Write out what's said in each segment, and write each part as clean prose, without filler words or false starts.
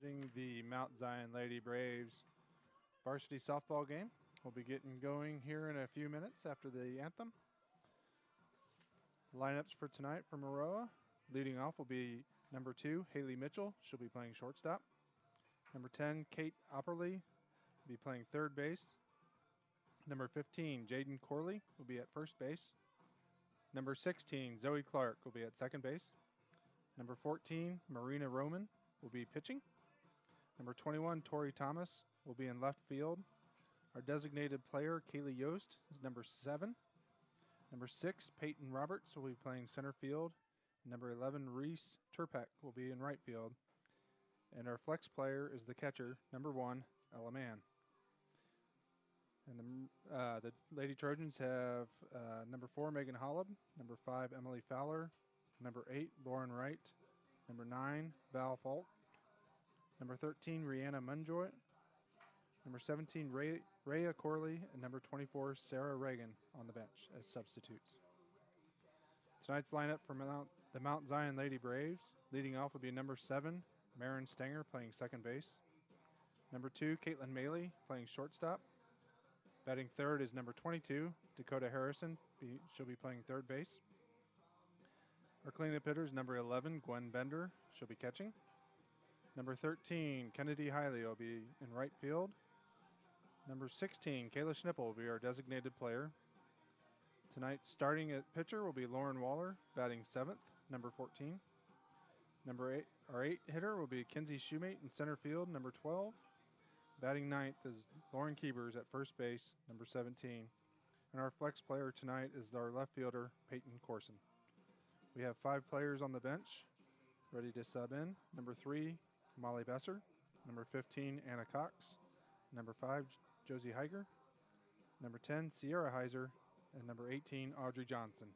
The Mount Zion Lady Braves varsity softball game. We'll be getting going here in a few minutes after the anthem. Lineups for tonight for Maroa. Leading off will be number 2, Haley Mitchell. She'll be playing shortstop. Number 10, Kate Opperly will be playing third base. Number 15, Jaden Corley will be at first base. Number 16, Zoe Clark will be at second base. Number 14, Marina Roman will be pitching. Number 21, Tori Thomas will be in left field. Our designated player, Kaylee Yost, is number 7. Number 6, Peyton Roberts will be playing center field. Number 11, Reese Turpek will be in right field. And our flex player is the catcher, number 1, Ella Mann. And the Lady Trojans have number 4, Megan Holub, number 5, Emily Fowler, number 8, Lauren Wright, number 9, Val Falk, number 13, Rihanna Munjoy, number 17, Rhea Corley, and number 24, Sarah Reagan on the bench as substitutes. Tonight's lineup for the Mount Zion Lady Braves, leading off will be number 7, Marin Stenger playing second base. Number 2, Caitlin Maley playing shortstop. Batting third is number 22, Dakota Harrison. She'll be playing third base. Our cleanup hitter is number 11, Gwen Bender. She'll be catching. Number 13, Kennedy Hiley will be in right field. Number 16, Kayla Schnippel will be our designated player. Tonight, starting at pitcher will be Lauren Waller, batting 7th, number 14. Our 8 hitter will be Kinsey Shoemate in center field, number 12. Batting 9th is Lauren Keebers at first base, number 17. And our flex player tonight is our left fielder, Peyton Corson. We have 5 players on the bench ready to sub in. Number 3, Molly Besser. Number 15, Anna Cox. Number 5, Josie Heiger. Number 10, Sierra Heiser. And number 18, Audrey Johnson.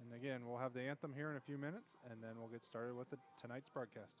And again, we'll have the anthem here in a few minutes, and then we'll get started with tonight's broadcast.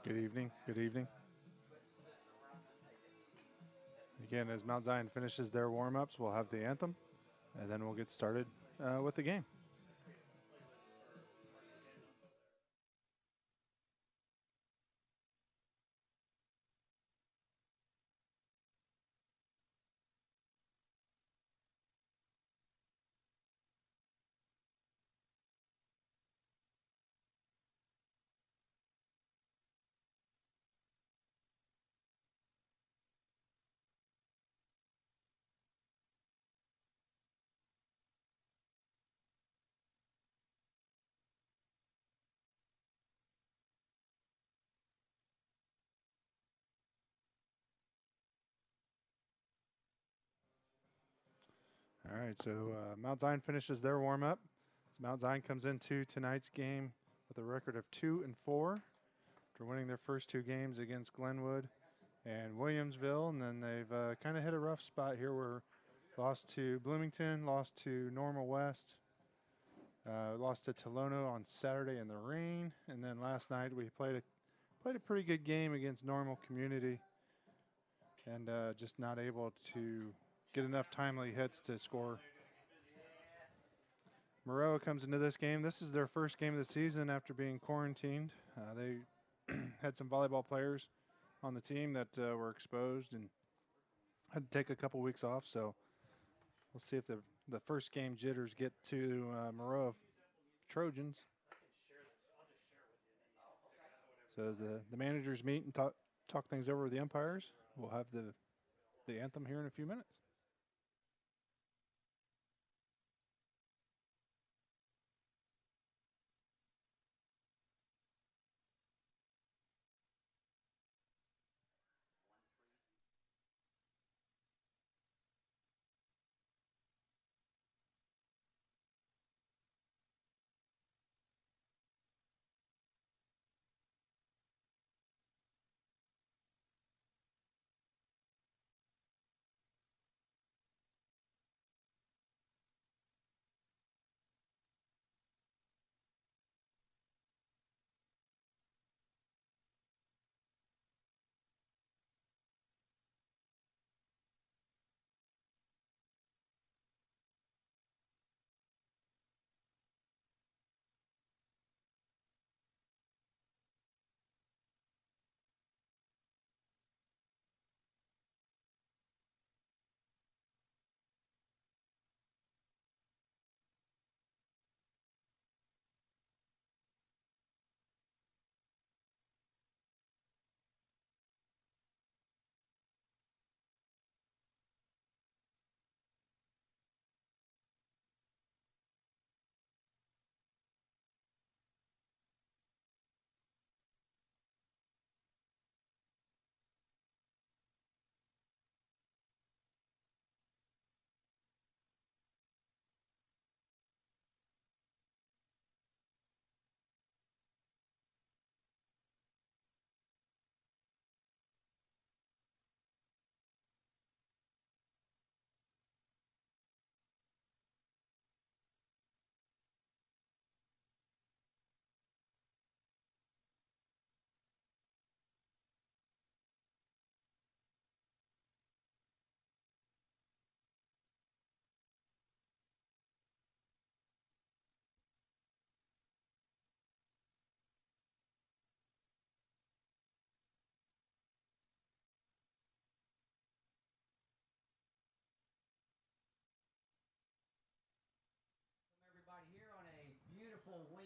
Good evening. Good evening. Again, as Mount Zion finishes their warm-ups, we'll have the anthem, and then we'll get started with the game. All right, so Mount Zion finishes their warm-up. So Mount Zion comes into tonight's game with a record of 2-4 after winning their first two games against Glenwood and Williamsville, and then they've kind of hit a rough spot here where lost to Bloomington, lost to Normal West, lost to Tolono on Saturday in the rain, and then last night we played a pretty good game against Normal Community, and just not able to get enough timely hits to score. Maroa comes into this game. This is their first game of the season after being quarantined. They had some volleyball players on the team that were exposed and had to take a couple weeks off. So we'll see if the first game jitters get to Maroa Trojans. So as the managers meet and talk things over with the umpires, we'll have the anthem here in a few minutes.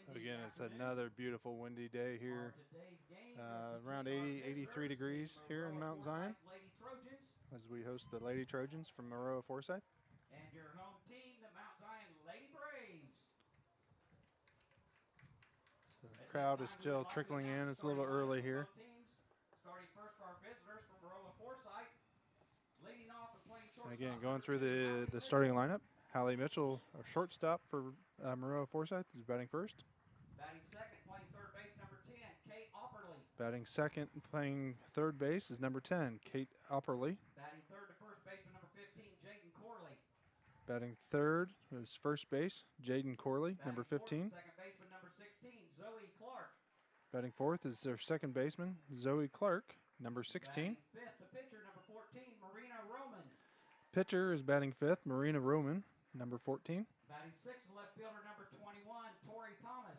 So again, it's another beautiful windy day here. Around 83 degrees here in Mount Zion as we host the Lady Trojans from Maroa-Forsyth. And your home team, the Mount Zion Lady Braves. So the crowd is still trickling in. It's a little early here. Starting first for our visitors from Maroa-Forsyth. Leading off and playing shortstop. And again, going through the starting lineup. Hallie Mitchell, a shortstop for Maroa-Forsyth, is batting first. Batting second, playing third base, number 10, Kate Opperly. Batting second, playing third base is number 10, Kate Opperly. Batting third to first baseman, number 15, Jaden Corley. Batting third is first base, Jaden Corley, Batting number fourth, 15. second baseman, number 16, Zoe Clark. Batting fourth is their second baseman, Zoe Clark, number 16. Batting fifth, the pitcher, number 14, Marina Roman. Pitcher is batting fifth, Marina Roman, number 14. Batting sixth, left fielder, number 21, Tori Thomas.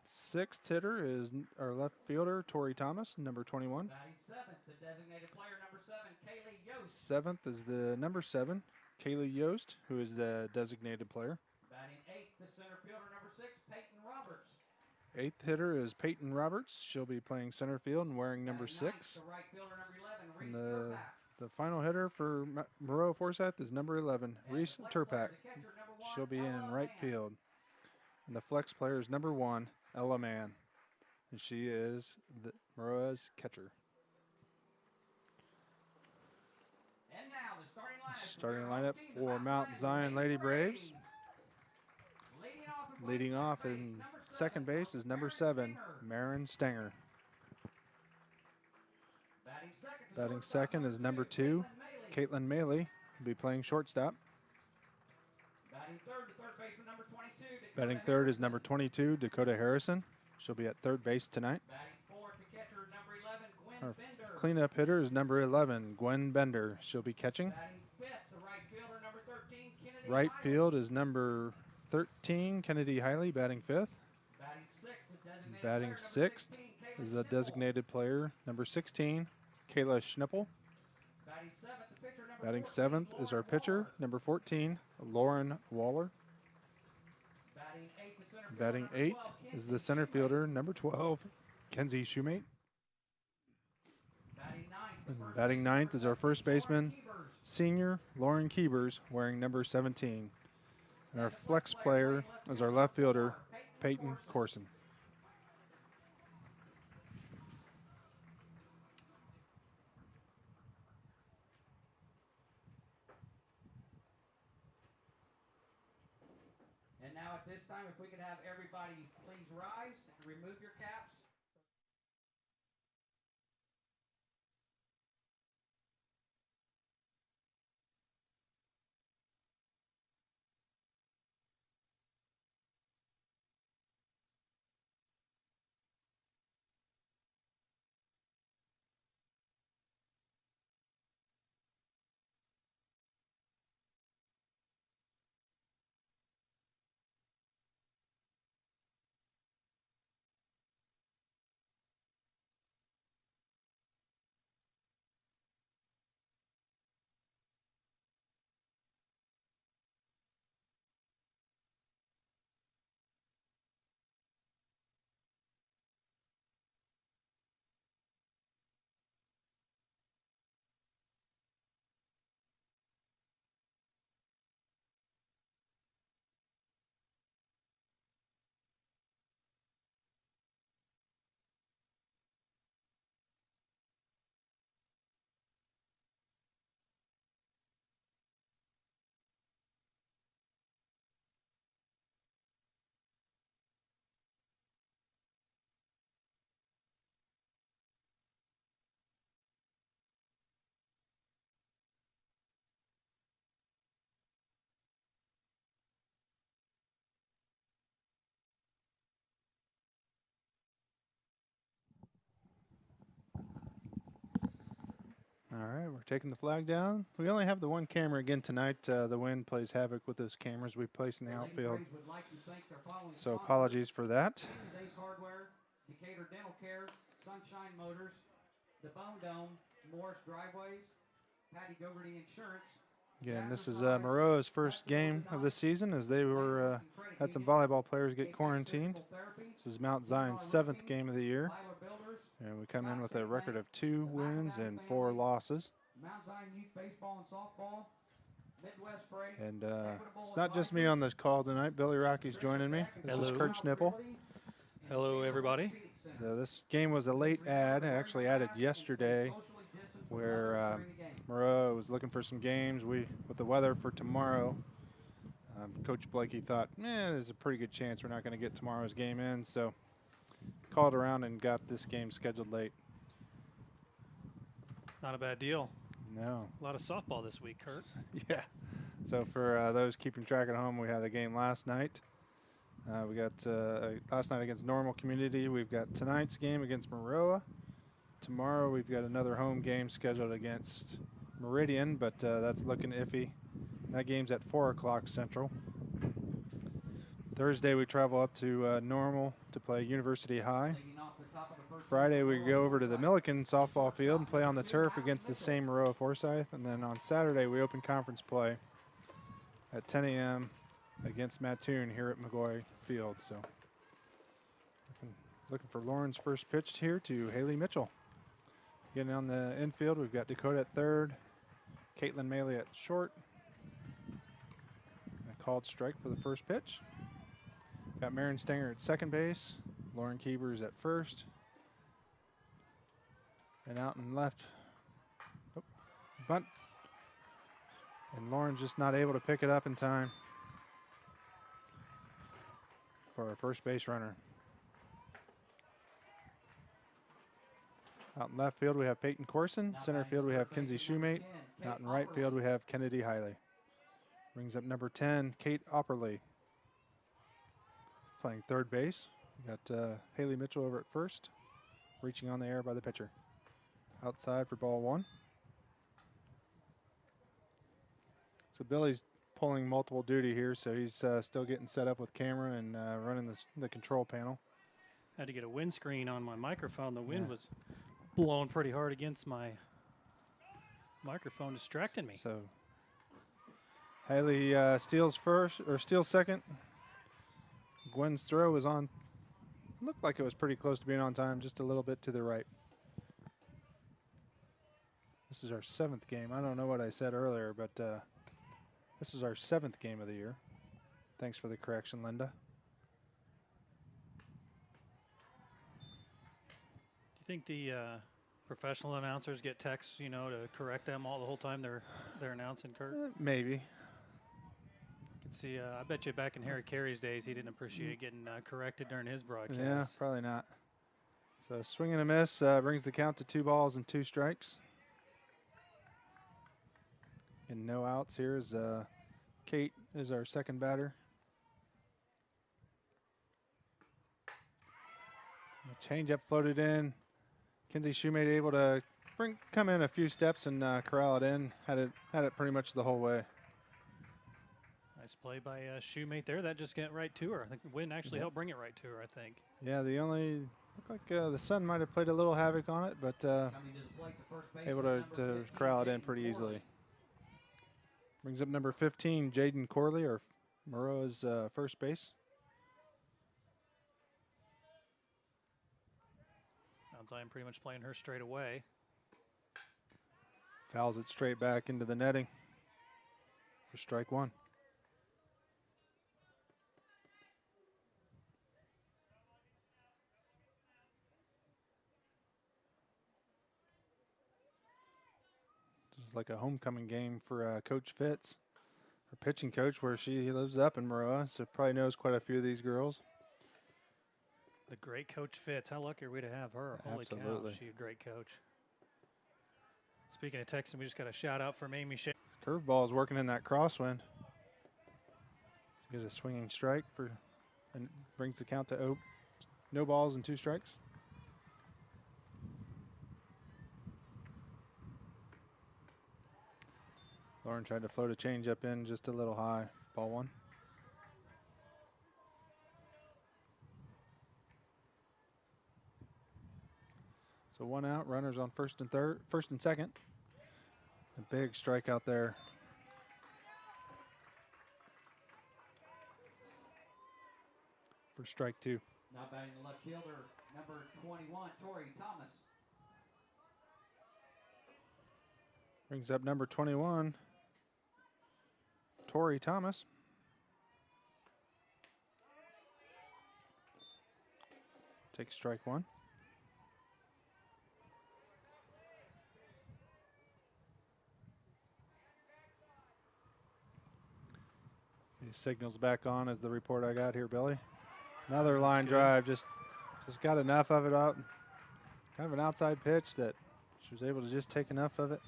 Sixth hitter is our left fielder, Tori Thomas, number 21. Batting seventh, the designated player, number 7, Kaylee Yost. Seventh is the number 7, Kaylee Yost, who is the designated player. Batting eighth, the center fielder, number 6, Peyton Roberts. Eighth hitter is Peyton Roberts. She'll be playing center field and wearing number Batting 6. ninth, the right fielder, number 11, Reese And Turpak. the final hitter for Maroa-Forsyth is number 11, And Reese the flex Turpak. player, Decatur, number 1, She'll be in Ella right Mann. field. And the flex player is number 1, Ella Mann. And she is the Maroa's catcher. And now the starting lineup. Starting lineup for Mount Zion Lady Braves. Leading off in second base is number 7, Marin Stenger. Batting second is number 2, Caitlin Maley. Will be playing shortstop. Batting third, the third baseman, number 22. Batting third is number 22, Dakota Harrison. She'll be at third base tonight. Batting fourth, the catcher, number 11, Gwen Our Bender. cleanup hitter is number 11, Gwen Bender. She'll be catching. Batting fifth, the right fielder, number 13, Kennedy. Right Hiley. field is number 13, Kennedy Hiley, batting fifth. Batting sixth, the designated Batting player, number sixth 16, Kayla is a Schnipple. designated player, number 16, Kayla Schnippel. Batting seventh, the pitcher, number Batting 14, seventh is our Lauren pitcher, Waller. number 14, Lauren Waller. Batting eighth, the center fielder, Batting number eighth 12, is Kenzie the center Shoemate. fielder, number 12, Kenzie Shoemate. Batting ninth, the And first batting baseman, ninth number is our first 17, Lauren baseman, Keevers. senior Lauren Keebers, wearing number 17. And our flex player is our left fielder, Peyton Corson. And now at this time, if we could have everybody please rise and remove your caps. All right, we're taking the flag down. We only have the one camera again tonight. The wind plays havoc with those cameras we place in the Lady outfield. Braves would like to thank their following So sponsors: apologies for that. Days Hardware, Decatur Dental Care, Sunshine Motors, the Bone Dome, Morris Driveways, Patty Gogarty Insurance. Again, this is Maroa's first game of the season as they were had some volleyball players get quarantined. This is Mount Zion's 7th game of the year, Myler Builders, and we come in with a record of 2 wins and 4 losses. Mount Zion Youth Baseball and Softball, Midwest Freight, And it's not just me on this call tonight. Billy Rocky's joining me. This is Hello. Kurt Schnippel. Hello, everybody. So this game was a late ad, actually added yesterday, where Maroa was looking for some games. With the weather for tomorrow, Coach Blakey thought, there's a pretty good chance we're not going to get tomorrow's game in, so called around and got this game scheduled late. Not a bad deal. No. A lot of softball this week, Kurt. Yeah. So for those keeping track at home, we had a game last night. We got last night against Normal Community. We've got tonight's game against Maroa. Tomorrow we've got another home game scheduled against Meridian, but that's looking iffy. That game's at 4 o'clock Central. Thursday we travel up to Normal to play University High. Friday we go over to the Milliken softball field and play on the turf against the same Maroa-Forsyth. And then on Saturday we open conference play at 10 a.m. against Mattoon here at McGoy Field. So looking for Lauren's first pitch here to Haley Mitchell. Getting on the infield, we've got Dakota at third, Caitlin Maley at short. A called strike for the first pitch. Got Marin Stenger at second base, Lauren Keebers at first. And out and left, bunt. And Lauren's just not able to pick it up in time for our first base runner. Out in left field, we have Peyton Corson. Center field, we have Kinsey Shoemate. Out in right field, we have Kennedy Hiley. Brings up number 10, Kate Opperly. Playing third base. We got Haley Mitchell over at first. Reaching on the air by the pitcher. Outside for ball one. So Billy's pulling multiple duty here, so he's still getting set up with camera and running the control panel. Had to get a windscreen on my microphone. The wind was blowing pretty hard against my microphone, distracting me. So Haley steals second. Gwen's throw was on. Looked like it was pretty close to being on time, just a little bit to the right. This is our 7th game. I don't know what I said earlier, but this is our 7th game of the year. Thanks for the correction, Linda. Do you think the professional announcers get texts, to correct them all the whole time they're announcing, Kurt? Maybe. You can see, I bet you back in Harry Carey's days, he didn't appreciate getting corrected during his broadcast. Yeah, probably not. So swing and a miss brings the count to 2 balls and 2 strikes. And no outs. Here's Kate is our second batter. The changeup floated in. Kinsey Shoemate able to come in a few steps and corral it in. Had it pretty much the whole way. Nice play by Shoemate there. That just got right to her. I think the wind actually helped bring it right to her, I think. Yeah, looked like the sun might have played a little havoc on it, but able to corral it in pretty easily. Brings up number 15, Jaden Corley, or Maroa's first base. I'm pretty much playing her straight away. Fouls it straight back into the netting for strike one. This is like a homecoming game for Coach Fitz, her pitching coach, where she lives up in Maroa, so probably knows quite a few of these girls. The great Coach Fitz. How lucky are we to have her? Holy Absolutely. cow, she's a great coach. Speaking of Texan, we just got a shout out from Amy Shea. Curveball is working in that crosswind. Get a swinging strike and brings the count to no balls and 2 strikes. Lauren tried to float a changeup in just a little high. Ball one. So 1 out, runners on first and second. A big strikeout there. For strike 2. Now batting the left fielder, number 21, Tori Thomas. Brings up number 21, Tori Thomas. Takes strike 1. He signals back on as the report I got here, Billy. Another line drive, just got enough of it out. Kind of an outside pitch that she was able to just take enough of it.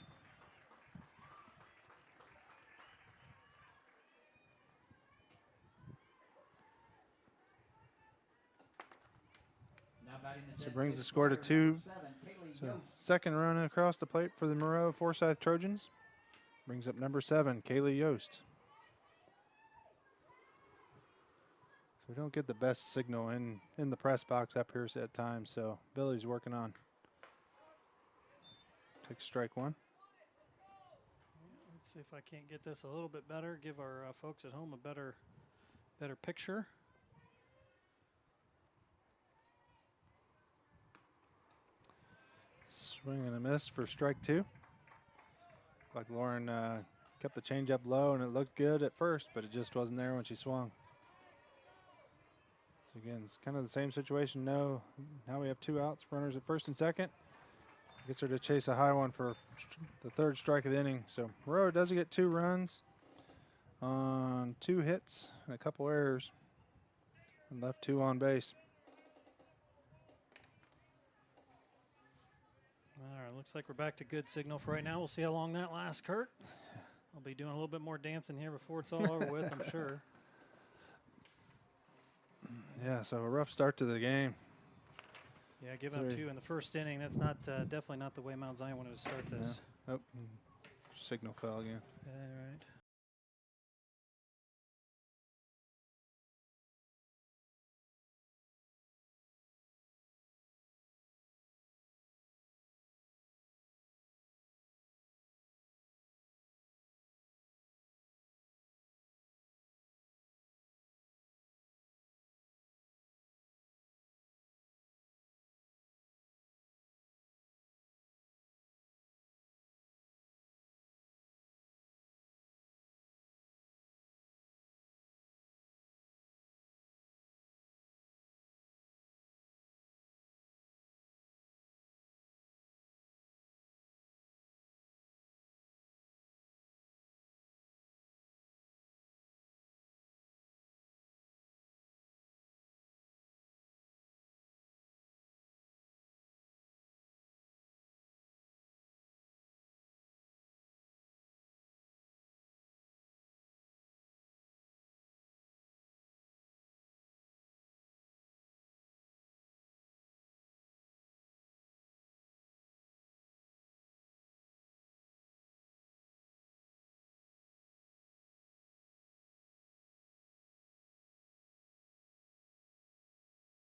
So brings the score to 2. So second run across the plate for the Maroa-Forsyth Trojans. Brings up number 7, Kaylee Yost. So we don't get the best signal in the press box up here at times, so Billy's working on. Takes strike 1. Let's see if I can't get this a little bit better, give our folks at home a better picture. Swing and a miss for strike 2. Like Lauren kept the changeup low, and it looked good at first, but it just wasn't there when she swung. So again, it's kind of the same situation. Now we have 2 outs, runners at first and second. Gets her to chase a high one for the 3rd strike of the inning. So Maroa does get 2 runs on 2 hits and a couple errors, and left 2 on base. All right, looks like we're back to good signal for right now. We'll see how long that lasts, Kurt. I'll be doing a little bit more dancing here before it's all over with, I'm sure. Yeah, so a rough start to the game. Yeah, giving up 2 in the first inning. That's not definitely not the way Mount Zion wanted to start this. Yeah. Oh, signal fell again. All right.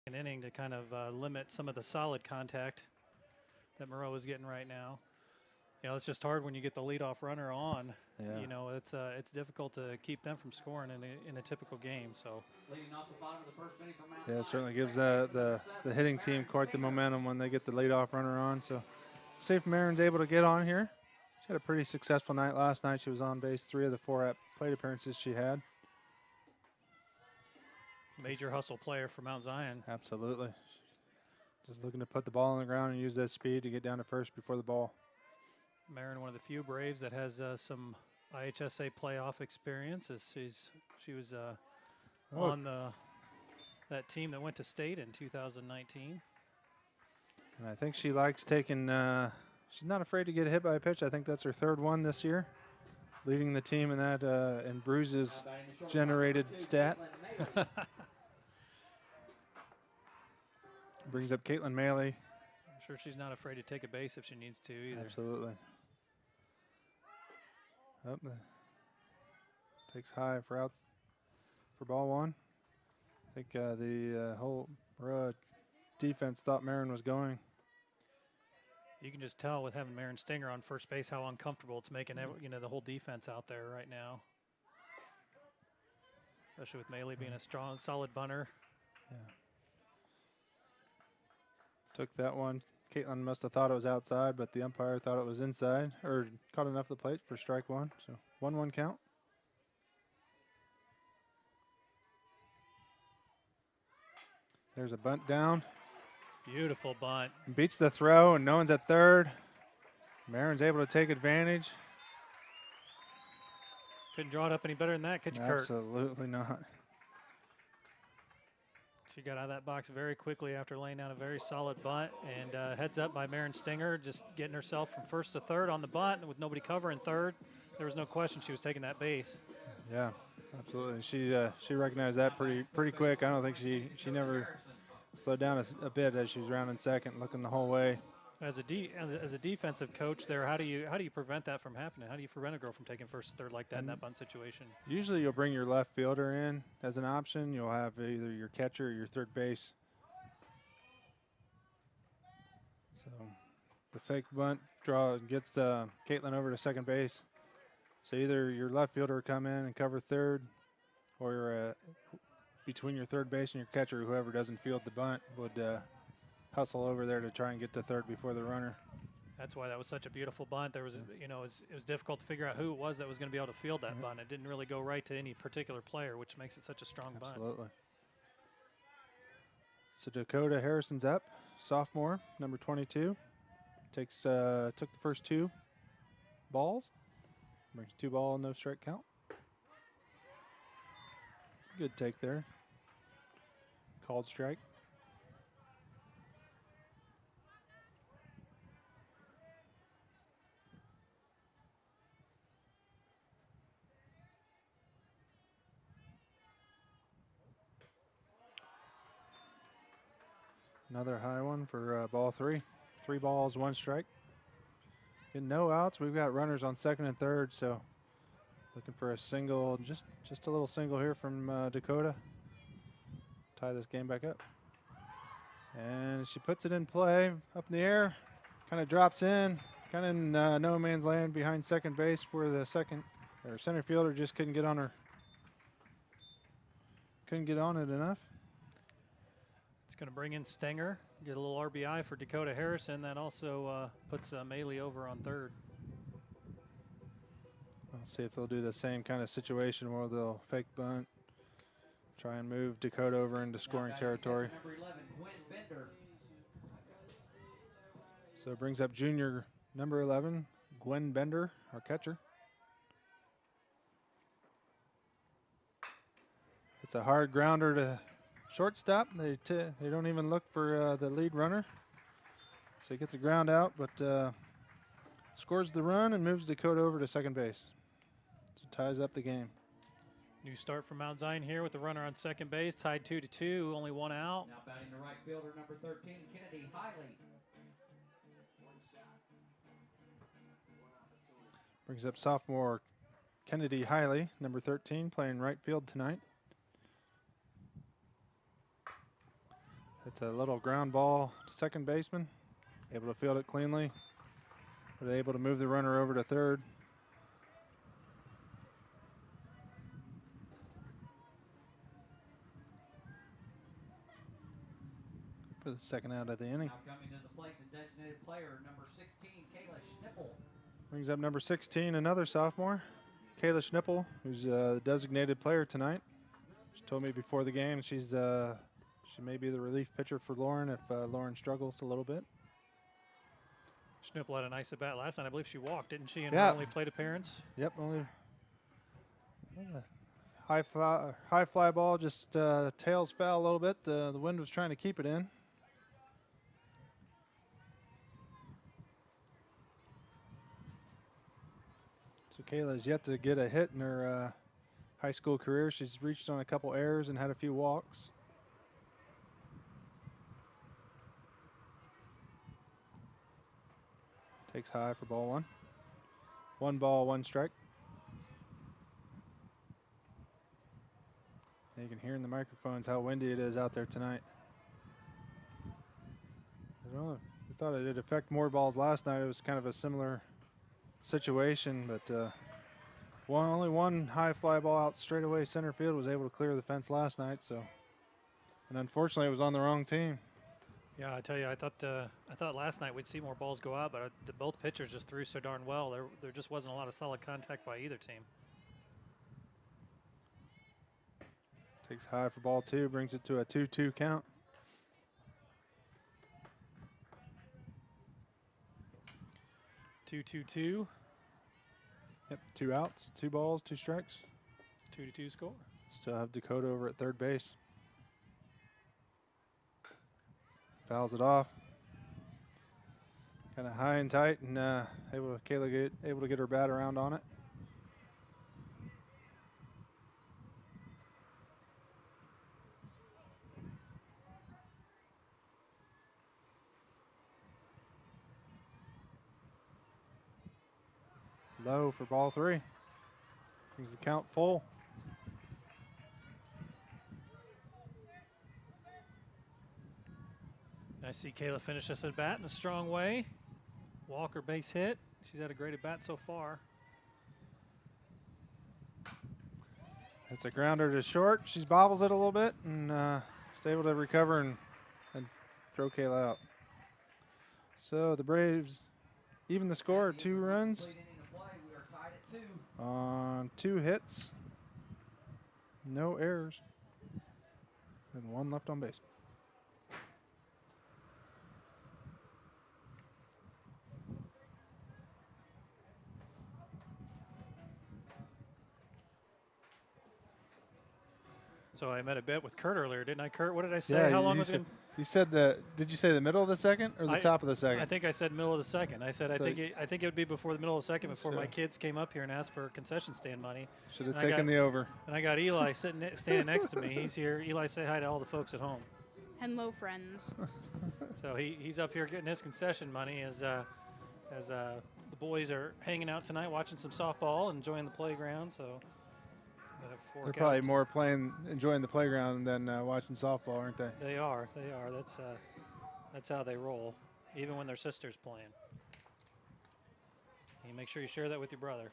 An inning to kind of limit some of the solid contact that Maroa is getting right now. You know, it's just hard when you get the leadoff runner on. Yeah. You know, it's difficult to keep them from scoring in a typical game. So. Yeah, it certainly gives the hitting team quite the momentum when they get the leadoff runner on. So see if Marin's able to get on here. She had a pretty successful night last night. She was on base 3 of the 4 plate appearances she had. Major hustle player for Mount Zion. Absolutely. Just looking to put the ball on the ground and use that speed to get down to first before the ball. Marin, one of the few Braves that has some IHSA playoff experience. As she was on that team that went to state in 2019. And I think she likes taking. She's not afraid to get hit by a pitch. I think that's her 3rd one this year, leading the team in that in bruises generated stat. Brings up Caitlin Maley. I'm sure she's not afraid to take a base if she needs to either. Absolutely. Up takes high for outs for ball 1. I think the whole defense thought Marin was going. You can just tell with having Marin Stinger on first base how uncomfortable it's making the whole defense out there right now. Especially with Maley being a strong, solid bunter. Yeah. Took that one. Caitlin must have thought it was outside, but the umpire thought it was inside, or caught enough of the plate for strike 1. So 1-1 count. There's a bunt down. Beautiful bunt. Beats the throw, and no one's at third. Marin's able to take advantage. Couldn't draw it up any better than that, could you, Kurt? Absolutely not. She got out of that box very quickly after laying down a very solid bunt, and heads up by Marin Stinger, just getting herself from first to third on the bunt with nobody covering third. There was no question she was taking that base. Yeah, absolutely. She recognized that pretty quick. I don't think she never slowed down a bit as she was rounding second, looking the whole way. As a defensive coach there, how do you prevent that from happening? How do you prevent a girl from taking first and third like that in that bunt situation? Usually you'll bring your left fielder in as an option. You'll have either your catcher or your third base. So the fake bunt draw gets Caitlin over to second base. So either your left fielder will come in and cover third, or you're, between your third base and your catcher, whoever doesn't field the bunt would hustle over there to try and get to third before the runner. That's why that was such a beautiful bunt. There was, it was difficult to figure out who it was that was going to be able to field that bunt. It didn't really go right to any particular player, which makes it such a strong bunt. Absolutely. So Dakota Harrison's up, sophomore, number 22. Took the first 2 balls. Brings 2 ball, no strike count. Good take there. Called strike. Another high one for ball 3. 3 balls, 1 strike. Getting no outs. We've got runners on second and third, so looking for a single, just a little single here from Dakota. Tie this game back up. And she puts it in play, up in the air, kind of drops in, kind of in no man's land behind second base where the center fielder just couldn't get on her. Couldn't get on it enough. It's going to bring in Stenger, get a little RBI for Dakota Harrison. That also puts Maley over on third. I'll see if they'll do the same kind of situation where they'll fake bunt, try and move Dakota over into scoring territory. Number 11, Gwen Bender. So it brings up junior number 11, Gwen Bender, our catcher. It's a hard grounder to shortstop. They don't even look for the lead runner. So he gets the ground out, but scores the run and moves Dakota over to second base. So ties up the game. New start from Mount Zion here with the runner on second base, tied 2-2, only 1 out. Now batting the right fielder, number 13, Kennedy Hiley. Brings up sophomore Kennedy Hiley, number 13, playing right field tonight. It's a little ground ball to second baseman. Able to field it cleanly, but able to move the runner over to third. For the second out of the inning. Now coming to the plate, the designated player, number 16, Kayla Schnippel. Brings up number 16, another sophomore, Kayla Schnippel, who's the designated player tonight. She told me before the game she may be the relief pitcher for Lauren if Lauren struggles a little bit. Schnippel had a nice at-bat last night. I believe she walked, didn't she, in Yeah. her only plate appearance? Yep, only high fly ball, just tails foul a little bit. The wind was trying to keep it in. So Kayla's yet to get a hit in her high school career. She's reached on a couple errors and had a few walks. Takes high for ball 1. 1 ball, 1 strike. And you can hear in the microphones how windy it is out there tonight. I don't know. We thought it did affect more balls last night. It was kind of a similar situation, but only one high fly ball out straightaway center field was able to clear the fence last night. So, and unfortunately, it was on the wrong team. Yeah, I tell you, I thought last night we'd see more balls go out, but both pitchers just threw so darn well. There just wasn't a lot of solid contact by either team. Takes high for ball 2, brings it to a 2-2 count. Two. Yep, 2 outs, 2 balls, 2 strikes. 2-2 score. Still have Dakota over at third base. Fouls it off. Kind of high and tight, and able to get her bat around on it. Low for ball 3. Brings the count full. I see Kayla finish this at bat in a strong way. Walker base hit. She's had a great at bat so far. It's a grounder to short. She bobbles it a little bit and is able to recover and throw Kayla out. So the Braves even the score, 2 runs on 2 hits, no errors, and 1 left on base. So I made a bet with Kurt earlier, didn't I, Kurt? What did I say? Yeah, How long was it? You said did you say the middle of the second or the top of the second? I think I said middle of the second. I said I think it would be before the middle of the second before my kids came up here and asked for concession stand money. Should have taken the over. And I got Eli standing next to me. He's here. Eli, say hi to all the folks at home. Hello, friends. So he's up here getting his concession money as the boys are hanging out tonight watching some softball, enjoying the playground. So they're probably more enjoying the playground than watching softball, aren't they? They are. That's how they roll, even when their sister's playing. You make sure you share that with your brother.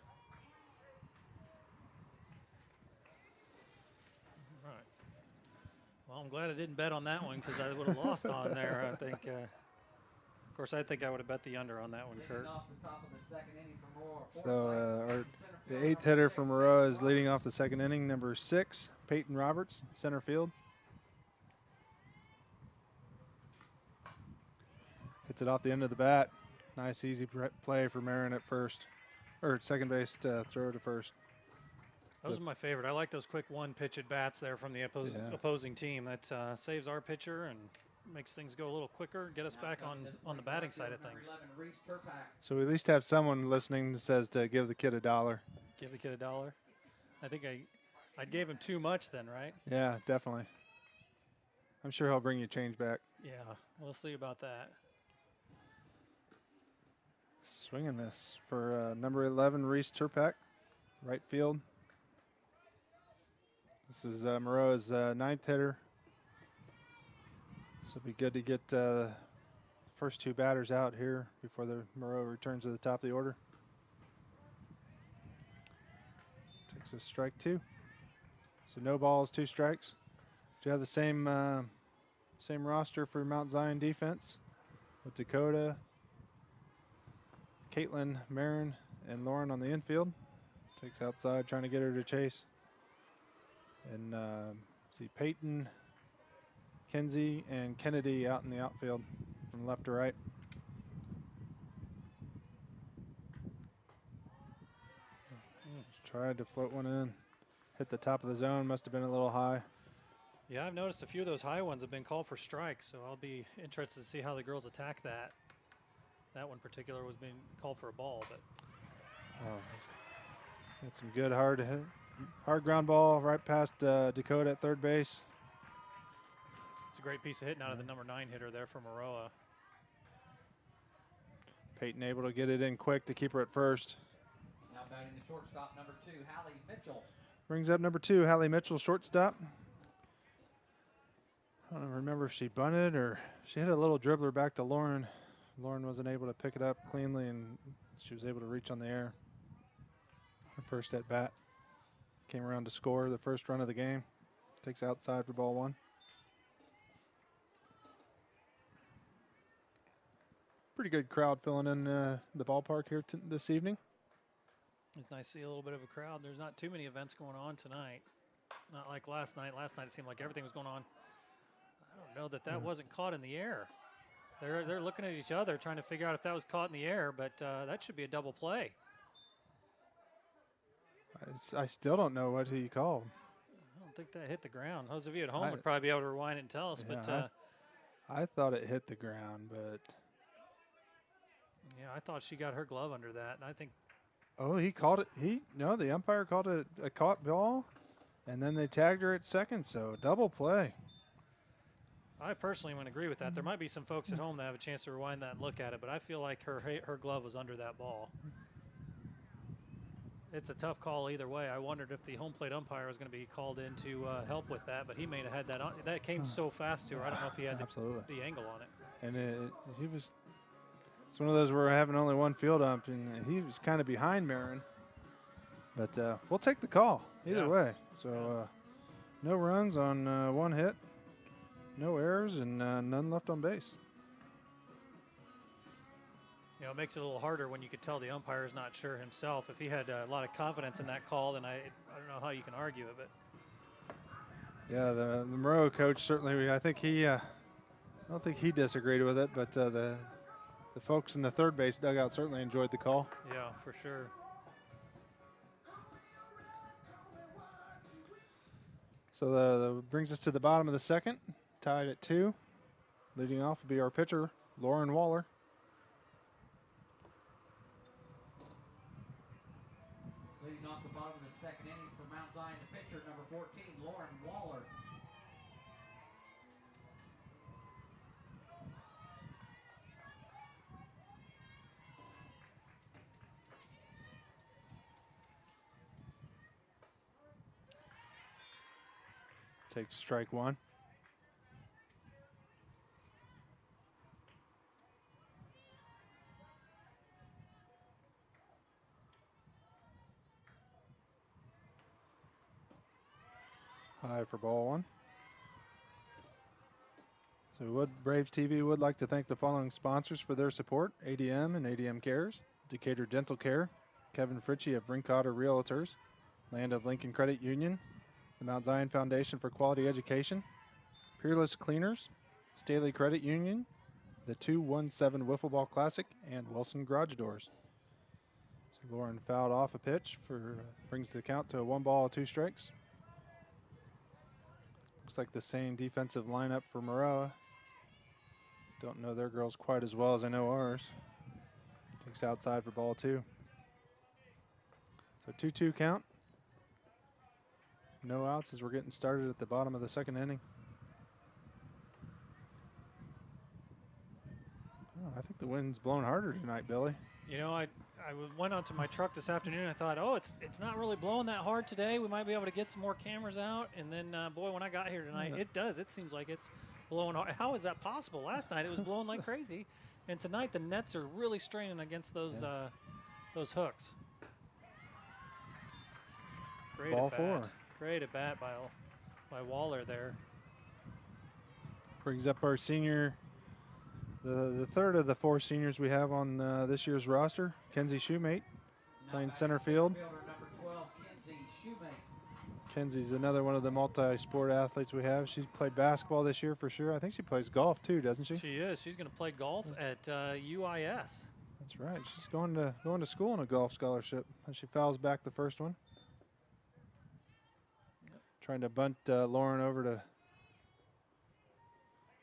All right. Well, I'm glad I didn't bet on that one because I would have lost on there. I think. Of course, I think I would have bet the under on that one, Kurt. So the 8th hitter for Maroa is leading off the 2nd inning, number 6, Peyton Roberts, center field. Hits it off the end of the bat. Nice, easy play for Marin at first, or second base to throw to first. Those are my favorite. I like those quick one-pitch at bats there from the opposing team. That saves our pitcher and makes things go a little quicker, get us back on the batting side of things. So we at least have someone listening that says to give the kid $1. Give the kid $1. I think I gave him too much then, right? Yeah, definitely. I'm sure he'll bring you change back. Yeah, we'll see about that. Swing and miss for number 11, Reese Turpak, right field. This is Maroa's 9th hitter. So it'll be good to get first 2 batters out here before the Maroa returns to the top of the order. Takes a strike 2. So no balls, 2 strikes. Do you have the same roster for Mount Zion defense with Dakota, Caitlin, Marin, and Lauren on the infield. Takes outside, trying to get her to chase. And see Peyton, Kenzie, and Kennedy out in the outfield from left to right. Just tried to float one in. Hit the top of the zone, must have been a little high. Yeah, I've noticed a few of those high ones have been called for strikes, so I'll be interested to see how the girls attack that. That one particular was being called for a ball, but had some good hard ground ball right past Dakota at third base. It's a great piece of hitting out of the number 9 hitter there for Maroa. Peyton able to get it in quick to keep her at first. Now batting the shortstop, number 2, Hallie Mitchell. Brings up number 2, Hallie Mitchell, shortstop. I don't remember if she bunted or she hit a little dribbler back to Lauren. Lauren wasn't able to pick it up cleanly, and she was able to reach on the air. Her first at bat. Came around to score the first run of the game. Takes outside for ball 1. Pretty good crowd filling in the ballpark here this evening. It's nice to see a little bit of a crowd. There's not too many events going on tonight. Not like last night. Last night it seemed like everything was going on. I don't know that wasn't caught in the air. They're looking at each other trying to figure out if that was caught in the air, but that should be a double play. I still don't know what he called. I don't think that hit the ground. Those of you at home would probably be able to rewind it and tell us. Yeah, but I thought it hit the ground, but yeah, I thought she got her glove under that, and I think. Oh, he called it. The umpire called it a caught ball, and then they tagged her at second. So double play. I personally would agree with that. There might be some folks at home that have a chance to rewind that and look at it, but I feel like her glove was under that ball. it's a tough call either way. I wondered if the home plate umpire was going to be called in to help with that, but he may have had that on. That came so fast to her. I don't know if he had the angle on it. And he was. It's one of those where we're having only one field ump, and he was kind of behind Marin. But we'll take the call either way. So no runs on one hit, no errors, and none left on base. You know, it makes it a little harder when you could tell the umpire is not sure himself. If he had a lot of confidence in that call, then I don't know how you can argue it. But yeah, the Maroa coach certainly. I think I don't think he disagreed with it, but the folks in the third base dugout certainly enjoyed the call. Yeah, for sure. So the brings us to the bottom of the second, tied at 2. Leading off will be our pitcher, Lauren Waller. Leading off the bottom of the second inning for Mount Zion, the pitcher, number 14, Lauren Waller. Takes strike 1. High for ball 1. So Braves TV would like to thank the following sponsors for their support: ADM and ADMCares, Decatur Dental Care, Kevin Fritzsche of Brinkoetter Realtors, Land of Lincoln Credit Union, the Mount Zion Foundation for Quality Education, Peerless Cleaners, Staley Credit Union, the 217 Wiffleball Classic, and Wilson Garage Doors. So Lauren fouled off a pitch brings the count to a 1 ball, 2 strikes. Looks like the same defensive lineup for Maroa. Don't know their girls quite as well as I know ours. Takes outside for ball 2. So 2-2 count. No outs as we're getting started at the bottom of the second inning. Oh, I think the wind's blowing harder tonight, Billy. You know, I went out to my truck this afternoon and I thought, oh, it's not really blowing that hard today. We might be able to get some more cameras out. And then, boy, when I got here tonight, it does. It seems like it's blowing hard. How is that possible? Last night it was blowing like crazy. And tonight the nets are really straining against those hooks. Great Ball at bat. 4. Great at bat by Waller there. Brings up our senior, the third of the 4 seniors we have on this year's roster. Kenzie Shoemate, playing center field. Number 12, Kenzie Shoemate. Kenzie's another one of the multi-sport athletes we have. She's played basketball this year for sure. I think she plays golf too, doesn't she? She is. She's going to play golf at UIS. That's right. She's going to school on a golf scholarship. And she fouls back the first one. Trying to bunt Lauren over to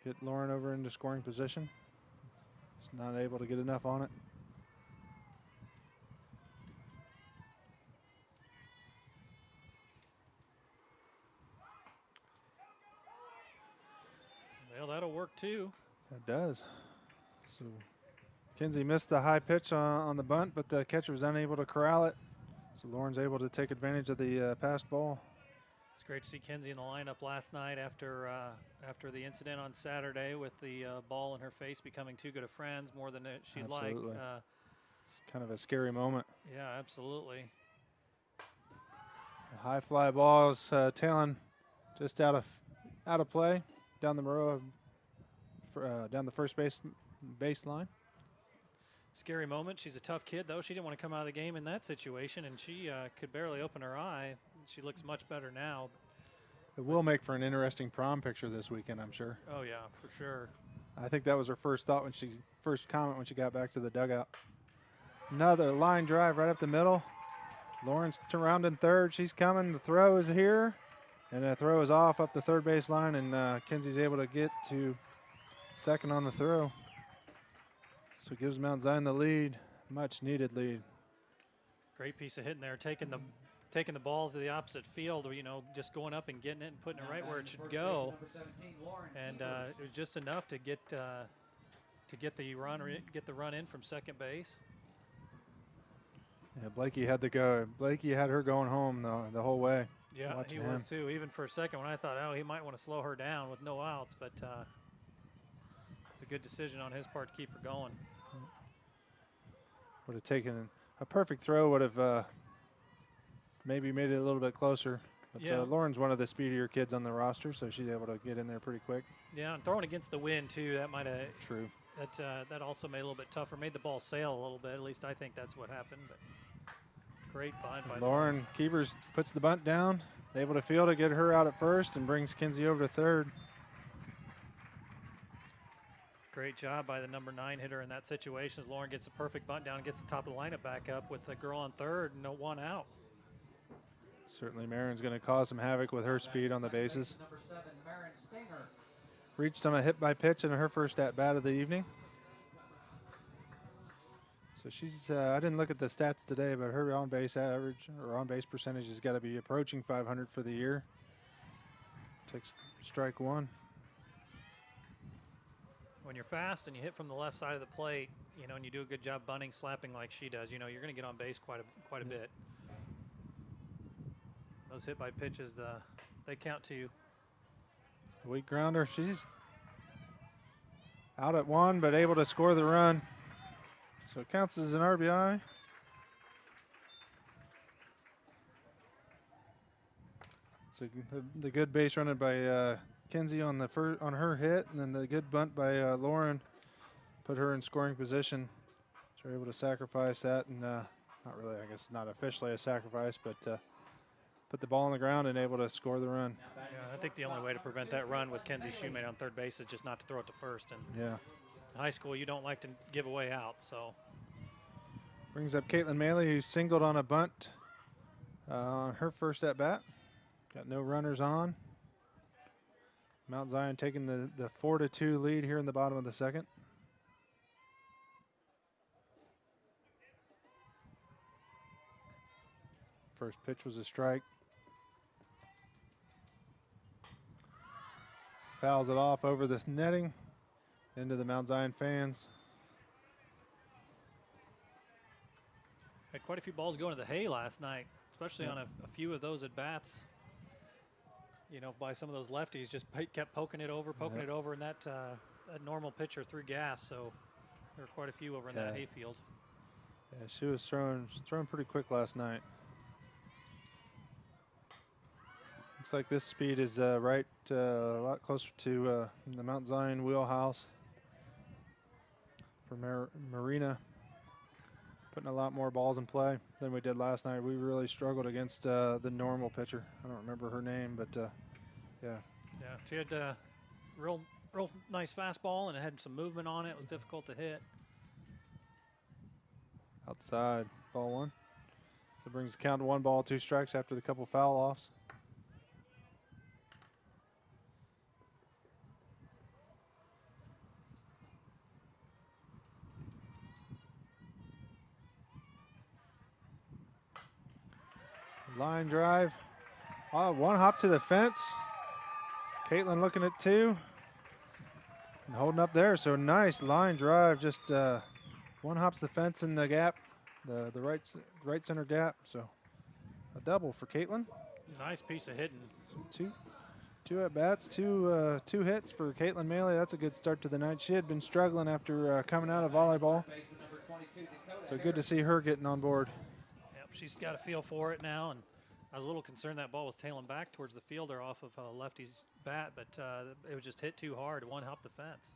get Lauren over into scoring position. Just not able to get enough on it. Well, that'll work too. That does. So Kenzie missed the high pitch on the bunt, but the catcher was unable to corral it. So Lauren's able to take advantage of the passed ball. It's great to see Kenzie in the lineup last night after the incident on Saturday with the ball in her face, becoming too good of friends more than she'd like. It's kind of a scary moment. Yeah, absolutely. The high fly ball is tailing just out of play down the Maroa, down the first baseline. Scary moment. She's a tough kid, though. She didn't want to come out of the game in that situation, and she could barely open her eye. She looks much better now. It will make for an interesting prom picture this weekend, I'm sure. Oh, yeah, for sure. I think that was her first comment when she got back to the dugout. Another line drive right up the middle. Lauren's around in third. She's coming. The throw is here. And the throw is off up the third base line, and Kenzie's able to get to second on the throw. So it gives Mount Zion the lead, much needed lead. Great piece of hitting there, taking the ball to the opposite field, you know, just going up and getting it and putting it right where it should go. And it was just enough to get the run in from second base. Yeah, Blakey had to go. Blakey had her going home the whole way. Yeah, he was too. Even for a second when I thought, oh, he might want to slow her down with no outs, but it's a good decision on his part to keep her going. Would have taken a perfect throw. Would have maybe made it a little bit closer. But Yeah. Lauren's one of the speedier kids on the roster, so she's able to get in there pretty quick. Yeah, and throwing against the wind too. That might have True. That also made it a little bit tougher. Made the ball sail a little bit. At least I think that's what happened. But great bunt by Lauren Keepers puts the bunt down, able to field it, get her out at first, and brings Kinsey over to third. Great job by the number 9 hitter in that situation as Lauren gets a perfect bunt down and gets the top of the lineup back up with the girl on third and no one out. Certainly Marin's going to cause some havoc with her speed on the bases. Number 7, Marin Stinger. Reached on a hit by pitch in her first at-bat of the evening. So she's, I didn't look at the stats today, but her on-base average or on-base percentage has got to be approaching 500 for the year. Takes strike one. When you're fast and you hit from the left side of the plate, you know, and you do a good job bunting, slapping like she does, you know, you're going to get on base quite a bit. Those hit by pitches, they count to you. Weak grounder. She's out at one, but able to score the run. So it counts as an RBI. So the good base running by Kinsey on the on her hit, and then the good bunt by Lauren put her in scoring position. So we're able to sacrifice that, and not really, I guess not officially a sacrifice, but put the ball on the ground and able to score the run. Yeah, I think the only way to prevent that run with Kenzie Shoemate on third base is just not to throw it to first. And yeah, in high school, you don't like to give away out. So brings up Caitlin Maley, who singled on a bunt on her first at bat. Got no runners on. Mount Zion taking the 4-2 lead here in the bottom of the second. First pitch was a strike. Fouls it off over the netting into the Mount Zion fans. had quite a few balls going to the hay last night, especially on a few of those at bats. You know, by some of those lefties, just kept poking it over, and that a normal pitcher threw gas. So there were quite a few over in that hayfield. Yeah, she was throwing pretty quick last night. Looks like this speed is right a lot closer to the Mount Zion wheelhouse for Marina. Putting a lot more balls in play than we did last night. We really struggled against the normal pitcher. I don't remember her name, but yeah. Yeah, she had a real nice fastball, and it had some movement on it. It was difficult to hit. Outside, ball one. So it brings the count to 1 ball, 2 strikes after the couple foul offs. Line drive. Oh, 1 hop to the fence. Caitlin looking at 2. And holding up there. So nice line drive. Just 1 hops the fence in the gap, the right center gap. So a double for Caitlin. Nice piece of hitting. So two at bats, two hits for Caitlin Maley. That's a good start to the night. She had been struggling after coming out of volleyball. So good to see her getting on board. Yep, she's got a feel for it now, and I was a little concerned that ball was tailing back towards the fielder off of lefty's bat, but it was just hit too hard. 1 hop the fence.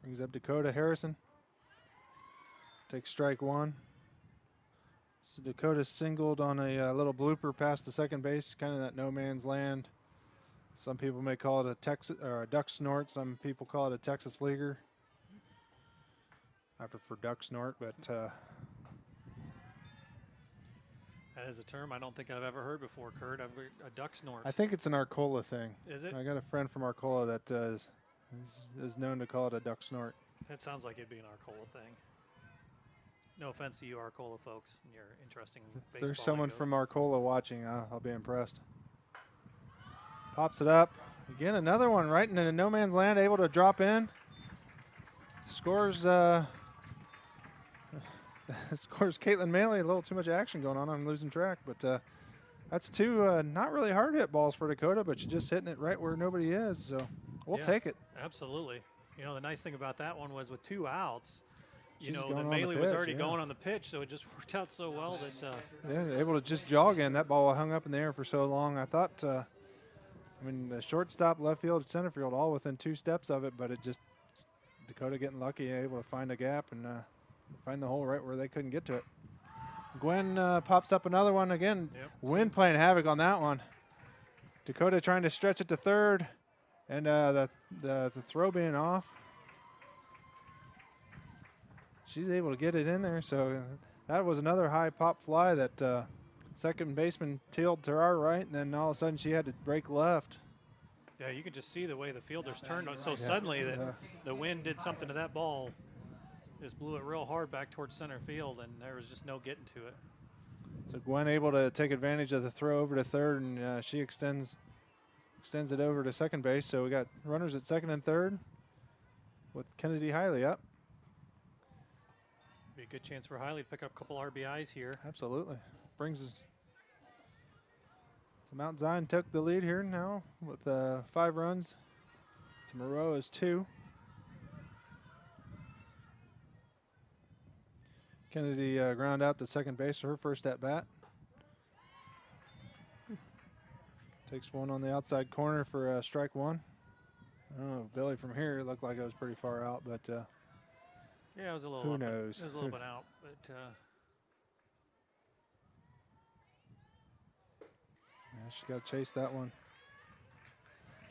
Brings up Dakota Harrison. Takes strike 1. So Dakota singled on a little blooper past the second base, kind of that no man's land. Some people may call it a Texas or a duck snort. Some people call it a Texas leaguer. I prefer duck snort, but that is a term I don't think I've ever heard before, Kurt. A duck snort. I think it's an Arcola thing. Is it? I got a friend from Arcola that is known to call it a duck snort. That sounds like it'd be an Arcola thing. No offense to you Arcola folks and your interesting baseball. If there's someone lingo. from Arcola watching, I'll be impressed. Pops it up. Again, another one right into no man's land, able to drop in. Scores course, Caitlin Maley, a little too much action going on. I'm losing track, but that's two not really hard hit balls for Dakota, but she's just hitting it right where nobody is. So we'll take it. Absolutely. You know, the nice thing about that one was with 2 outs, you She's know, going the on the Maley was pitch, already yeah. going on the pitch, so it just worked out so well that Yeah, able to just jog in. That ball hung up in the air for so long. I thought, I mean, the shortstop, left field, center field, all within 2 steps of it, but it just, Dakota getting lucky, able to find a gap and find the hole right where they couldn't get to it. Gwen pops up another one again. Yep. Wind playing havoc on that one. Dakota trying to stretch it to third, and the throw being off. She's able to get it in there, so that was another high pop fly that second baseman tilted to our right, and then all of a sudden she had to break left. yeah, you could just see the way the fielders turned so suddenly that the wind did something to that ball. Just blew it real hard back towards center field, and there was just no getting to it. So Gwen able to take advantage of the throw over to third, and she extends it over to second base. So we got runners at second and third with Kennedy Hiley up. Be a good chance for Hiley to pick up a couple RBIs here. Absolutely. Brings us. So Mount Zion took the lead here now with 5 runs to Maroa's 2. Kennedy ground out to second base for her first at bat. Takes one on the outside corner for strike 1. I don't know, Billy, from here it looked like it was pretty far out, but Yeah, it was a little. who knows? It was a little bit out, but Yeah, she got to chase that one.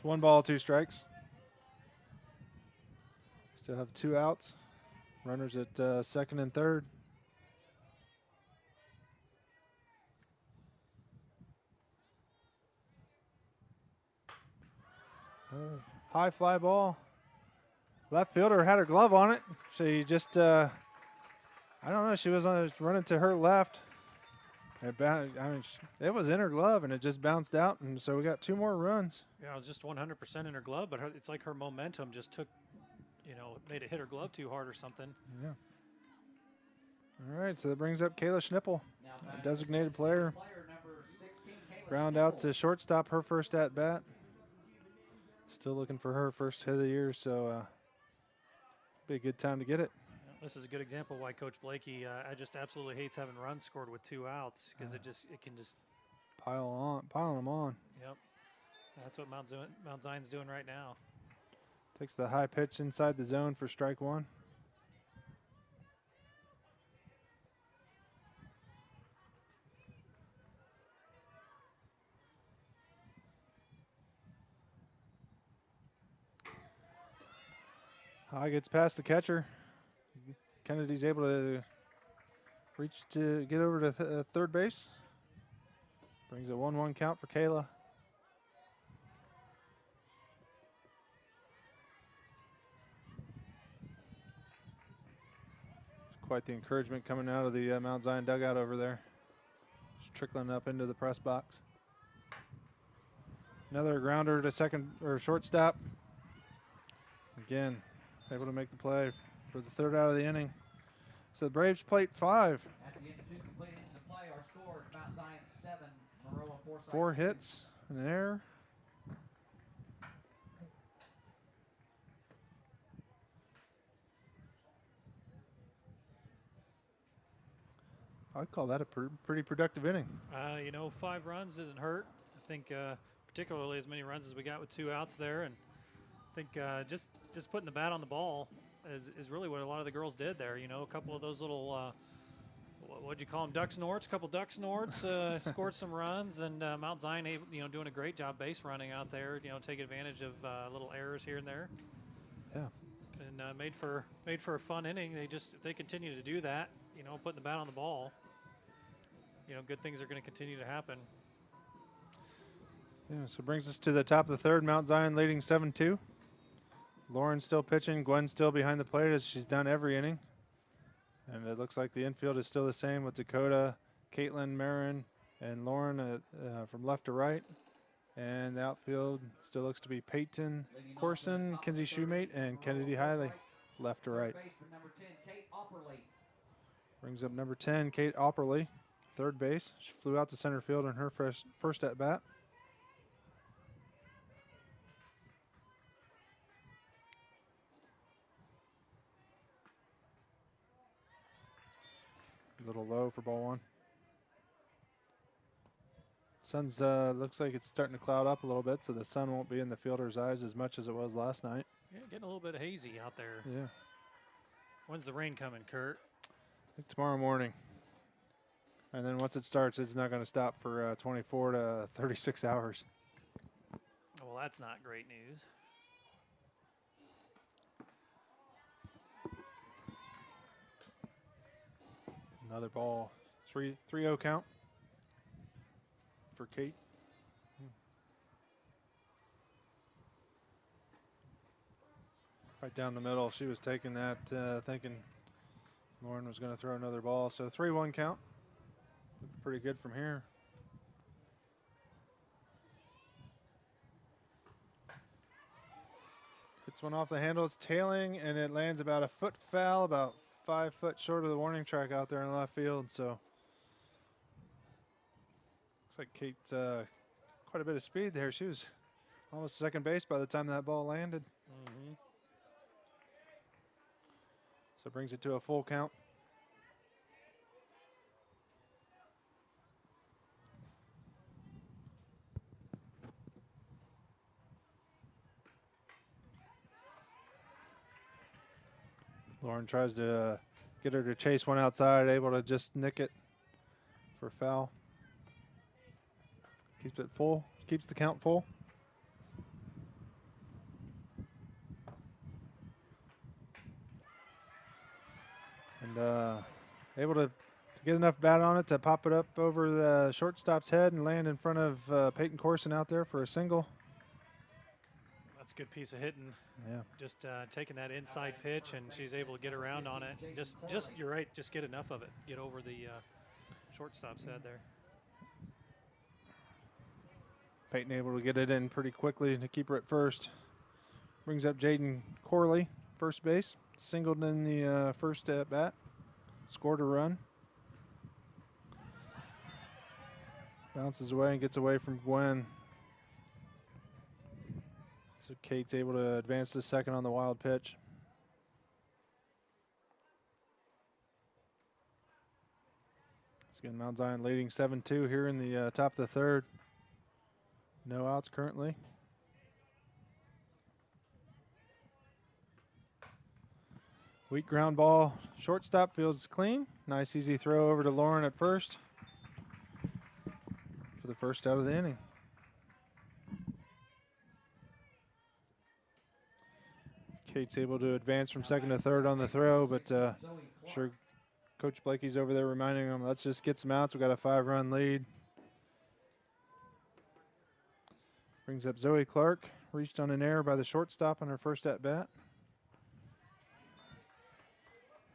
1 ball, 2 strikes. Still have 2 outs. Runners at second and third. High fly ball. Left fielder had her glove on it. She just, I don't know, she was running to her left. It was in her glove, and it just bounced out, and so we got 2 more runs. yeah, it was just 100% in her glove, but it's like her momentum just took, you know, made it hit her glove too hard or something. Yeah. All right, so that brings up Kayla Schnippel, a designated player. Ground out to shortstop, her first at bat. Still looking for her first hit of the year, so be a good time to get it. This is a good example why Coach Blakey I just absolutely hates having runs scored with 2 outs because it can just piling them on. Yep, that's what Mount Zion's doing right now. Takes the high pitch inside the zone for strike 1. High gets past the catcher. Kennedy's able to reach to get over to third base. Brings a 1-1 count for Kayla. Quite the encouragement coming out of the Mount Zion dugout over there. Just trickling up into the press box. Another grounder to second or shortstop. Again, able to make the play for the 3rd out of the inning. So the Braves plate 5. At the end of 2 complete innings of play, our score is Mount Zion 7, Maroa-Forsyth 4 hits, an error. I'd call that a pretty productive inning. You know, 5 runs isn't hurt. I think particularly as many runs as we got with 2 outs there, and I think just putting the bat on the ball is really what a lot of the girls did there. You know, a couple of those little, what'd you call them, duck snorts, a couple duck snorts, scored some runs, and Mount Zion, you know, doing a great job base running out there, you know, taking advantage of little errors here and there. Yeah. And made for a fun inning. If they continue to do that, you know, putting the bat on the ball, you know, good things are going to continue to happen. Yeah, so brings us to the top of the 3rd. Mount Zion leading 7-2. Lauren still pitching. Gwen still behind the plate as she's done every inning. And it looks like the infield is still the same with Dakota, Caitlin, Marin, and Lauren from left to right. And the outfield still looks to be Peyton Corson, Kinsey Shoemate, and Kennedy Hiley left to right. Baseman number 10, Kate Opperly. Brings up number 10, Kate Opperly, third base. She flew out to center field in her first at bat. A little low for ball 1. Sun's looks like it's starting to cloud up a little bit, so the sun won't be in the fielder's eyes as much as it was last night. Yeah, getting a little bit hazy out there. Yeah. When's the rain coming, Kurt? I think tomorrow morning. And then once it starts, it's not going to stop for 24 to 36 hours. Well, that's not great news. Another ball, 3-0 count for Kate. Right down the middle, she was taking that, thinking Lauren was going to throw another ball. So 3-1 count. Looked pretty good from here. Gets one off the handle. It's tailing, and it lands about a foot foul, about 5 foot short of the warning track out there in left field. So looks like Kate quite a bit of speed there. She was almost second base by the time that ball landed. Mm-hmm. So it brings it to a full count. Lauren tries to get her to chase one outside, able to just nick it for foul. Keeps it full, keeps the count full. And able to get enough bat on it to pop it up over the shortstop's head and land in front of Peyton Corson out there for a single. That's a good piece of hitting. Yeah. Just taking that inside pitch, and she's able to get around on it. Just you're right. Just get enough of it. Get over the shortstop's head there. Peyton able to get it in pretty quickly to keep her at first. Brings up Jaden Corley, first base. Singled in the first at bat. Scored a run. Bounces away and gets away from Gwen. So Kate's able to advance to second on the wild pitch. So again, Mount Zion leading 7-2 here in the top of the third. No outs currently. Weak ground ball. Shortstop fields clean. Nice easy throw over to Lauren at first for the first out of the inning. Kate's able to advance from second to third on the throw, but sure Coach Blakey's over there reminding him, let's just get some outs. We got a 5-run lead. Brings up Zoe Clark, reached on an error by the shortstop on her first at bat.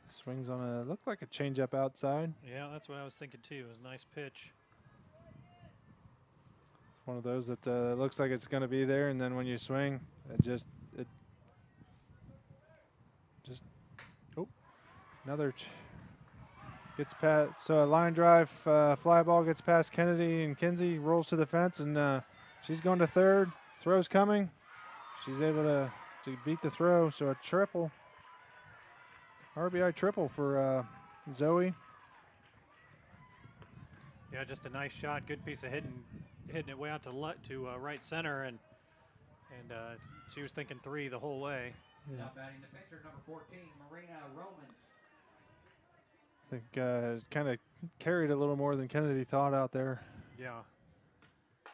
Swings on a, looked like a changeup outside. Yeah, that's what I was thinking too. It was a nice pitch. It's one of those that looks like it's going to be there, and then when you swing, it just another gets past. So a line drive fly ball gets past Kennedy, and Kinsey rolls to the fence, and she's going to third. Throw's coming. She's able to beat the throw. So a triple, RBI triple for Zoe. Yeah, just a nice shot. Good piece of hitting it way out to right center, and she was thinking 3 the whole way. Yeah. Now batting the pitcher, number 14, Marina Roman. I think kind of carried a little more than Kennedy thought out there. Yeah.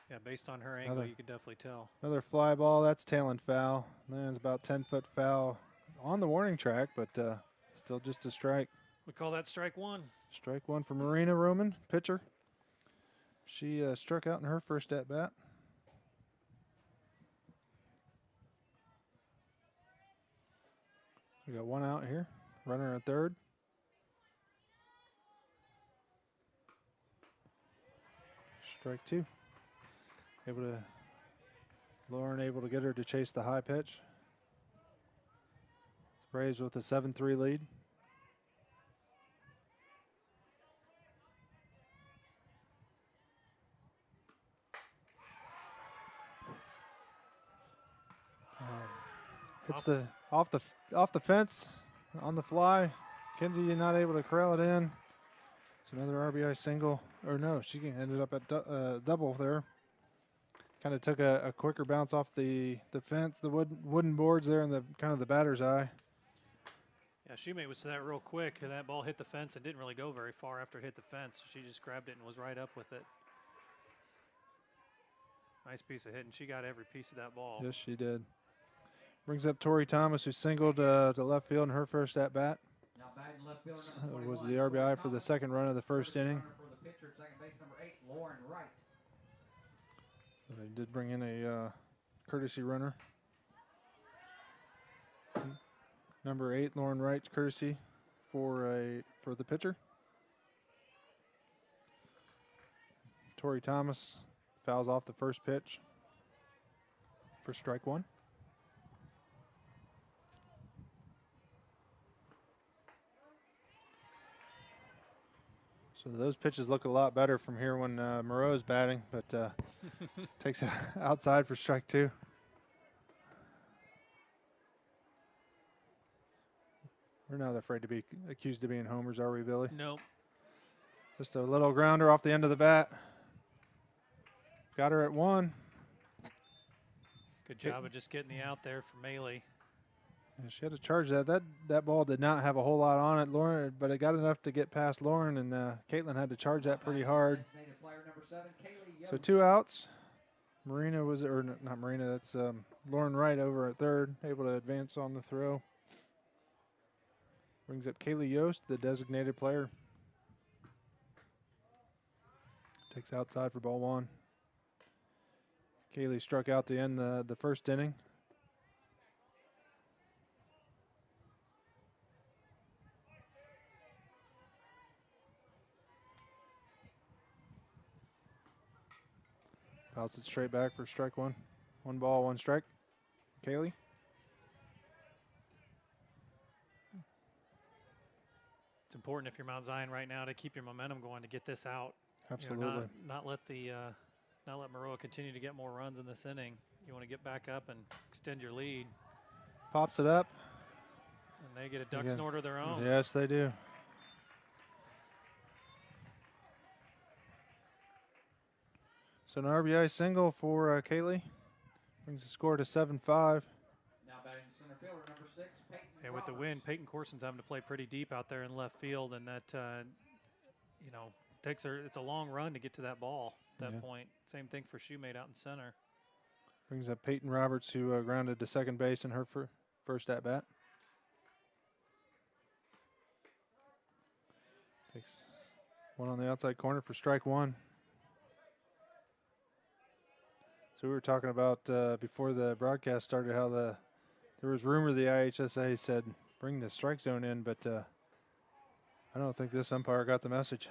Yeah, based on her angle, you could definitely tell. Another fly ball. That's tailing foul. Lands about 10-foot foul on the warning track, but still just a strike. We call that strike 1. Strike 1 for Marina Roman, pitcher. She struck out in her first at bat. We got 1 out here. Runner at third. Strike 2. Lauren able to get her to chase the high pitch. Braves with a 7-3 lead. Gets the off the fence on the fly. Kinsey not able to corral it in. It's another RBI single. Or no, she ended up at double there. Kind of took a quicker bounce off the fence, the wooden boards there, in the kind of the batter's eye. Yeah, Shoemate was that real quick, and that ball hit the fence and didn't really go very far after it hit the fence. She just grabbed it and was right up with it. Nice piece of hitting. She got every piece of that ball. Yes, she did. Brings up Tori Thomas, who singled to left field in her first at bat. Now batting left fielder number 21, Was the RBI for the second run of the first inning. For the pitcher at second base, number 8, Lauren Wright. So they did bring in a courtesy runner. Number 8, Lauren Wright, courtesy for the pitcher. Tori Thomas fouls off the first pitch for strike one. So those pitches look a lot better from here when Moreau's batting, but takes it outside for strike two. We're not afraid to be accused of being homers, are we, Billy? Nope. Just a little grounder off the end of the bat. Got her at one. Good job of just getting the out there for Maley. And she had to charge that. That ball did not have a whole lot on it, Lauren, but it got enough to get past Lauren, and Caitlin had to charge that pretty hard. So 2 outs. Marina was, or not Marina, that's Lauren Wright over at third, able to advance on the throw. Brings up Kaylee Yost, the designated player. Takes outside for ball one. Kaylee struck out to end the first inning. Fouls it straight back for strike one. 1 ball, 1 strike. Kaylee. It's important if you're Mount Zion right now to keep your momentum going to get this out. Absolutely. You know, not let Maroa continue to get more runs in this inning. You want to get back up and extend your lead. Pops it up. And they get a Ducks order of their own. Yes, they do. So an RBI single for Kaylee. Brings the score to 7-5. Now batting center fielder number 6, Peyton And with the wind, Peyton Corson's having to play pretty deep out there in left field, and that, you know, takes her. It's a long run to get to that ball at that point. Same thing for Shoemate out in center. Brings up Peyton Roberts, who grounded to second base in her first at bat. Takes one on the outside corner for strike one. So we were talking about before the broadcast started how there was rumor the IHSA said bring the strike zone in, but I don't think this umpire got the message.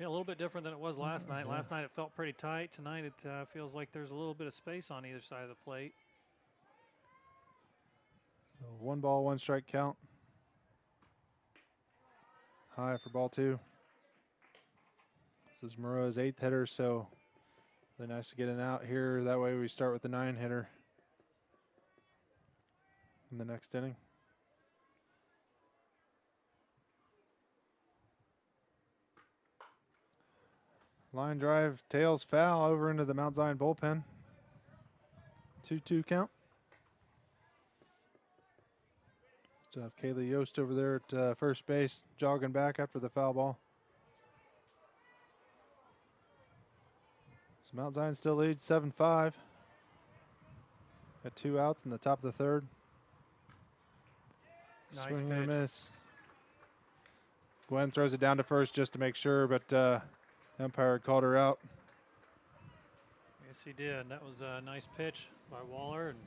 Yeah, a little bit different than it was last night. Last night it felt pretty tight. Tonight it feels like there's a little bit of space on either side of the plate. So 1 ball, 1 strike count. High for ball 2. This is Maroa's 8th hitter, so really nice to get an out here. That way we start with the 9 hitter in the next inning. Line drive, tails foul over into the Mount Zion bullpen. 2-2 count. So have Kaylee Yost over there at first base, jogging back after the foul ball. So Mount Zion still leads 7-5. Got 2 outs in the top of the third. Nice Swing pitch. and a miss. Gwen throws it down to first just to make sure, but the umpire called her out. Yes, he did. That was a nice pitch by Waller. And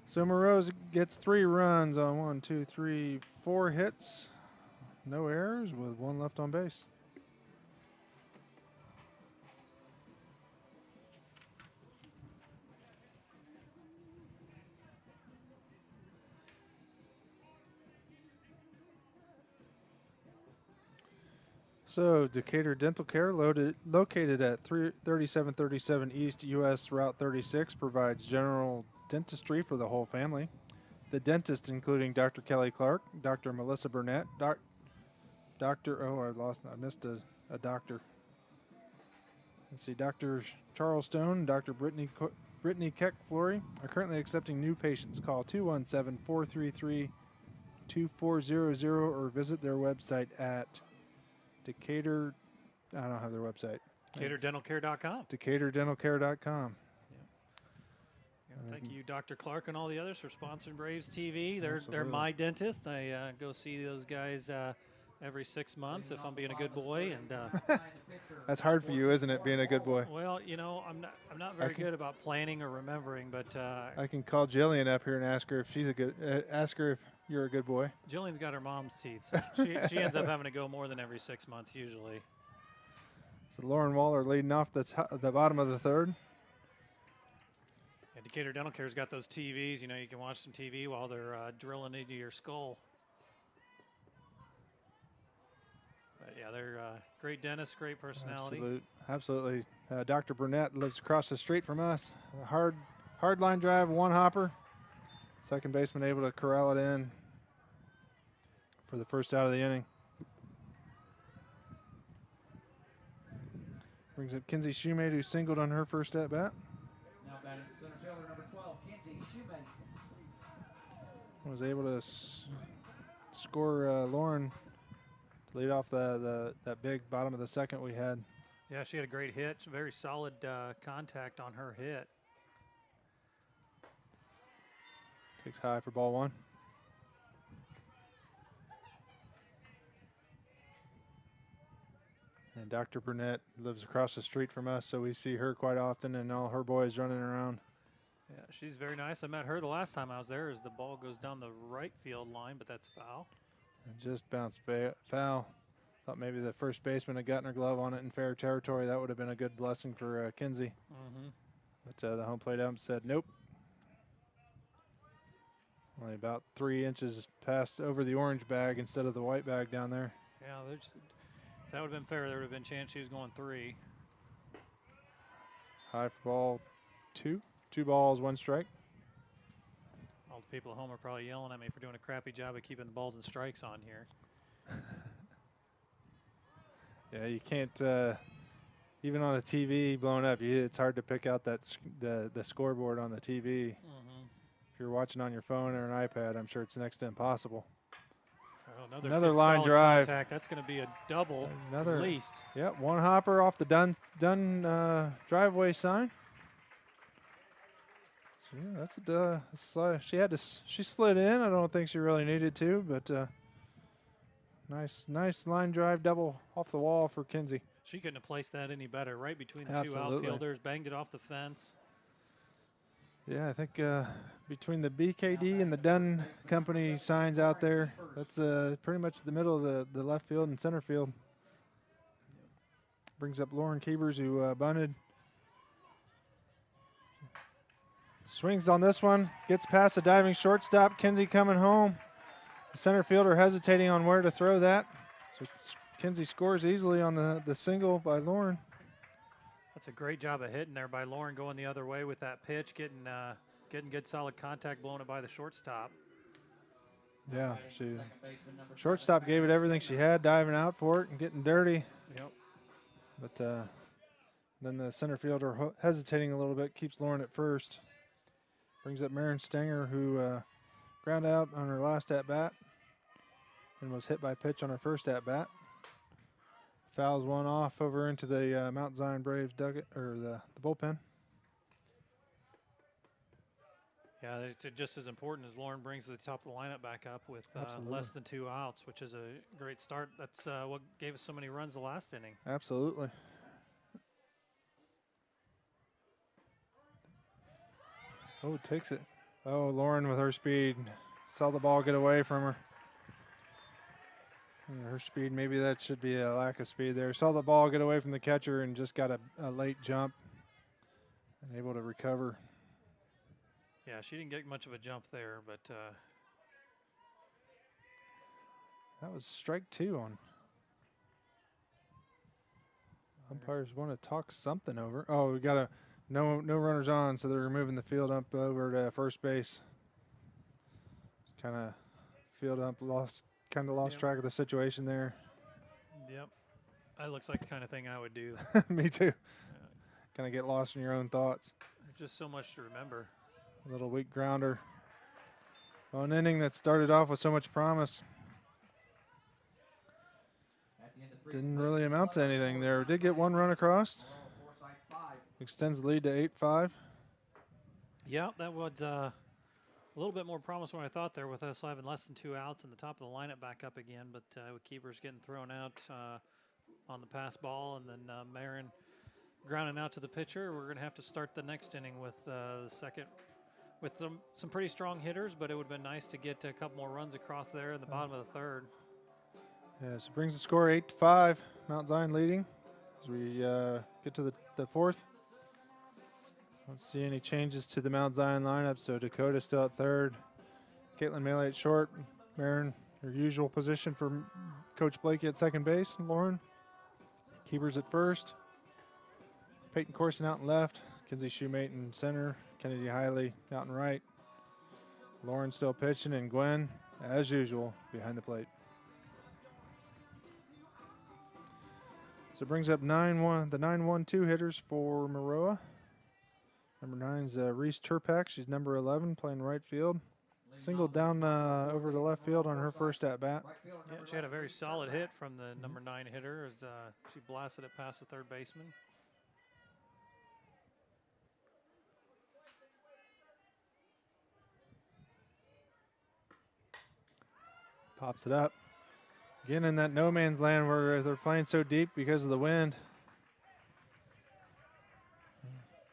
So Maroa gets 3 runs on 4 hits. No errors with 1 left on base. So Decatur Dental Care, located at 3737 East US Route 36, provides general dentistry for the whole family. The dentist, including Dr. Kelly Clark, Dr. Melissa Burnett, I missed a doctor. Let's see, Dr. Charles Stone, Dr. Brittany Keck-Flory are currently accepting new patients. Call 217-433-2400 or visit their website at Decatur. I don't have their website. DecaturDentalCare.com. DecaturDentalCare.com. Thank you, Dr. Clark, and all the others for sponsoring Braves TV. They're Absolutely. my dentist. I go see those guys every 6 months if I'm being a good boy. And That's hard for you, isn't it, being a good boy? well, you know, I'm not very good about planning or remembering, but I can call Jillian up here and ask her if she's a good. Ask her if you're a good boy. Jillian's got her mom's teeth, so she ends up having to go more than every 6 months usually. So Lauren Waller leading off the bottom of the third. Yeah, Decatur Dental Care's got those TVs. You know, you can watch some TV while they're drilling into your skull. But yeah, they're great dentists, great personality. Absolutely. Dr. Burnett lives across the street from us. A hard line drive, one hopper. Second baseman able to corral it in for the first out of the inning. Brings up Kinsey Shoemate, who singled on her first at bat. Now batting center fielder number 12, Kinsey Shoemate. Was able to score Lauren to lead off that big bottom of the second we had. Yeah, she had a great hit. Very solid contact on her hit. Takes high for ball one. And Dr. Burnett lives across the street from us, so we see her quite often and all her boys running around. Yeah, she's very nice. I met her the last time I was there as the ball goes down the right field line, but that's foul. And just bounced foul. Thought maybe the first baseman had gotten her glove on it in fair territory. That would have been a good blessing for Kinsey. Mm-hmm. But the home plate ump said nope. Only about 3 inches past over the orange bag instead of the white bag down there. Yeah, if that would have been fair, there would have been a chance she was going 3. High for ball 2. 2 balls, 1 strike. All the people at home are probably yelling at me for doing a crappy job of keeping the balls and strikes on here. Yeah, you can't, even on a TV blown up, it's hard to pick out the scoreboard on the TV. Mm-hmm. If you're watching on your phone or an iPad, I'm sure it's next to impossible. Oh, Another good line solid drive. Contact. That's going to be a double at least. Yep, 1 hopper off the done driveway sign. So yeah, that's she slid in. I don't think she really needed to, but nice line drive double off the wall for Kinsey. She couldn't have placed that any better. Right between the two Absolutely. outfielders, banged it off the fence. Yeah, I think between the BKD and the Dunn Company signs out there, that's pretty much the middle of the left field and center field. Brings up Lauren Keebers, who bunted. Swings on this one, gets past a diving shortstop. Kinsey coming home. The center fielder hesitating on where to throw that. So Kinsey scores easily on the single by Lauren. That's a great job of hitting there by Lauren, going the other way with that pitch, getting good solid contact, blowing it by the shortstop. Yeah, shortstop gave it everything she had, diving out for it and getting dirty. Yep. But then the center fielder hesitating a little bit, keeps Lauren at first. Brings up Marin Stenger, who ground out on her last at-bat and was hit by pitch on her first at-bat. Fouls one off over into the Mount Zion Braves the bullpen. Yeah, it's just as important as Lauren brings the top of the lineup back up with less than 2 outs, which is a great start. That's what gave us so many runs the last inning. Absolutely. Oh, takes it. Oh, Lauren with her speed. Saw the ball get away from her. Her speed, maybe that should be a lack of speed there. Saw the ball get away from the catcher and just got a late jump and able to recover. Yeah, she didn't get much of a jump there, but that was strike 2 on. Umpires want to talk something over. Oh, we got No runners on, so they're moving the field ump over to first base. Kind of field ump lost track of the situation there. Yep. That looks like the kind of thing I would do. Me too. Kind of get lost in your own thoughts. There's just so much to remember. A little weak grounder. Well, an inning that started off with so much promise. Didn't really amount to anything there. Did get one run across. Extends the lead to 8-5. Yeah, that was a little bit more promise than I thought there with us having less than 2 outs and the top of the lineup back up again. But with keepers getting thrown out on the pass ball and then Marin grounding out to the pitcher, we're going to have to start the next inning with the second with some pretty strong hitters, but it would have been nice to get a couple more runs across there in the bottom of the third. Yeah, so brings the score 8-5. Mount Zion leading as we get to the fourth. Don't see any changes to the Mount Zion lineup, so Dakota still at third. Caitlin Melee at short. Marin, her usual position for Coach Blakey at second base. Lauren, keepers at first. Peyton Corson out in left. Kinsey Shoemate in center. Kennedy Hiley out in right. Lauren still pitching, and Gwen, as usual, behind the plate. So it brings up the 9-1-2 hitters for Maroa. Number 9's Reese Turpak. She's number 11, playing right field. Singled down over to left field on her first at-bat. Yeah, she had a very solid hit from the number 9 hitter as she blasted it past the third baseman. Pops it up. Again in that no man's land where they're playing so deep because of the wind.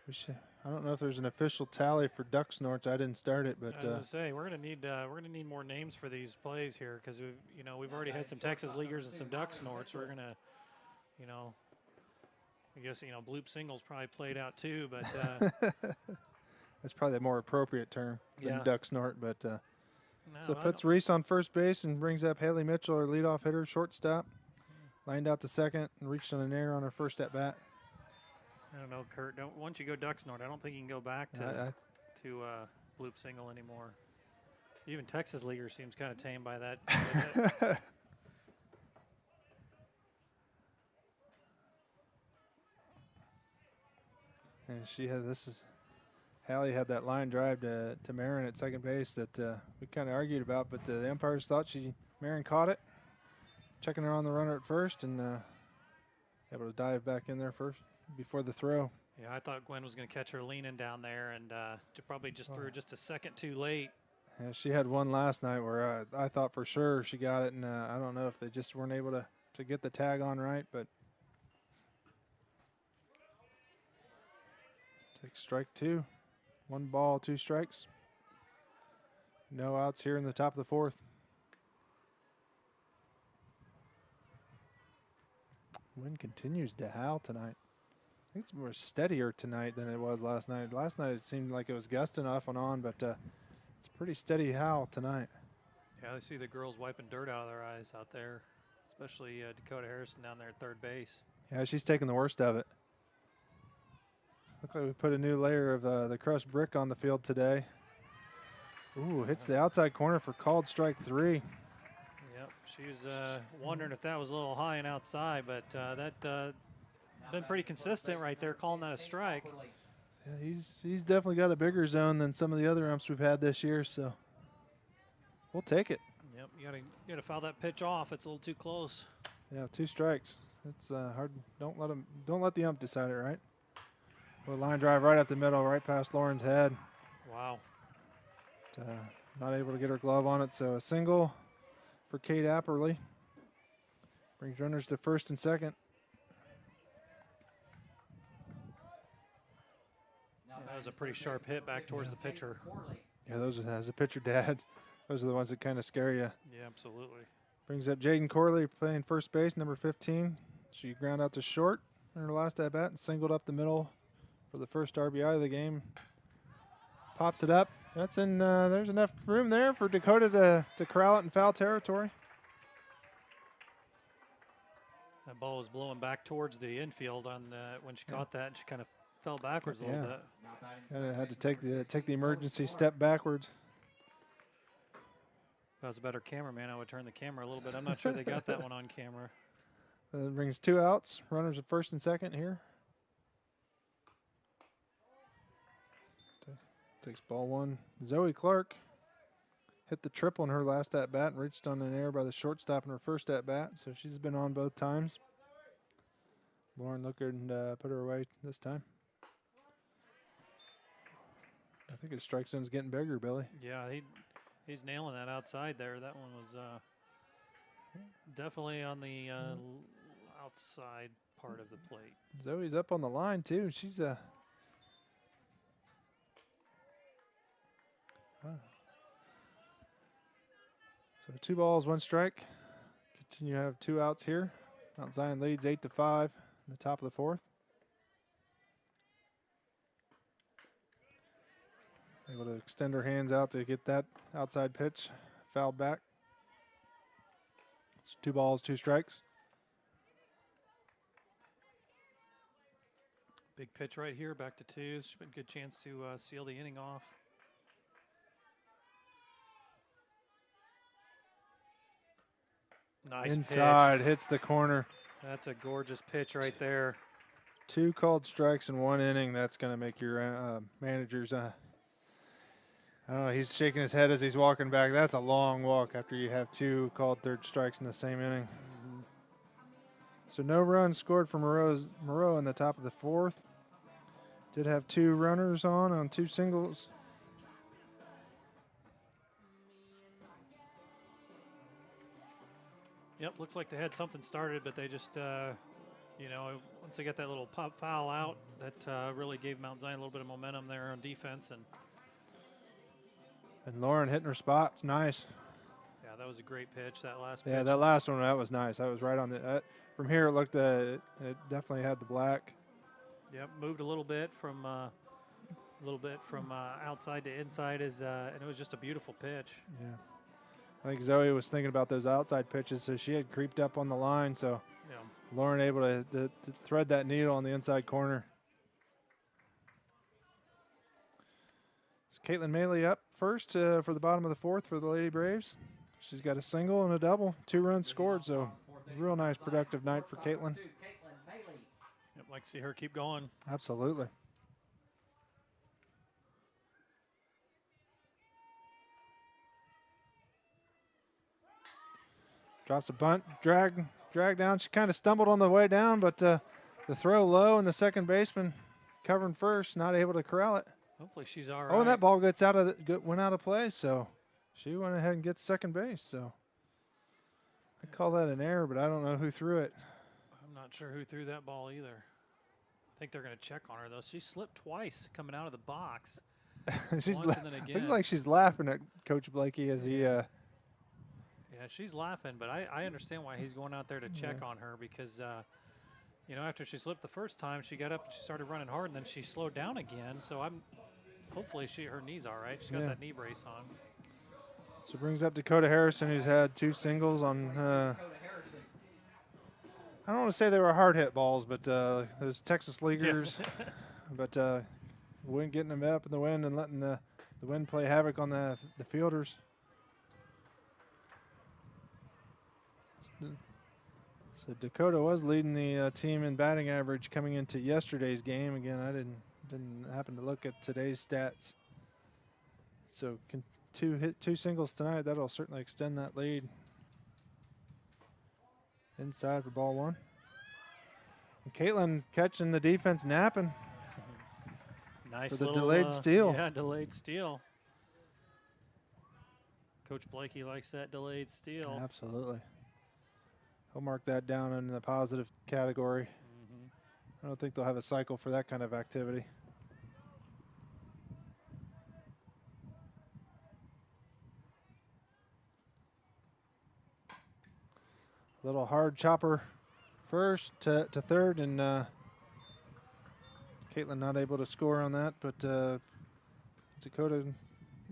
I don't know if there's an official tally for duck snorts. I didn't start it, but I was gonna say we're gonna need more names for these plays here because we've already had some Texas leaguers and some duck snorts. We're gonna, I guess bloop singles probably played out too, but that's probably the more appropriate term than duck snort. But no, so puts Reese on first base and brings up Haley Mitchell, our leadoff hitter, shortstop. Lined out to second and reached on an error on her first at bat. I don't know, Kurt. Once you go duck snort, I don't think you can go back to bloop single anymore. Even Texas leaguer seems kind of tame by that. And Hallie had that line drive to Marin at second base that we kind of argued about, but the umpires thought Marin caught it, checking her on the runner at first and able to dive back in there first before the throw. Yeah, I thought Gwen was going to catch her leaning down there and probably just threw just a second too late. Yeah, she had one last night where I thought for sure she got it, and I don't know if they just weren't able to get the tag on right, but take strike 2. 1 ball, 2 strikes. No outs here in the top of the fourth. Wind continues to howl tonight. I think it's more steadier tonight than it was last night. Last night it seemed like it was gusting off and on, but it's a pretty steady howl tonight. Yeah, I see the girls wiping dirt out of their eyes out there, especially Dakota Harrison down there at third base. Yeah, she's taking the worst of it. Looks like we put a new layer of the crushed brick on the field today. Ooh, hits the outside corner for called strike 3. Yep, she was wondering if that was a little high and outside, but that been pretty consistent right there, calling that a strike. Yeah, he's definitely got a bigger zone than some of the other umps we've had this year, so we'll take it. Yep, you gotta foul that pitch off. It's a little too close. Yeah, 2 strikes. It's hard. Don't let the ump decide it, right? Well, line drive right up the middle, right past Lauren's head. Wow. Not able to get her glove on it, so a single for Kate Apperly. Brings runners to first and second. That was a pretty sharp hit back towards the pitcher. Yeah, those as a pitcher dad, those are the ones that kind of scare you. Yeah, absolutely. Brings up Jaden Corley playing first base, number 15. She ground out to short in her last at bat and singled up the middle for the first RBI of the game. Pops it up. That's in. There's enough room there for Dakota to corral it in foul territory. That ball was blowing back towards the infield when she caught that. And she kind of fell backwards a little bit. Now batting Had to second take the baseman, emergency Coach step backwards. If I was a better cameraman, I would turn the camera a little bit. I'm not sure they got that one on camera. Brings 2 outs. Runners at first and second here. Takes ball 1. Zoe Clark hit the triple in her last at bat and reached on an error by the shortstop in her first at bat, so she's been on both times. Lauren looking to put her away this time. I think his strike zone's getting bigger, Billy. Yeah, he's nailing that outside there. That one was definitely on the outside part of the plate. Zoe's up on the line too. She's So 2 balls, 1 strike. Continue to have 2 outs here. Mount Zion leads 8-5 in the top of the 4th. Able to extend her hands out to get that outside pitch fouled back. It's 2 balls, 2 strikes. Big pitch right here, back to 2s. Good chance to seal the inning off. Nice Inside, pitch. hits the corner. That's a gorgeous pitch right there. 2 called strikes in 1 inning. That's going to make your managers. I don't know. He's shaking his head as he's walking back. That's a long walk after you have 2 called third strikes in the same inning. So no runs scored for Maroa in the top of the 4th. Did have 2 runners on 2 singles. Yep, looks like they had something started, but they just, once they got that little pop foul out, that really gave Mount Zion a little bit of momentum there on defense. And Lauren hitting her spots. Nice. Yeah, that was a great pitch, that last pitch. Yeah, that last one, that was nice. That was right on the from here, it looked it definitely had the black. Yep, moved a little bit from outside to inside, and it was just a beautiful pitch. Yeah. I think Zoe was thinking about those outside pitches, so she had creeped up on the line. So Yeah. Lauren able to thread that needle on the inside corner. So Caitlin Maley up first for the bottom of the 4th for the Lady Braves. She's got a single and a double, 2 runs scored. So real nice productive night for Caitlin. Yep, like to see her keep going. Absolutely. Drops a bunt, drag down. She kind of stumbled on the way down, but the throw low and the second baseman covering first, not able to corral it. Hopefully she's all right. Oh, and that ball went out of play, so she went ahead and gets second base. So I call that an error, but I don't know who threw it. I'm not sure who threw that ball either. I think they're going to check on her, though. She slipped twice coming out of the box. Once and then again. Looks like she's laughing at Coach Blakey as he Yeah, she's laughing, but I understand why he's going out there to check on her because, after she slipped the first time, she got up and she started running hard, and then she slowed down again. So hopefully her knee's all right. She's got that knee brace on. So brings up Dakota Harrison, who's had 2 singles on. I don't want to say they were hard hit balls, but those Texas leaguers, but wind getting them up in the wind and letting the wind play havoc on the fielders. So Dakota was leading the team in batting average coming into yesterday's game. Again, I didn't happen to look at today's stats. So 2 singles tonight. That'll certainly extend that lead. Inside for ball 1. And Caitlin catching the defense napping. Nice for the little, delayed steal. Yeah, delayed steal. Coach Blakey likes that delayed steal. Absolutely. He'll mark that down in the positive category. I don't think they'll have a cycle for that kind of activity. Little hard chopper first to third, and Caitlin not able to score on that, but Dakota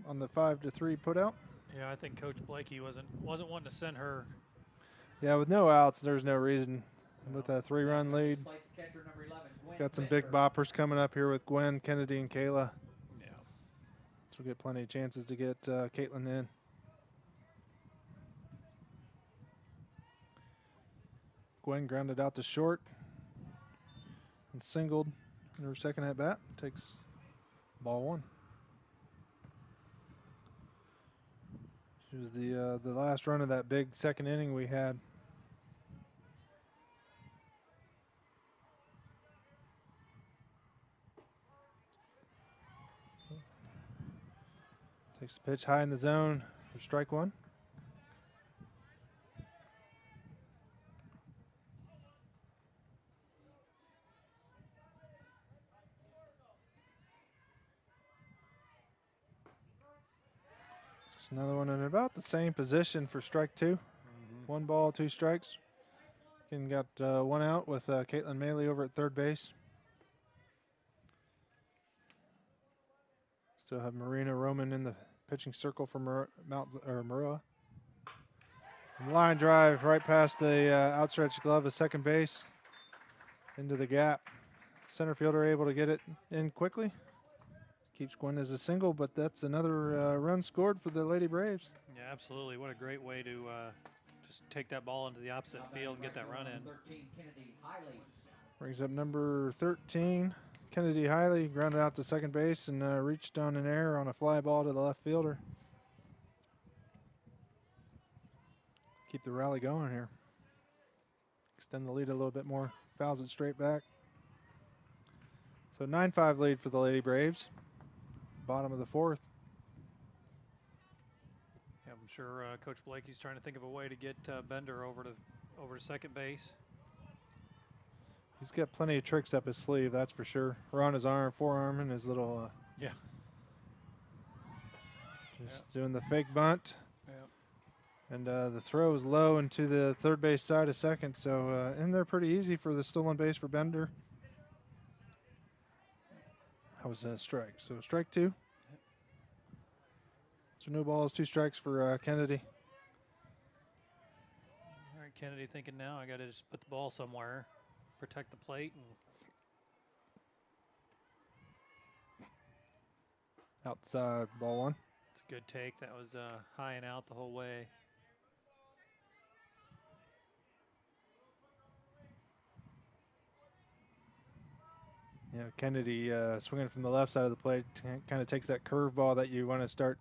on the 5-3 put out. Yeah, I think Coach Blakey wasn't wanting to send her. Yeah, with no outs, there's no reason. With a 3-run lead. Got some big boppers coming up here with Gwen, Kennedy, and Kayla. Yeah. So we'll get plenty of chances to get Caitlin in. Gwen grounded out to short and singled in her second at bat. Takes ball one. She was the last run of that big second inning we had. Takes the pitch high in the zone for strike one. Just another one in about the same position for strike two. One ball, two strikes. Again, got one out with Caitlin Maley over at third base. Still have Marina Roman in the pitching circle for Maroa. Line drive right past the outstretched glove of second base into the gap. Center fielder able to get it in quickly. Keeps Gwen as a single, but that's another run scored for the Lady Braves. Yeah, absolutely. What a great way to just take that ball into the opposite field and get that run in. Brings up number 13, Kennedy Hiley, grounded out to second base and reached on an error on a fly ball to the left fielder. Keep the rally going here. Extend the lead a little bit more. Fouls it straight back. So 9-5 lead for the Lady Braves. Bottom of the fourth. Yeah, I'm sure Coach Blakey's trying to think of a way to get Bender over to second base. He's got plenty of tricks up his sleeve, that's for sure. Or on his arm, forearm, and his little. Yeah. Just doing the fake bunt. Yeah. And the throw is low into the third base side of second, so in there pretty easy for the stolen base for Bender. That was a strike. So strike two. So no balls, two strikes for Kennedy. All right, Kennedy thinking now I got to just put the ball somewhere, protect the plate. And outside, ball one. It's a good take. That was high and out the whole way. Yeah, Kennedy swinging from the left side of the plate kind of takes that curveball that you want to start.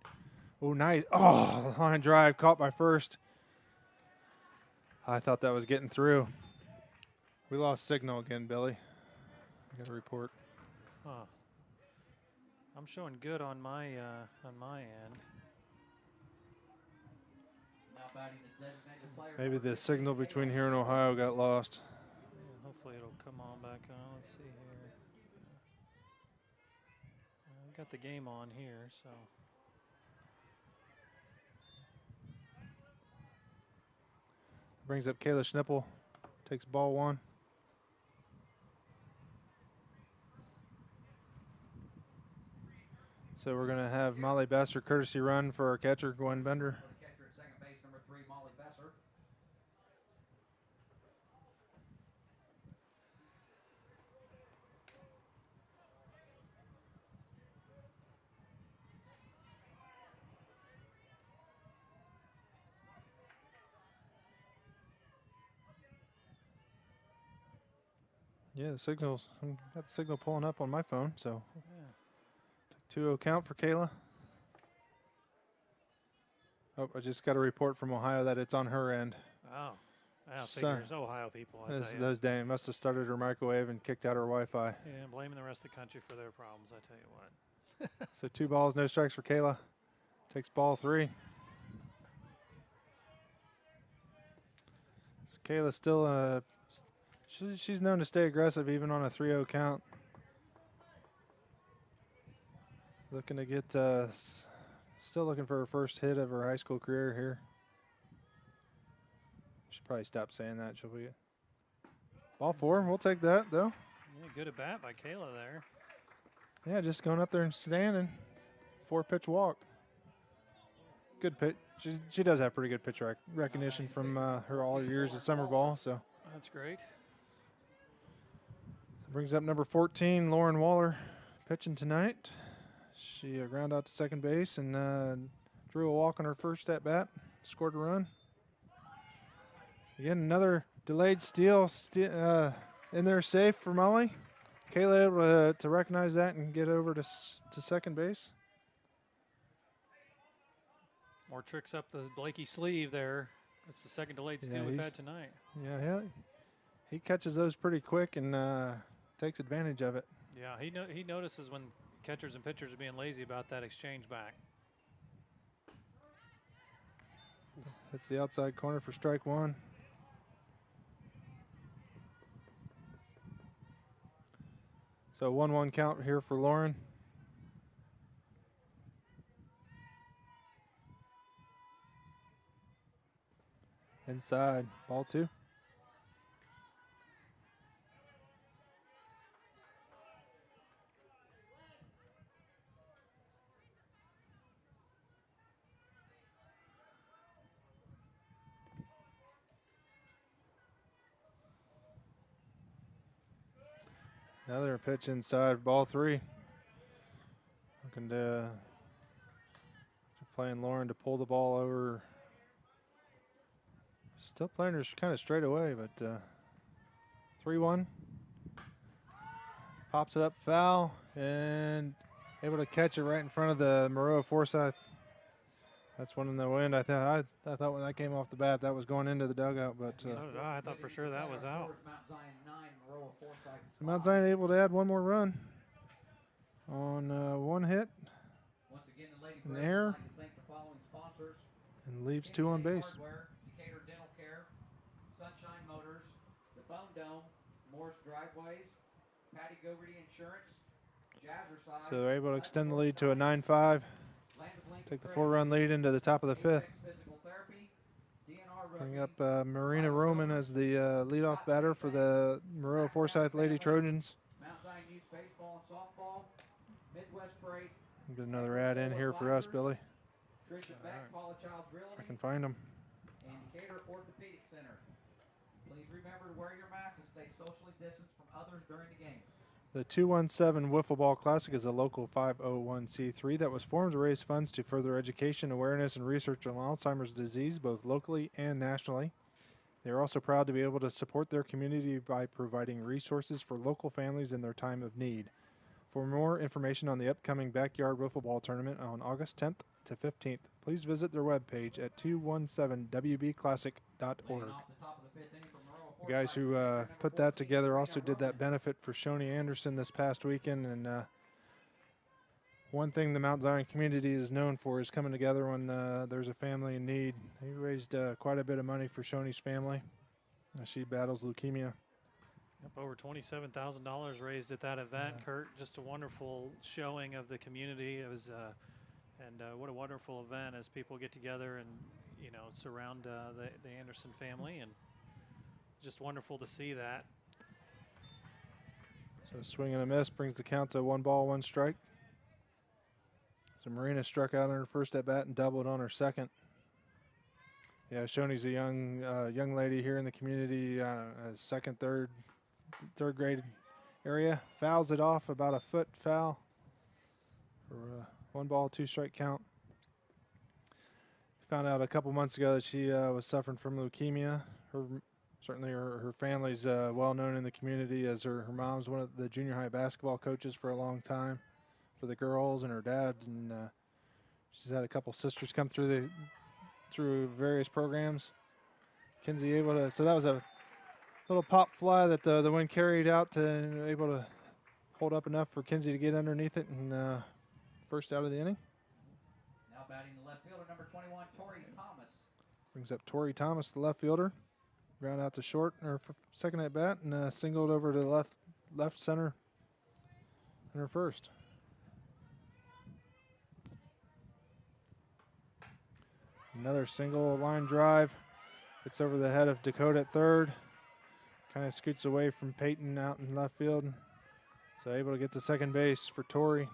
Oh, nice. Oh, line drive caught by first. I thought that was getting through. We lost signal again, Billy. I got a report. Huh. I'm showing good on my end. Maybe the signal between here and Ohio got lost. Yeah, hopefully it'll come on back on. Let's see here. We got the game on here, so. Brings up Kayla Schnippel. Takes ball one. So we're going to have Molly Besser courtesy run for our catcher, Gwen Bender. Catcher at second base, number 3, Molly Besser. Yeah, the signal's got the signal pulling up on my phone, so Yeah. 2-0 count for Kayla. Oh, I just got a report from Ohio that it's on her end. Oh. I So- figures Ohio people, I tell you. Those damn must have started her microwave and kicked out her Wi-Fi. Yeah, blaming the rest of the country for their problems, I tell you what. So 2 balls, no strikes for Kayla. Takes ball 3. So Kayla's still she's known to stay aggressive even on a 3-0 count. Looking to get still looking for her first hit of her high school career here. Should probably stop saying that. She'll be ball 4. We'll take that though. Yeah, good at bat by Kayla there. Yeah, just going up there and standing. 4-pitch walk. Good pitch. She does have pretty good pitch recognition from her all years at summer ball. So That's great. Brings up number 14, Lauren Waller, pitching tonight. She ground out to second base and drew a walk on her first at bat, scored a run. Again, another delayed steal in there safe for Molly. Kayla able to recognize that and get over to second base. More tricks up the Blakey sleeve there. That's the second delayed steal we've had tonight. Yeah, he catches those pretty quick and takes advantage of it. Yeah, he notices when catchers and pitchers are being lazy about that exchange back. That's the outside corner for strike one. So 1-1 count here for Lauren. Inside, ball two. Another pitch inside, ball three. Looking to playing Lauren to pull the ball over. Still playing her kind of straight away, but 3-1. Pops it up foul and able to catch it right in front of the Maroa-Forsyth. That's one in the wind. I thought when that came off the bat, that was going into the dugout, but so did I. I thought for sure that was out. So Mount Zion able to add one more run on one hit, an error, and leaves two on base. Decatur Dental Care, Sunshine Motors, the Bone Dome, Morse Driveways, Patty Goverty Insurance, Jazzercise. So they're able to extend the lead to a 9-5. Take the 4-run lead into the top of the fifth. Bring up Marina Roman as the leadoff batter for the Maroa-Forsyth Lady Trojans. Get another ad in here for us, Billy. I can find them. And Decatur Orthopedic Center. Please remember to wear your mask and stay socially distanced from others during the game. The 217 Wiffleball Classic is a local 501c3 that was formed to raise funds to further education, awareness, and research on Alzheimer's disease, both locally and nationally. They are also proud to be able to support their community by providing resources for local families in their time of need. For more information on the upcoming Backyard Wiffleball Tournament on August 10th to 15th, please visit their webpage at 217wbclassic.org. The guys who put that together also did that benefit for Shoni Anderson this past weekend, and one thing the Mount Zion community is known for is coming together when there's a family in need. They raised quite a bit of money for Shoni's family as she battles leukemia. Yep, over $27,000 raised at that event, Kurt. Just a wonderful showing of the community. It was, and what a wonderful event as people get together and surround the Anderson family, and just wonderful to see that. So swing and a miss brings the count to 1 ball, 1 strike. So Marina struck out on her first at bat and doubled on her second. Yeah, Shoni's a young lady here in the community, second, third grade area. Fouls it off, about a foot foul for 1 ball, 2 strike count. Found out a couple months ago that she was suffering from leukemia. Certainly her family's well known in the community, as her mom's one of the junior high basketball coaches for a long time for the girls, and her dad, and she's had a couple sisters come through various programs. Kinsey able to, so that was a little pop fly that the wind carried out to able to hold up enough for Kinsey to get underneath it, and first out of the inning. Now batting the left fielder, number 21, Tori Thomas. Brings up Tori Thomas, the left fielder. Ground out to short, her second at bat, and singled over to left center in her first. Another single line drive. It's over the head of Dakota at third. Kind of scoots away from Peyton out in left field. So able to get to second base for Tori.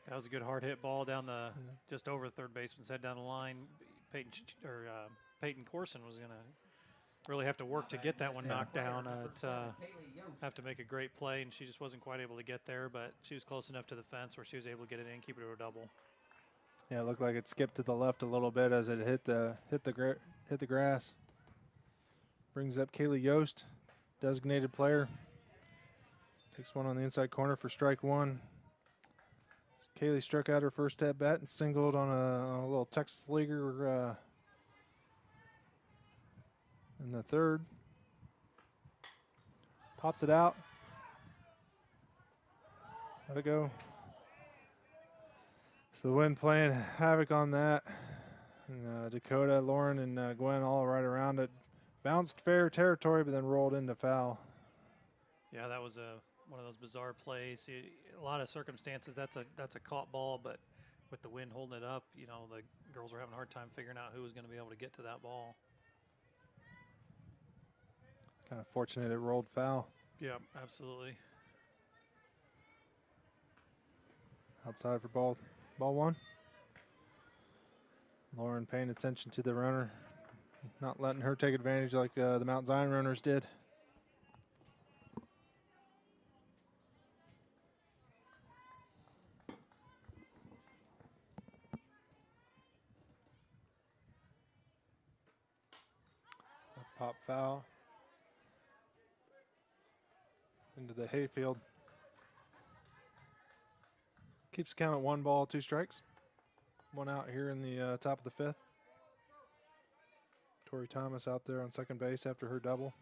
That was a good hard hit ball down just over the third baseman's head down the line. Peyton Corson was going to really have to work to get that one knocked down. Have to make a great play, and she just wasn't quite able to get there, but she was close enough to the fence where she was able to get it in, keep it to a double. Yeah, it looked like it skipped to the left a little bit as it hit the grass. Brings up Kaylee Yost, designated player. Takes one on the inside corner for strike one. Kaylee struck out her first at bat and singled on a little Texas leaguer in the third. Pops it out. Let it go. So the wind playing havoc on that. And, Dakota, Lauren, and Gwen all right around it. Bounced fair territory, but then rolled into foul. Yeah, that was one of those bizarre plays. A lot of circumstances, that's a caught ball, but with the wind holding it up, you know, the girls were having a hard time figuring out who was going to be able to get to that ball. Kind of fortunate it rolled foul. Yeah, absolutely. Outside for ball one. Lauren paying attention to the runner, not letting her take advantage like the Mount Zion runners did. A pop foul into the hayfield. Keeps count at 1 ball, 2 strikes. 1 out here in the top of the 5th. Tori Thomas out there on second base after her double.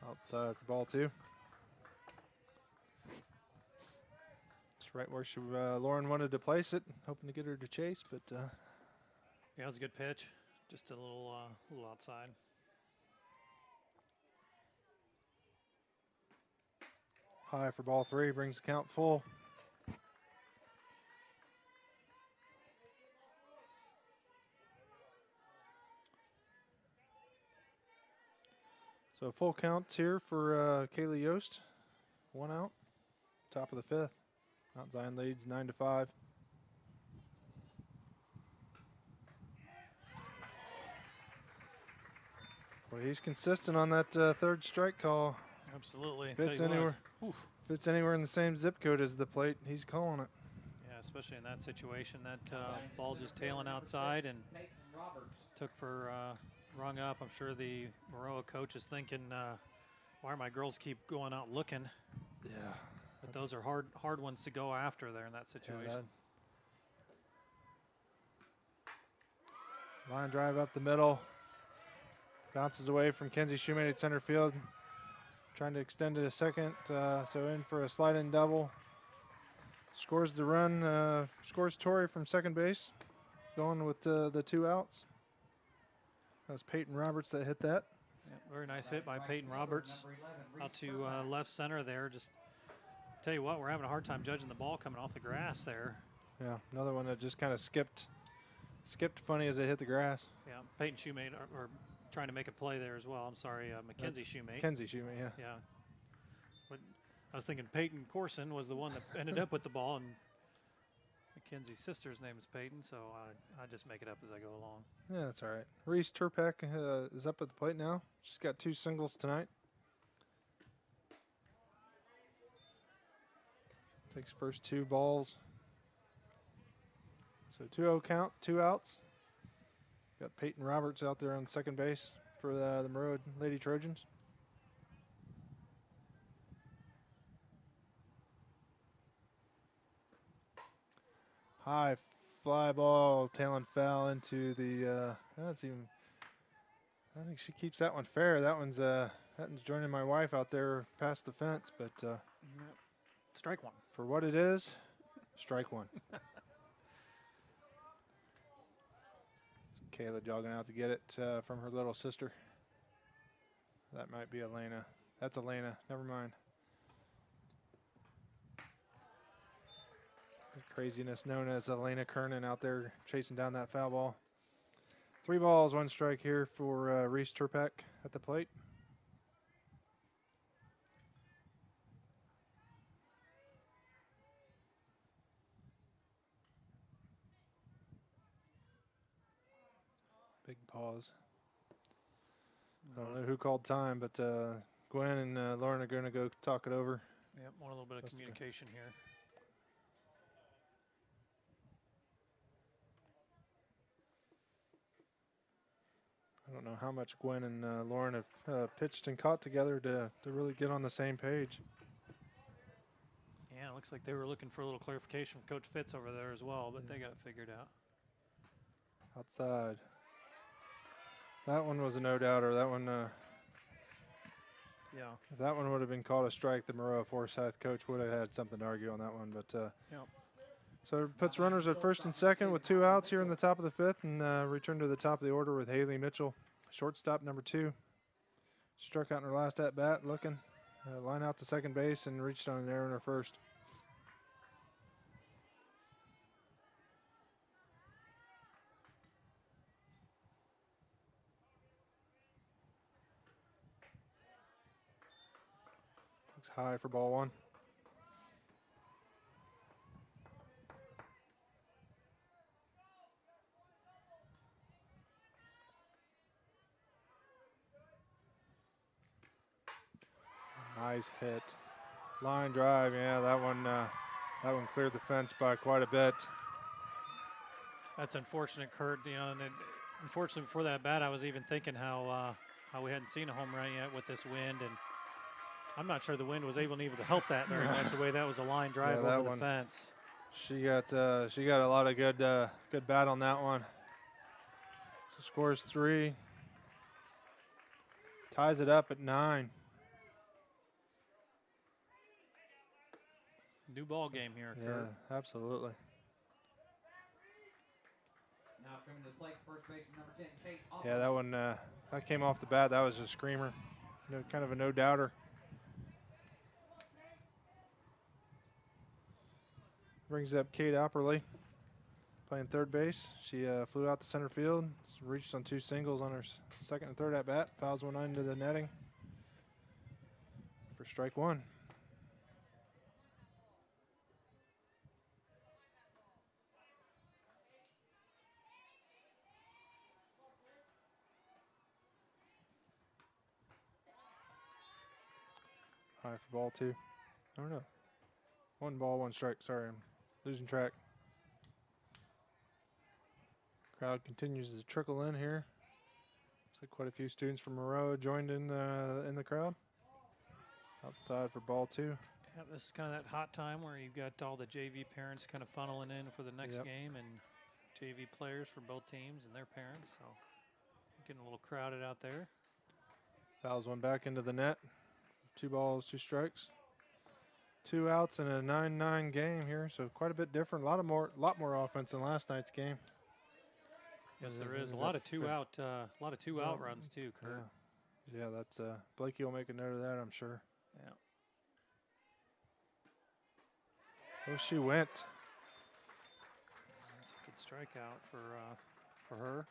Outside for ball 2. It's right where Lauren wanted to place it, hoping to get her to chase, but yeah, it was a good pitch, just a little outside. High for ball 3, brings the count full. So full count here for Kaylee Yost. 1 out, top of the 5th. Mount Zion leads 9-5. Well, he's consistent on that third strike call. Absolutely. Fits anywhere in the same zip code as the plate, he's calling it. Yeah, especially in that situation, that ball just tailing outside and rung up. I'm sure the Maroa coach is thinking, why are my girls keep going out looking? Yeah. But those are hard ones to go after there in that situation. Yeah, line drive up the middle. Bounces away from Kenzie Shoemate at center field. Trying to extend it a second. So in for a slide-in double. Scores the run. Scores Tori from second base. Going with the 2 outs. That was Peyton Roberts that hit that. Yeah, very nice hit by Peyton Roberts. Out to left center there. Just tell you what, we're having a hard time judging the ball coming off the grass there. Yeah, another one that just kind of skipped funny as it hit the grass. Yeah, Peyton Shoemate are trying to make a play there as well. I'm sorry, Mackenzie Shoemate. Mackenzie Shoemate, yeah. Yeah. But I was thinking Peyton Corson was the one that ended up with the ball, and Mackenzie's sister's name is Peyton, so I just make it up as I go along. Yeah, that's all right. Reese Turpak is up at the plate now. She's got 2 singles tonight. Takes first 2 balls. So 2-0 count, 2 outs. Got Peyton Roberts out there on second base for the Maroa Lady Trojans. High fly ball, tailing foul into the. That's even. I think she keeps that one fair. That one's joining my wife out there past the fence, but. Strike 1. For what it is, strike 1. Kayla jogging out to get it from her little sister. That might be Elena. That's Elena. Never mind. The craziness known as Elena Kernan out there chasing down that foul ball. 3 balls, 1 strike here for Reese Turpek at the plate. Big pause. I don't know who called time, but Gwen and Lauren are going to go talk it over. Yep, want a little bit of communication here. I don't know how much Gwen and Lauren have pitched and caught together to really get on the same page. Yeah, it looks like they were looking for a little clarification from Coach Fitz over there as well, but they got it figured out. Outside. That one was a no-doubter. That one, yeah. If that one would have been called a strike, the Maroa-Forsyth coach would have had something to argue on that one. But yep. So it puts runners at first and second with 2 outs here in the top of the 5th, and return to the top of the order with Haley Mitchell, shortstop number 2. Struck out in her last at-bat, looking. Line out to second base and reached on an error in her first. Looks high for ball 1. Nice hit. Line drive, yeah, that one cleared the fence by quite a bit. That's unfortunate, Kurt. You know, and unfortunately before that bat, I was even thinking how we hadn't seen a home run yet with this wind, and I'm not sure the wind was able to even help that very much. The way that was a line drive over the fence. She got a lot of good bat on that one. So scores 3. Ties it up at 9. New ball game here, Kurt. Yeah, absolutely. Now coming to the plate, first baseman number 10, Kate. Yeah, that one that came off the bat. That was a screamer. Kind of a no-doubter. Brings up Kate Opperly, playing third base. She flew out to center field, reached on 2 singles on her second and third at-bat, fouls one into the netting for strike 1. High for ball 2. I don't know. 1 ball, 1 strike. Sorry, I'm losing track. Crowd continues to trickle in here. Looks like quite a few students from Maroa joined in the crowd. Outside for ball 2. Yeah, this is kind of that hot time where you've got all the JV parents kind of funneling in for the next game, and JV players for both teams and their parents. So getting a little crowded out there. Fouls one back into the net. 2 balls, 2 strikes. 2 outs in a 9-9 game here, so quite a bit different. A lot more offense than last night's game. Yes, there is a lot of 2 out, out runs too, Kurt. Yeah, that's Blakey will make a note of that, I'm sure. Yeah. Oh, she went. That's a good strikeout for her.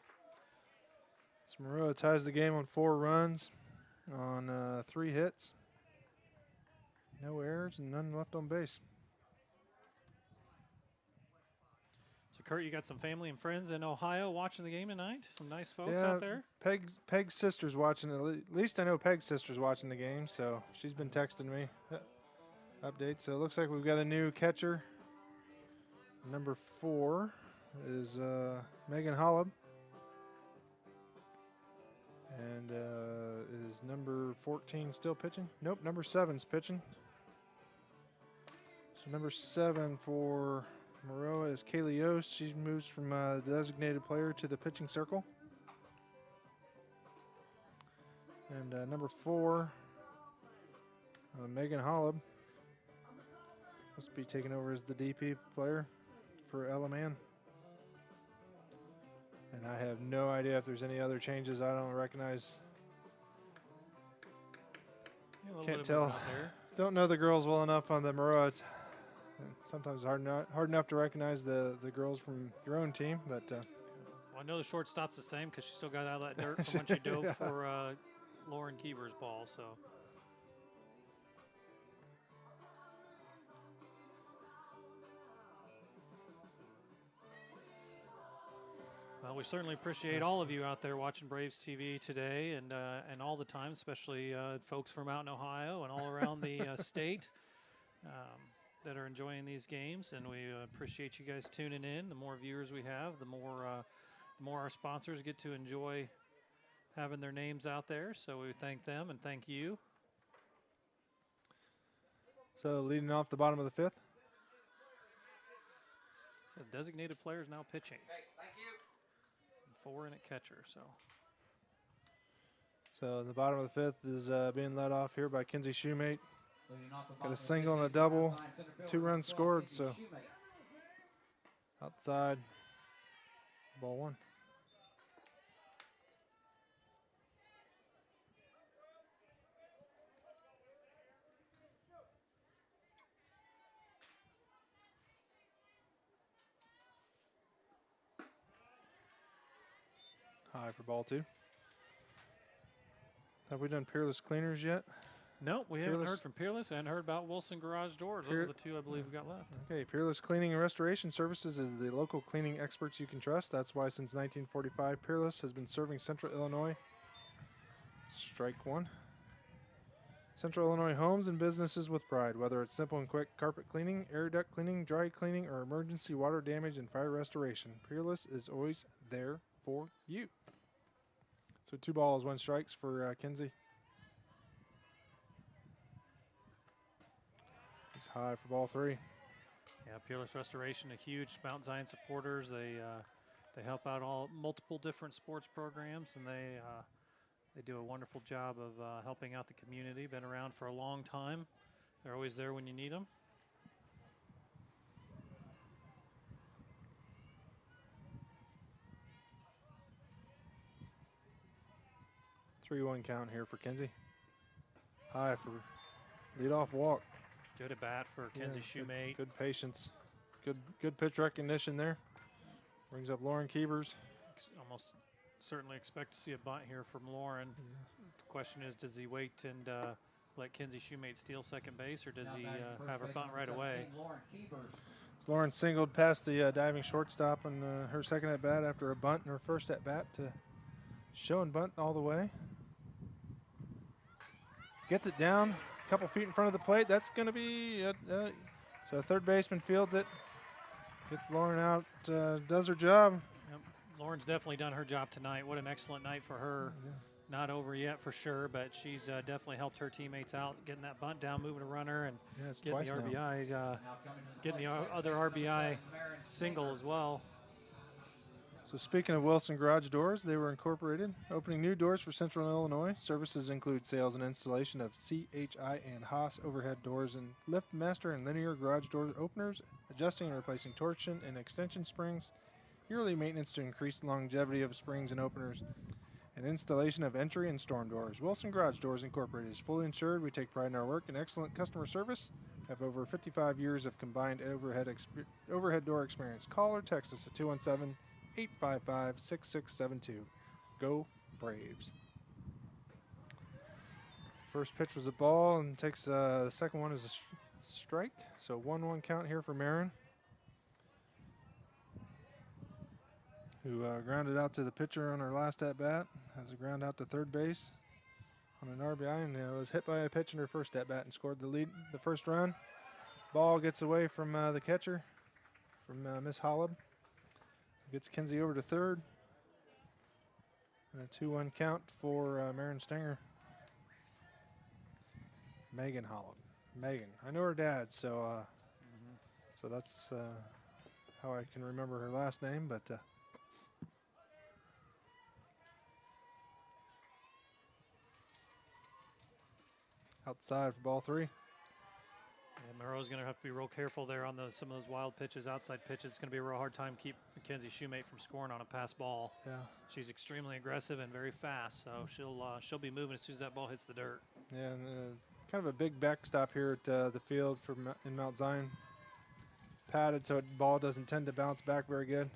So Maroa ties the game on 4 runs on 3 hits. No errors and none left on base. So, Kurt, you got some family and friends in Ohio watching the game tonight? Some nice folks out there? Peg's sister's watching. At least I know Peg's sister's watching the game, so she's been texting me updates. So it looks like we've got a new catcher. Number 4 is Megan Hollab. And is number 14 still pitching? Nope, number 7's pitching. So number 7 for Maroa is Kaylee Yost. She moves from the designated player to the pitching circle. And number 4, Megan Hollab. Must be taking over as the DP player for Ella Mann. And I have no idea if there's any other changes I don't recognize. Can't tell. Don't know the girls well enough on the Maroa. It's sometimes hard enough to recognize the girls from your own team. But well, I know the shortstop's the same because she still got out of that dirt from when she dove Yeah. for Lauren Keever's ball. So. Well, we certainly appreciate all of you out there watching Braves TV today and all the time, especially folks from out in Ohio and all around the state that are enjoying these games. And we appreciate you guys tuning in. The more viewers we have, the more our sponsors get to enjoy having their names out there. So we thank them and thank you. So leading off the bottom of the 5th. So designated players now pitching. Okay, thank you. 4 in at catcher. So the bottom of the 5th is being led off here by Kinsey Shoemate. Leading off the Got bottom a of the single and a 15th, double, left line, center fielder, 2 runs 12, scored, Kinsey so Shoemate. outside, ball 1. High for ball 2. Have we done Peerless Cleaners yet? No, we haven't Peerless- heard from Peerless and heard about Wilson Garage Doors. Those are the 2 I believe we got left. Okay, Peerless Cleaning and Restoration Services is the local cleaning experts you can trust. That's why since 1945, Peerless has been serving Central Illinois. Strike 1. Central Illinois homes and businesses with pride. Whether it's simple and quick carpet cleaning, air duct cleaning, dry cleaning, or emergency water damage and fire restoration, Peerless is always there for you. So 2 balls, 1 strikes for Kinsey. He's high for ball 3. Yeah, Peerless Restoration, a huge Mount Zion supporters. They help out multiple different sports programs, and they do a wonderful job of helping out the community. Been around for a long time. They're always there when you need them. Three-one count here for Kinsey. High for leadoff walk. Good at bat for Kinsey Shoemate. Good patience. Good pitch recognition there. Brings up Lauren Keevers. Almost certainly expect to see a bunt here from Lauren. The question is, does he wait and let Kinsey Shoemate steal second base, or does Now he batting first have her base, bunt number right away? 17, Lauren Keevers. Lauren singled past the diving shortstop on her second at bat after a bunt in her first at bat to show and bunt all the way. Gets it down a couple feet in front of the plate. That's going to be so third baseman fields it. Gets Lauren out, does her job. Yep. Lauren's definitely done her job tonight. What an excellent night for her. Yeah. Not over yet for sure, but she's definitely helped her teammates out, getting that bunt down, moving a runner, and Yeah, it's getting twice the now. RBI, Now coming to getting the plate, other number RBI 7, Marin single Singer. as well. So speaking of Wilson Garage Doors, they were incorporated, opening new doors for Central Illinois. Services include sales and installation of CHI and Haas overhead doors and lift master and linear garage door openers, adjusting and replacing torsion and extension springs, yearly maintenance to increase the longevity of springs and openers, and installation of entry and storm doors. Wilson Garage Doors Incorporated is fully insured. We take pride in our work and excellent customer service. Have over 55 years of combined overhead door experience. Call or text us at 217-855-6672. Go Braves. First pitch was a ball and takes the second one as a strike. So 1-1 count here for Marin, who grounded out to the pitcher on her last at bat. Has a ground out to third base on an RBI, and was hit by a pitch in her first at bat and scored the first run. Ball gets away from the catcher, from Miss Holub. Gets Kinsey over to third. And a 2-1 count for Marin Stenger. Megan Holub. Megan. I know her dad, so so that's how I can remember her last name, but outside for ball 3. Yeah, Maroa's going to have to be real careful there on some of those wild pitches, outside pitches. It's going to be a real hard time to keep Mackenzie Shoemate from scoring on a pass ball. Yeah. She's extremely aggressive and very fast, so she'll be moving as soon as that ball hits the dirt. Yeah, and kind of a big backstop here at the field in Mount Zion. Padded so the ball doesn't tend to bounce back very good.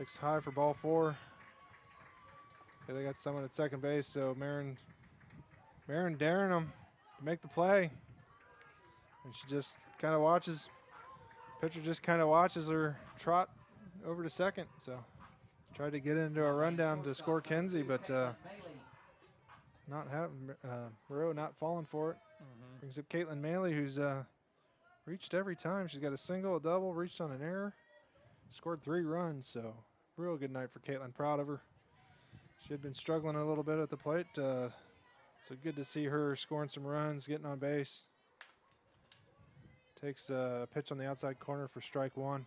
Takes high for ball 4. Okay, they got someone at second base, so Marin daring them to make the play. And she just kind of watches, pitcher just kind of watches her trot over to second. So tried to get into a rundown to score Kenzie, but not having Maroa not falling for it. Brings up Caitlin Maley, who's reached every time. She's got a single, a double, reached on an error, scored 3 runs. So real good night for Caitlin. Proud of her. She had been struggling a little bit at the plate, so good to see her scoring some runs, getting on base. Takes a pitch on the outside corner for strike 1.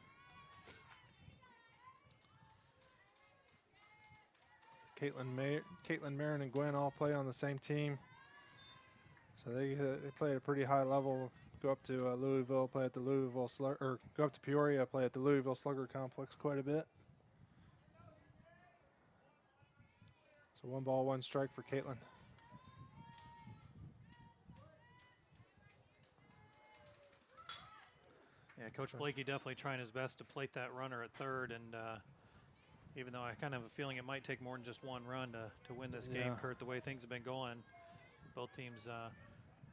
Caitlin, Marin, and Gwen all play on the same team, so they play at a pretty high level. Go up to Louisville, play at the Louisville Slugger, or go up to Peoria, play at the Louisville Slugger Complex quite a bit. So 1 ball, 1 strike for Caitlin. Yeah, Coach Blakey definitely trying his best to plate that runner at third, and even though I kind of have a feeling it might take more than just 1 run to win this game, Kurt, the way things have been going, both teams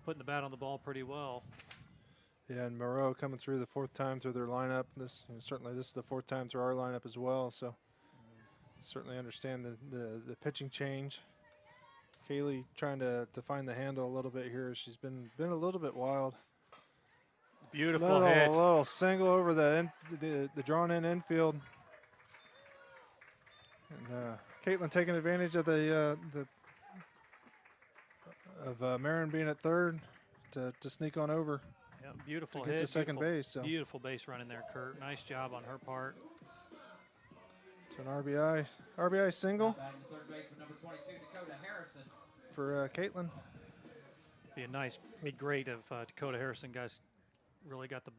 putting the bat on the ball pretty well. Yeah, and Maroa coming through the 4th time through their lineup. Certainly this is the 4th time through our lineup as well, so certainly understand the pitching change. Kaylee trying to find the handle a little bit here. She's been a little bit wild. Beautiful hit. A little single over the drawn-in infield. And Caitlin taking advantage of Marin being at third to sneak on over. Yeah, beautiful to hit. Get to second base. So. Beautiful base running there, Kurt. Nice job on her part. So an RBI single for Caitlin. Be great if Dakota Harrison guys really got the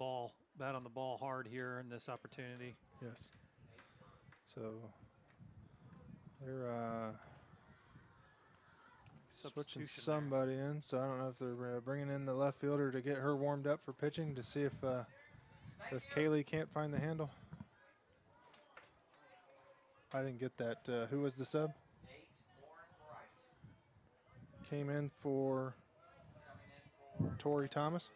bat on the ball hard here in this opportunity. Yes. So they're switching somebody in. So I don't know if they're bringing in the left fielder to get her warmed up for pitching to see if Kaylee can't find the handle. I didn't get that. Who was the sub? Came in for Tori Thomas.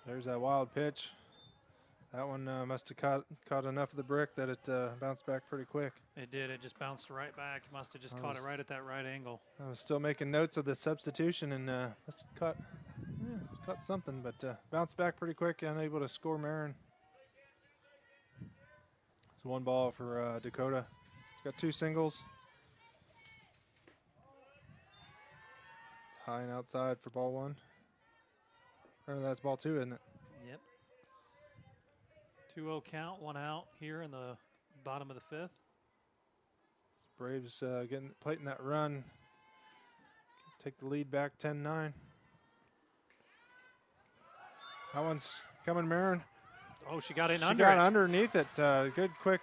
There's that wild pitch. That one must have caught enough of the brick that it bounced back pretty quick. It did. It just bounced right back. Must have just caught it right at that right angle. I was still making notes of the substitution and must have caught something, but bounced back pretty quick, unable to score Marin. It's 1 ball for Dakota. She's got 2 singles. It's high and outside for ball 1. Or that's ball 2, isn't it? Yep. 2-0 count, 1 out here in the bottom of the 5th. Braves plating that run. Take the lead back 10-9. That one's coming, Marin. Oh, she got in she under got it. underneath it. Good, quick.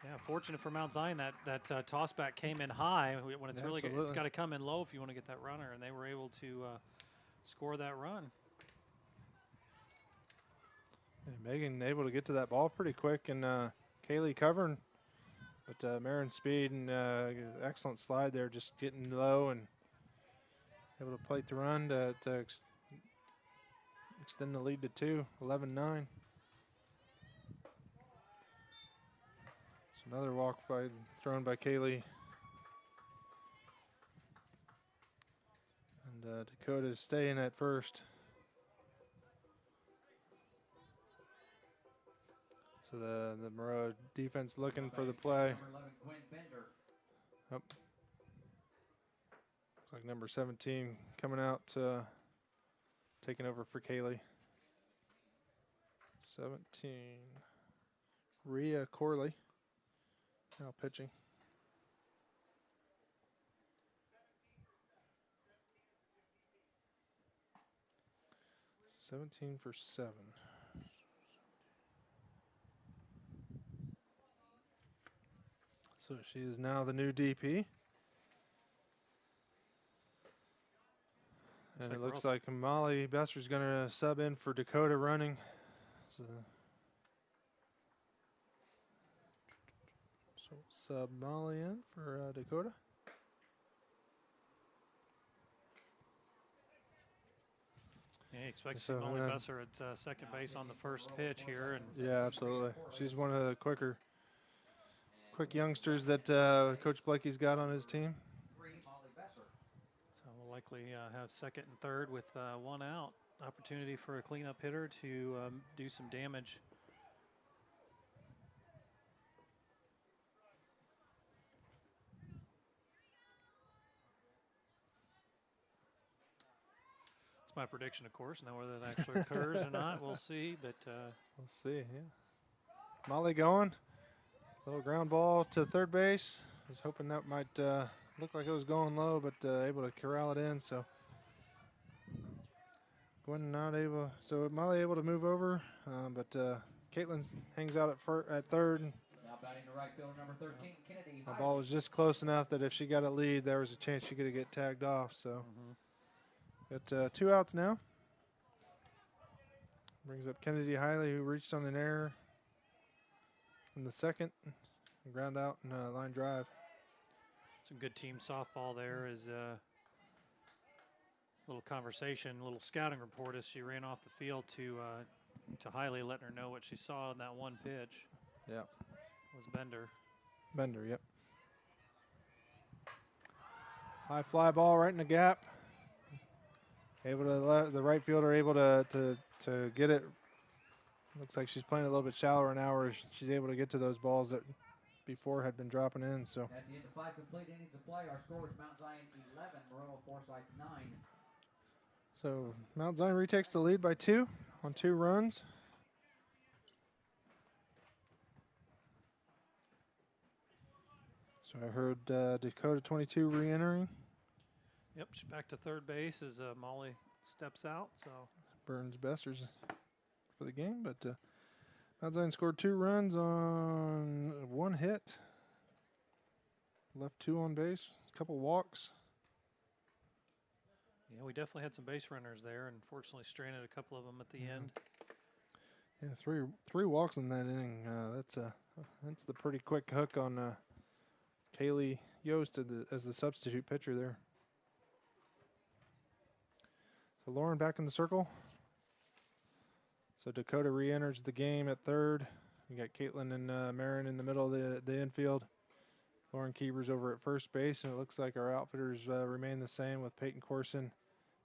Yeah, fortunate for Mount Zion that toss back came in high. When it's really good, it's got to come in low if you want to get that runner, and they were able to score that run. And Megan able to get to that ball pretty quick, and Kaylee covering, but Marin's speed and excellent slide there, just getting low and able to plate the run to extend the lead to 2, 11-9. Another walk thrown by Kaylee. And Dakota's staying at first. So the Maroa defense looking for the play. Looks like number 17 coming out, taking over for Kaylee. 17, Rhea Corley. Now pitching. $17 for 7. So she is now the new DP. looks like Molly Besser's going to sub in for Dakota running. So sub Molly in for Dakota. Yeah, you expect to see Molly Besser at second base on the first pitch here. And yeah, absolutely. She's one of the quick youngsters that Coach Blakey's got on his team. So we'll likely have second and third with one out. Opportunity for a cleanup hitter to do some damage. It's my prediction, of course. Now whether that actually occurs or not, we'll see. But we'll see. Yeah, Molly going. Little ground ball to third base. I was hoping that might look like it was going low, but able to corral it in. So Gwen not able. So Molly able to move over, but Caitlin hangs out at third. Now batting to right fielder number 13, Kennedy. The ball was just close enough that if she got a lead, there was a chance she could get tagged off. So got 2 outs now. Brings up Kennedy Hiley, who reached on an error in the second. Ground out and line drive. Some good team softball there. Is a little conversation, a little scouting report as she ran off the field to Hiley, letting her know what she saw in that one pitch. Yeah. Was Bender. Bender, yep. High fly ball right in the gap. Able to the right fielder able to get it. Looks like she's playing a little bit shallower now, where she's able to get to those balls that before had been dropping in. So at the end of 5 complete innings of play, our score is Mount Zion 11, Maroa-Forsyth 9. So Mount Zion retakes the lead by 2 on 2 runs. So I heard Dakota 22 re-entering. Yep, she's back to third base as Molly steps out. So Burns Bessers for the game, but Mount Zion scored 2 runs on 1 hit. Left 2 on base, a couple walks. Yeah, we definitely had some base runners there, and fortunately stranded a couple of them at the end. Yeah, three walks in that inning. That's the pretty quick hook on Kaylee Yost as the substitute pitcher there. So Lauren back in the circle. So Dakota re-enters the game at third. You got Caitlin and Marin in the middle of the infield. Lauren Keevers over at first base, and it looks like our outfitters remain the same with Peyton Corson,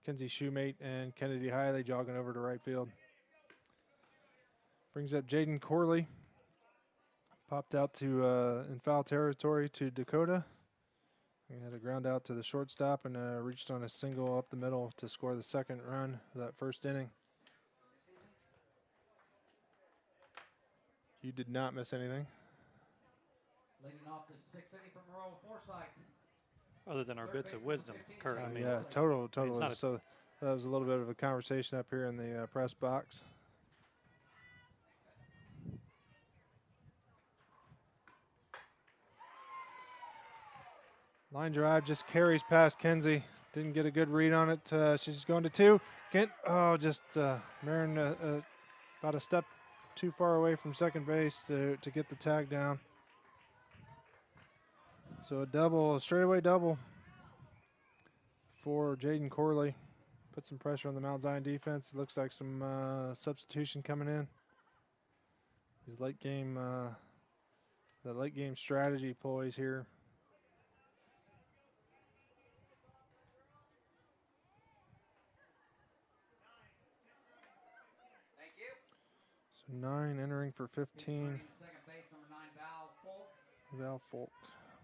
Kenzie Shoemate, and Kennedy Hiley jogging over to right field. Brings up Jaden Corley. Popped out to in foul territory to Dakota. He had a ground out to the shortstop and reached on a single up the middle to score the second run of that first inning. You did not miss anything. Leading off the 6th inning from Maroa-Forsyth. Other than our bits of wisdom, Kurt. Yeah, total. So that was a little bit of a conversation up here in the press box. Line drive just carries past Kenzie. Didn't get a good read on it. She's going to 2. Marin about a step too far away from second base to get the tag down. So a straightaway double for Jaden Corley. Put some pressure on the Mount Zion defense. It looks like some substitution coming in. These the late game strategy ploys here. Thank you. So 9 entering for 15. Second base, number 9, Val Folk.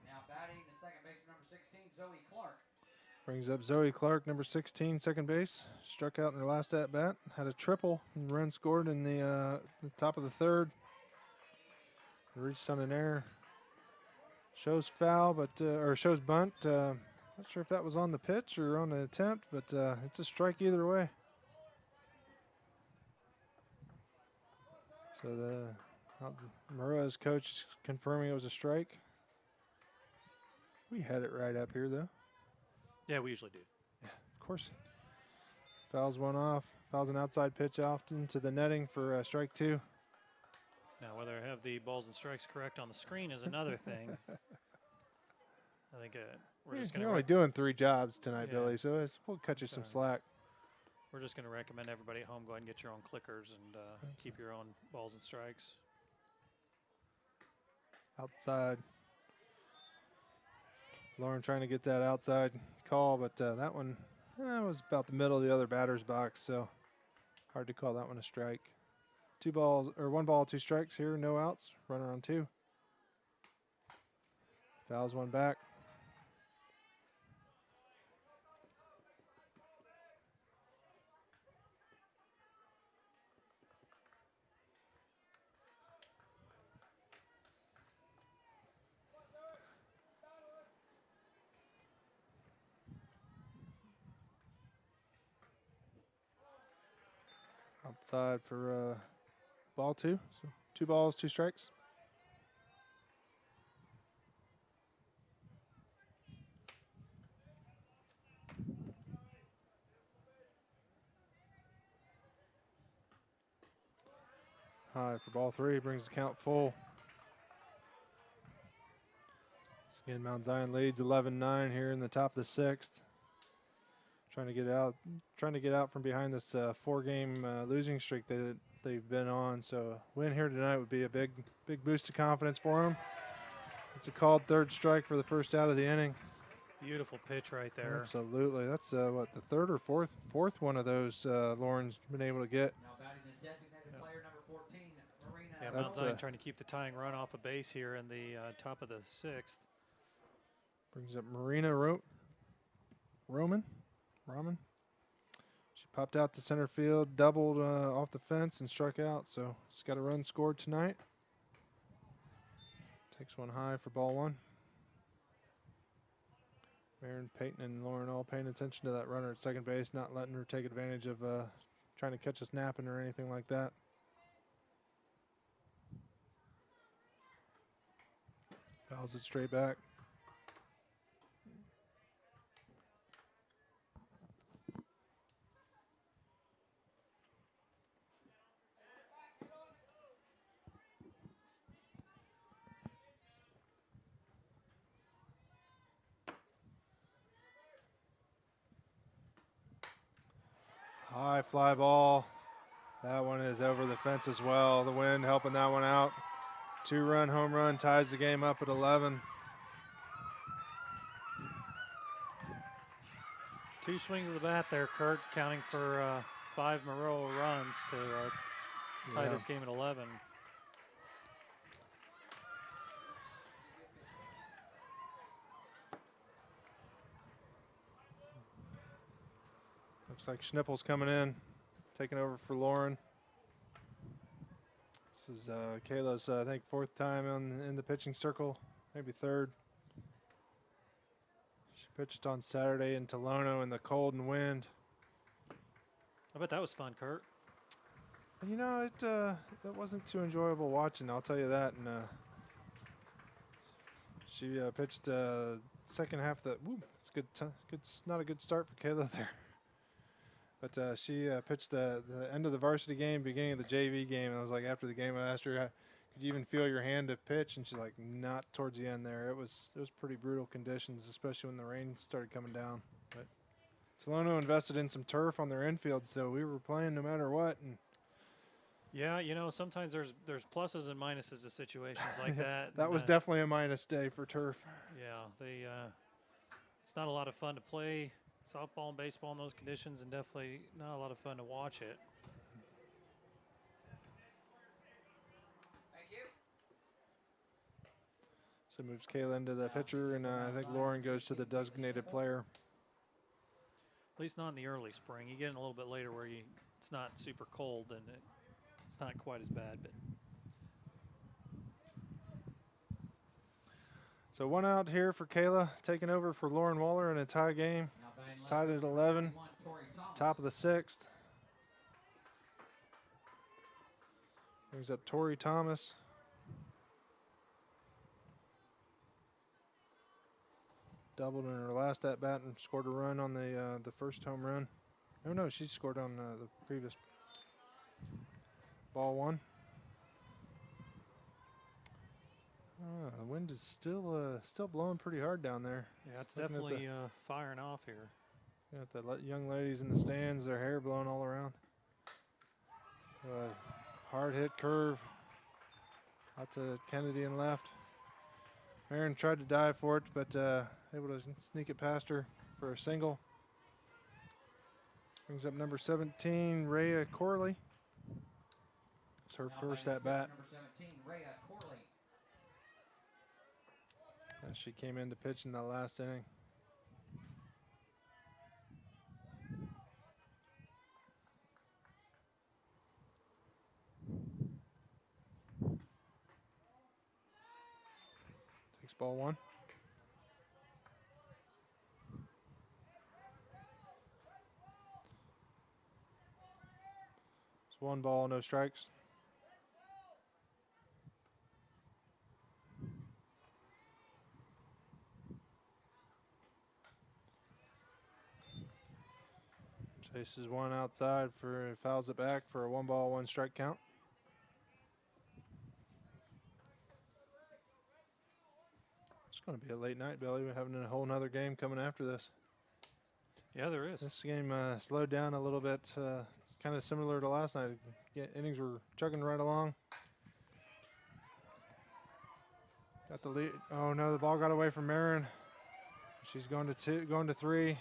Now batting the second base, number 16, Zoe Clark. Brings up Zoe Clark, number 16, second base. Struck out in her last at-bat. Had a triple and run scored in the top of the third. Reached on an error. Shows foul, or shows bunt. Not sure if that was on the pitch or on the attempt, but it's a strike either way. So Maroa's coach confirming it was a strike. We had it right up here, though. Yeah, we usually do. Yeah, of course. Fouls one off. Fouls an outside pitch off into the netting for strike 2. Now, whether I have the balls and strikes correct on the screen is another thing. I think we're just going You're to only doing 3 jobs tonight, Yeah. Billy, so we'll cut you some Okay. slack. We're just going to recommend everybody at home go ahead and get your own clickers and keep your own balls and strikes. Outside. Lauren trying to get that outside call, but that one was about the middle of the other batter's box, so hard to call that one a strike. 1 ball, 2 strikes here, no outs. Runner on 2. Fouls one back. Outside for ball 2. So 2 balls, 2 strikes. High for ball 3, brings the count full. So again, Mount Zion leads 11-9 here in the top of the 6th. Trying to get out from behind this 4-game losing streak that they've been on. So a win here tonight would be a big boost of confidence for them. It's a called 3rd strike for the first out of the inning. Beautiful pitch right there. Absolutely. That's what, the 3rd or 4th one of those Lauren's been able to get. Now batting is designated player number 14, Marina. Yeah, That's Mount Zion trying to keep the tying run off a base here in the top of the 6th. Brings up Marina Roman. She popped out to center field, doubled off the fence, and struck out. So she's got a run scored tonight. Takes one high for ball 1. Marin, Peyton, and Lauren all paying attention to that runner at second base, not letting her take advantage of trying to catch us napping or anything like that. Fouls it straight back. High fly ball. That one is over the fence as well. The wind helping that one out. 2-run home run ties the game up at 11. 2 swings of the bat there, Kurt, counting for 5 Maroa runs to tie this game at 11. Looks like Schnippel's coming in, taking over for Lauren. This is Kayla's, I think, 4th time in the pitching circle, maybe 3rd. She pitched on Saturday in Tolono in the cold and wind. I bet that was fun, Kurt. You know, it wasn't too enjoyable watching, I'll tell you that. And she pitched second half. It's good. It's not a good start for Kayla there. But she pitched the end of the varsity game, beginning of the JV game. And I was like, after the game, I asked her, could you even feel your hand to pitch? And she's like, not towards the end there. It was pretty brutal conditions, especially when the rain started coming down. But Tolono invested in some turf on their infield, so we were playing no matter what. And yeah, you know, sometimes there's pluses and minuses to situations like that. That was definitely a minus day for turf. Yeah, it's not a lot of fun to play softball and baseball in those conditions, and definitely not a lot of fun to watch it. Thank you. So moves Kayla into the pitcher, and I think Lauren goes to the designated player. At least not in the early spring. You get in a little bit later where it's not super cold and it's not quite as bad. But So 1 out here for Kayla, taking over for Lauren Waller in a tie game. Now batting left, Tied at 11, Tori Thomas. top of the 6th. Brings up Tori Thomas. Doubled in her last at bat and scored a run on the first home run. Oh, no, she scored on the previous ball one. The wind is still blowing pretty hard down there. Yeah, it's Looking at definitely firing off here. Got the young ladies in the stands, their hair blowing all around. Hard hit curve. Out to Kennedy and left. Marin tried to dive for it, but able to sneak it past her for a single. Brings up number 17, Rhea Corley. It's her first at bat. Number 17, Rhea Corley. As she came in to pitch in that last inning. Takes ball one. It's 1 ball, no strikes. Chases one outside fouls it back for a 1 ball, 1 strike count. It's going to be a late night, Billy. We're having a whole nother game coming after this. Yeah, there is. This game slowed down a little bit. It's kind of similar to last night. Innings were chugging right along. Got the lead. Oh no, the ball got away from Marin. She's going to 3.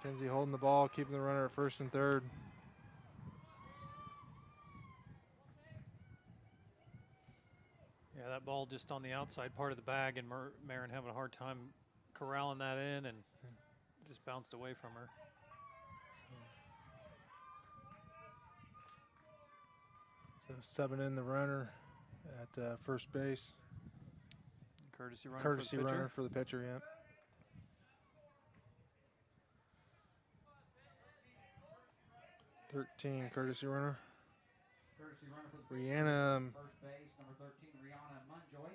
Kenzie holding the ball, keeping the runner at first and third. Yeah, that ball just on the outside part of the bag, and Marin having a hard time corralling that in, and just bounced away from her. So subbing in the runner at first base. Courtesy runner Courtesy for the pitcher. runner for the pitcher, yeah. #13 courtesy runner. Courtesy runner for the Rihanna first base, number 13, Rihanna Munjoy.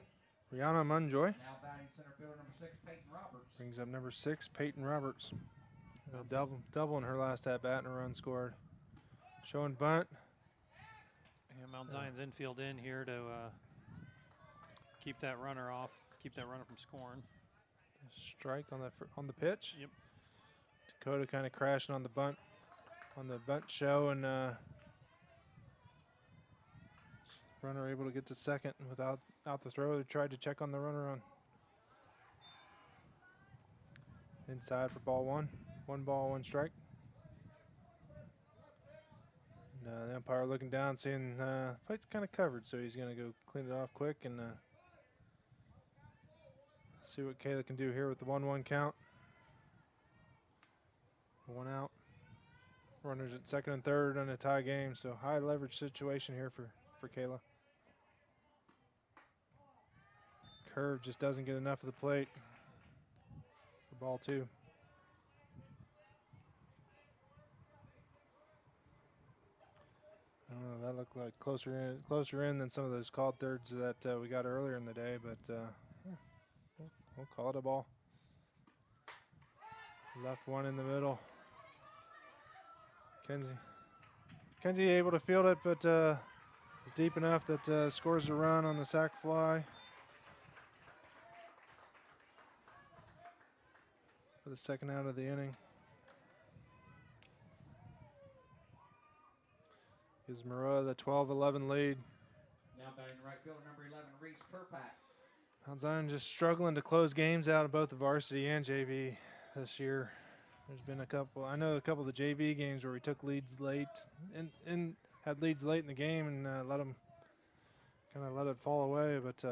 Munjoy Now batting center fielder, number 6, Peyton Roberts. brings up number 6, Peyton Roberts. Double in her last at bat and a run scored. Showing bunt. Yeah, Mount Zion's infield in here to keep that runner off, keep that runner from scoring. Strike on the pitch. Yep. Dakota kind of crashing on the bunt show, and runner able to get to second without the throw. They tried to check on the runner on inside for ball 1. 1 ball, 1 strike. And, the umpire looking down, seeing plate's kind of covered, so he's going to go clean it off quick and see what Kayla can do here with the 1-1 count. 1 out. Runners at second and third on a tie game, so high leverage situation here for Kayla. Curve just doesn't get enough of the plate for ball 2. I don't know, that looked like closer in than some of those called thirds that we got earlier in the day, but we'll call it a ball. Left one in the middle. Kenzie able to field it, but it's deep enough that scores a run on the sac fly for the second out of the inning. Gives Maroa the 12-11 lead. Now batting right fielder, number 11, Reese Turpak. Mount Zion just struggling to close games out of both the varsity and JV this year. There's been a couple of the JV games where we took leads late and had leads late in the game and let it fall away. But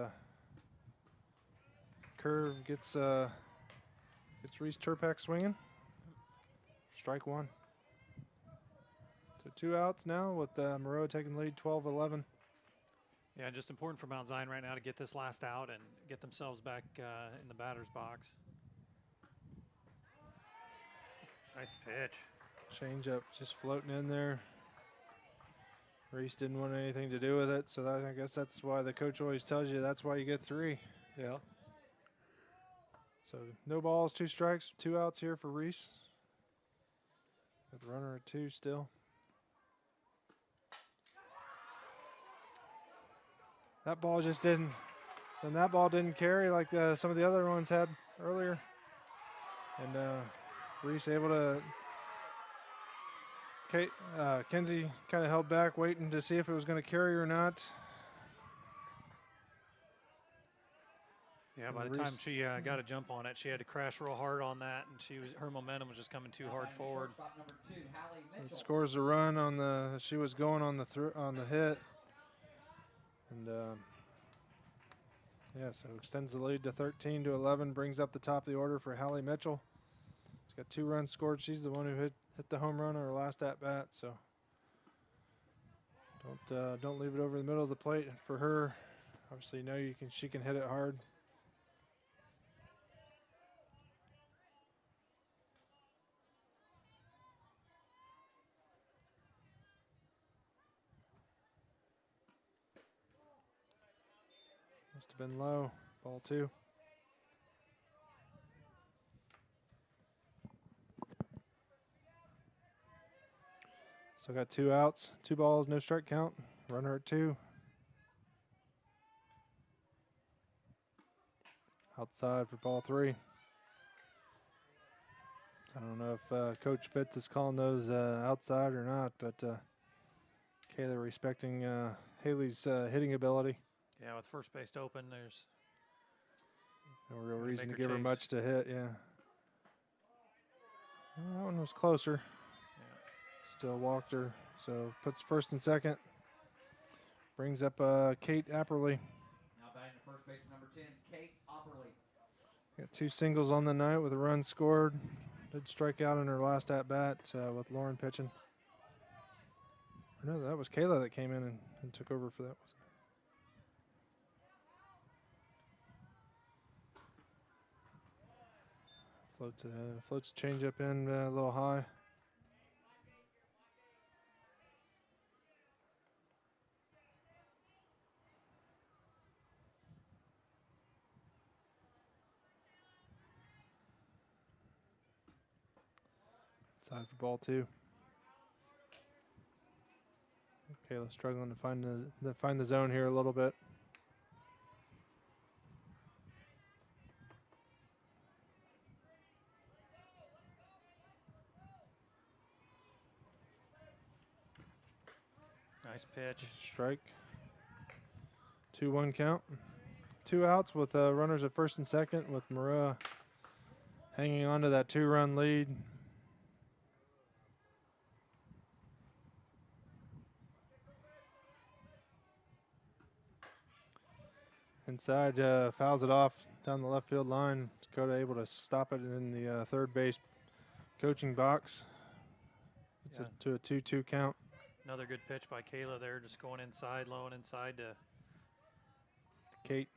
curve gets Reese Turpak swinging. Strike 1. So 2 outs now with Maroa taking the lead 12-11. Yeah, just important for Mount Zion right now to get this last out and get themselves back in the batter's box. Nice pitch. Change up just floating in there. Reese didn't want anything to do with it, so I guess that's why the coach always tells you that's why you get 3. Yeah. So no balls, 2 strikes, 2 outs here for Reese. With the runner at 2 still. That ball just didn't. Then that ball didn't carry like some of the other ones had earlier. And Reese able to. Kenzie kind of held back, waiting to see if it was going to carry or not. Yeah, by the time she got a jump on it, she had to crash real hard on that, and her momentum was just coming too hard forward. It scores a run on the. She was going on the hit, and yeah, so extends the lead to 13-11, brings up the top of the order for Hallie Mitchell. She's got 2 runs scored. She's the one who hit the home run on her last at bat. So don't leave it over the middle of the plate for her. Obviously, you know she can hit it hard. Must have been low. Ball 2. Still got 2 outs, 2 balls, no strike count. Runner at 2. Outside for ball 3. So I don't know if Coach Fitz is calling those outside or not, but Kayla respecting Haley's hitting ability. Yeah, with first base open, there's no real reason to give her much to hit, yeah. Well, that one was closer. Yeah. Still walked her, so puts first and second. Brings up Kate Apperly. Now batting to first base, number 10, Kate Apperly. Got 2 singles on the night with a run scored. Did strike out in her last at-bat with Lauren pitching. No, that was Kayla that came in and took over for that. Floats change up in a little high. Side for ball 2. Kayla struggling to find the zone here a little bit. nice pitch. Strike. 2-1 count. 2 outs with runners at first and second, with Maroa hanging on to that 2-run lead. Inside, fouls it off down the left field line. Dakota able to stop it in the third base coaching box. It's to a 2-2 count. Another good pitch by Kayla there, just going inside, low and inside to Kate.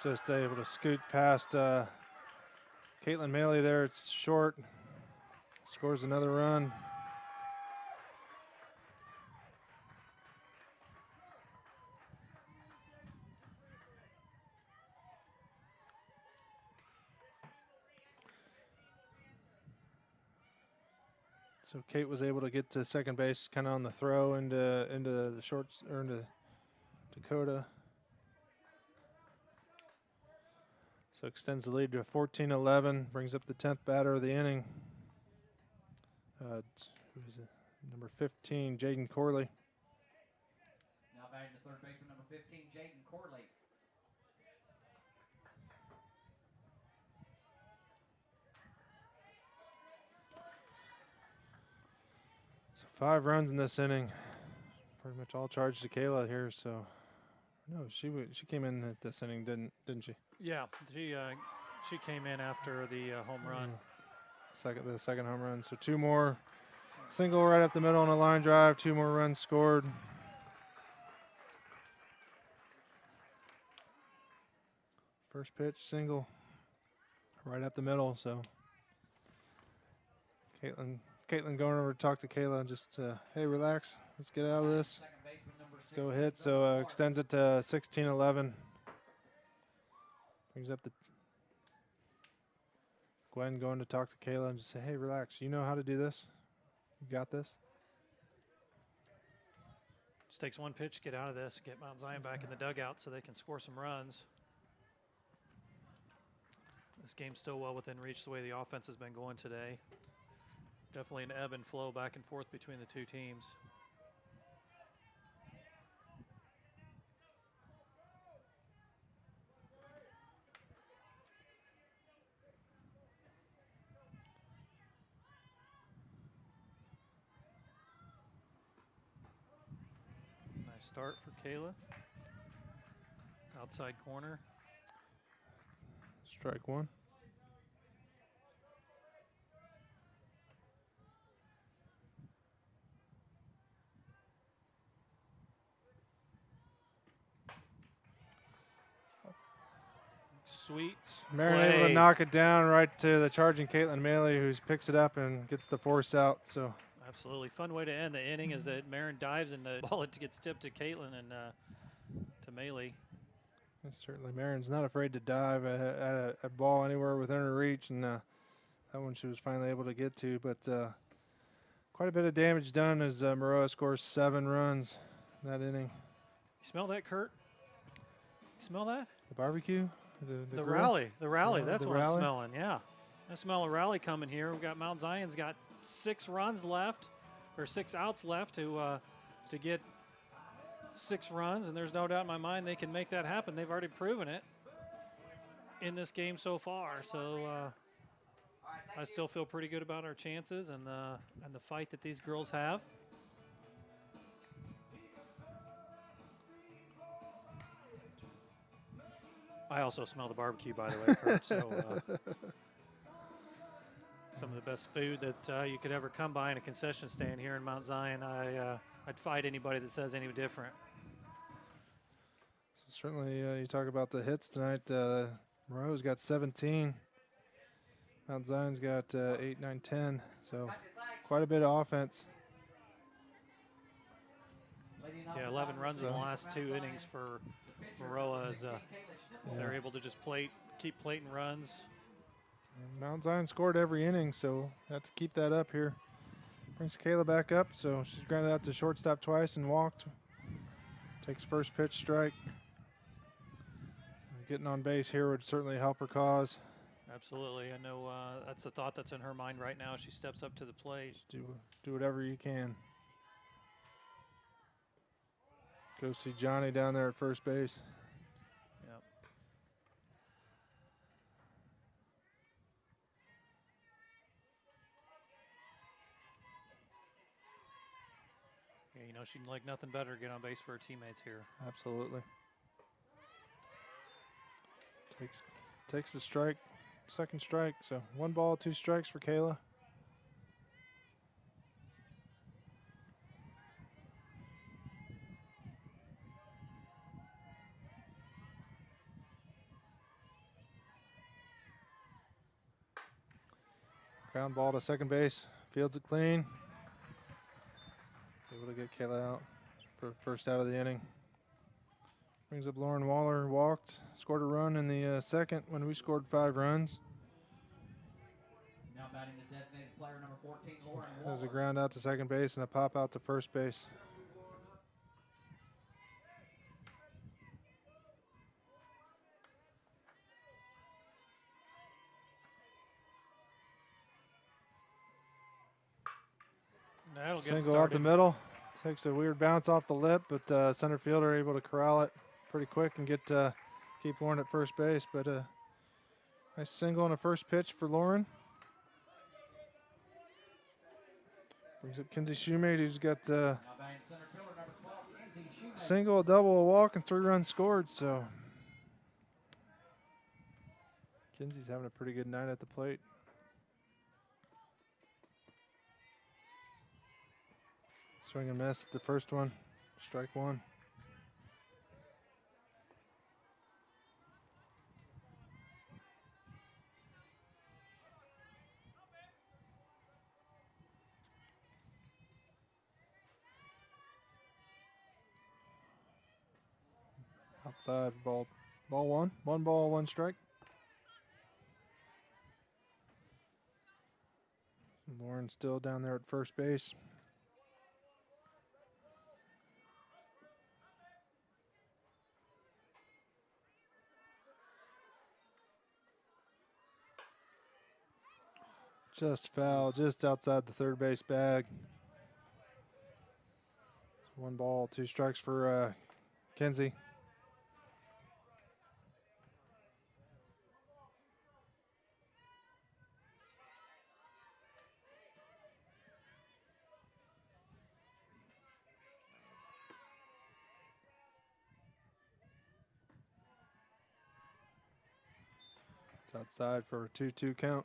Just able to scoot past Caitlin Maley there. It's short. Scores another run. So Kate was able to get to second base kind of on the throw into the shorts, or into Dakota. So extends the lead to 14-11, brings up the 10th batter of the inning. Who is it? Number 15, Jaden Corley. Now batting to third baseman, number 15, Jaden Corley. So 5 runs in this inning. Pretty much all charged to Kayla here. So no, she came in at this inning, didn't she? Yeah, she came in after the home run. The second home run. So 2 more. Single right up the middle on a line drive. 2 more runs scored. First pitch, single, right up the middle. So Caitlin Caitlin going over to talk to Kayla and just, hey, relax. Let's get out of this. Let's go hit. So extends it to 16-11. Brings up the Gwen going to talk to Kayla and just say, hey, relax. You know how to do this. You got this. Just takes one pitch to get out of this, get Mount Zion back in the dugout so they can score some runs. This game's still well within reach the way the offense has been going today. Definitely an ebb and flow back and forth between the two teams. Nice start for Kayla. Outside corner. Strike one. Sweet. Marin able to knock it down right to the charging Caitlin Maley, who picks it up and gets the force out. So absolutely fun way to end the inning is that Marin dives and the ball gets tipped to Caitlin and to Maley. Certainly, Marin's not afraid to dive at a ball anywhere within her reach, and that one she was finally able to get to. But quite a bit of damage done as Maroa scores 7 runs in that inning. You smell that, Kurt? You smell that? The barbecue? The rally. The rally. That's what rally? I'm smelling, yeah. I smell a rally coming here. We've got Mount Zion's got 6 runs left, or 6 outs left to get 6 runs, and there's no doubt in my mind they can make that happen. They've already proven it in this game so far. So I still feel pretty good about our chances and the fight that these girls have. I also smell the barbecue, by the way, Kurt, so some of the best food that you could ever come by in a concession stand here in Mount Zion. I'd fight anybody that says any different. So certainly, you talk about the hits tonight. Maroa's got 17. Mount Zion's got 8, 9, 10. So quite a bit of offense. Yeah, 11 runs in the last 2 innings for Maroa as they're able to just keep plating runs. And Mount Zion scored every inning, so have to keep that up here. Brings Kayla back up, so she's grounded out to shortstop twice and walked. Takes first pitch strike. Getting on base here would certainly help her cause. Absolutely. I know that's the thought that's in her mind right now. She steps up to the plate. Just do whatever you can. Go see Johnny down there at first base. Yep. Yeah, you know, she'd like nothing better to get on base for her teammates here. Absolutely. Takes the strike, second strike. So 1 ball, 2 strikes for Kayla. Ground ball to second base. Fields it clean. Able to get Kayla out for first out of the inning. Brings up Lauren Waller, walked, scored a run in the second when we scored 5 runs. Now batting the designated player number 14, Lauren Waller. There's a ground out to second base and a pop out to first base. That'll get Single out the middle. Takes a weird bounce off the lip, but center fielder able to corral it pretty quick and keep Lauren at first base. But nice single on a first pitch for Lauren. Brings up Kinsey Shoemate, who's got Now batting center fielder number 12, Kinsey Shoemate. single, a double, a walk, and 3 runs scored. So Kinsey's having a pretty good night at the plate. Swing and miss at the first one. Strike 1. Outside, ball one. 1 ball, 1 strike. Lauren still down there at first base. Just foul, just outside the third base bag. 1 ball, 2 strikes for Kenzie. It's outside for a 2-2 count.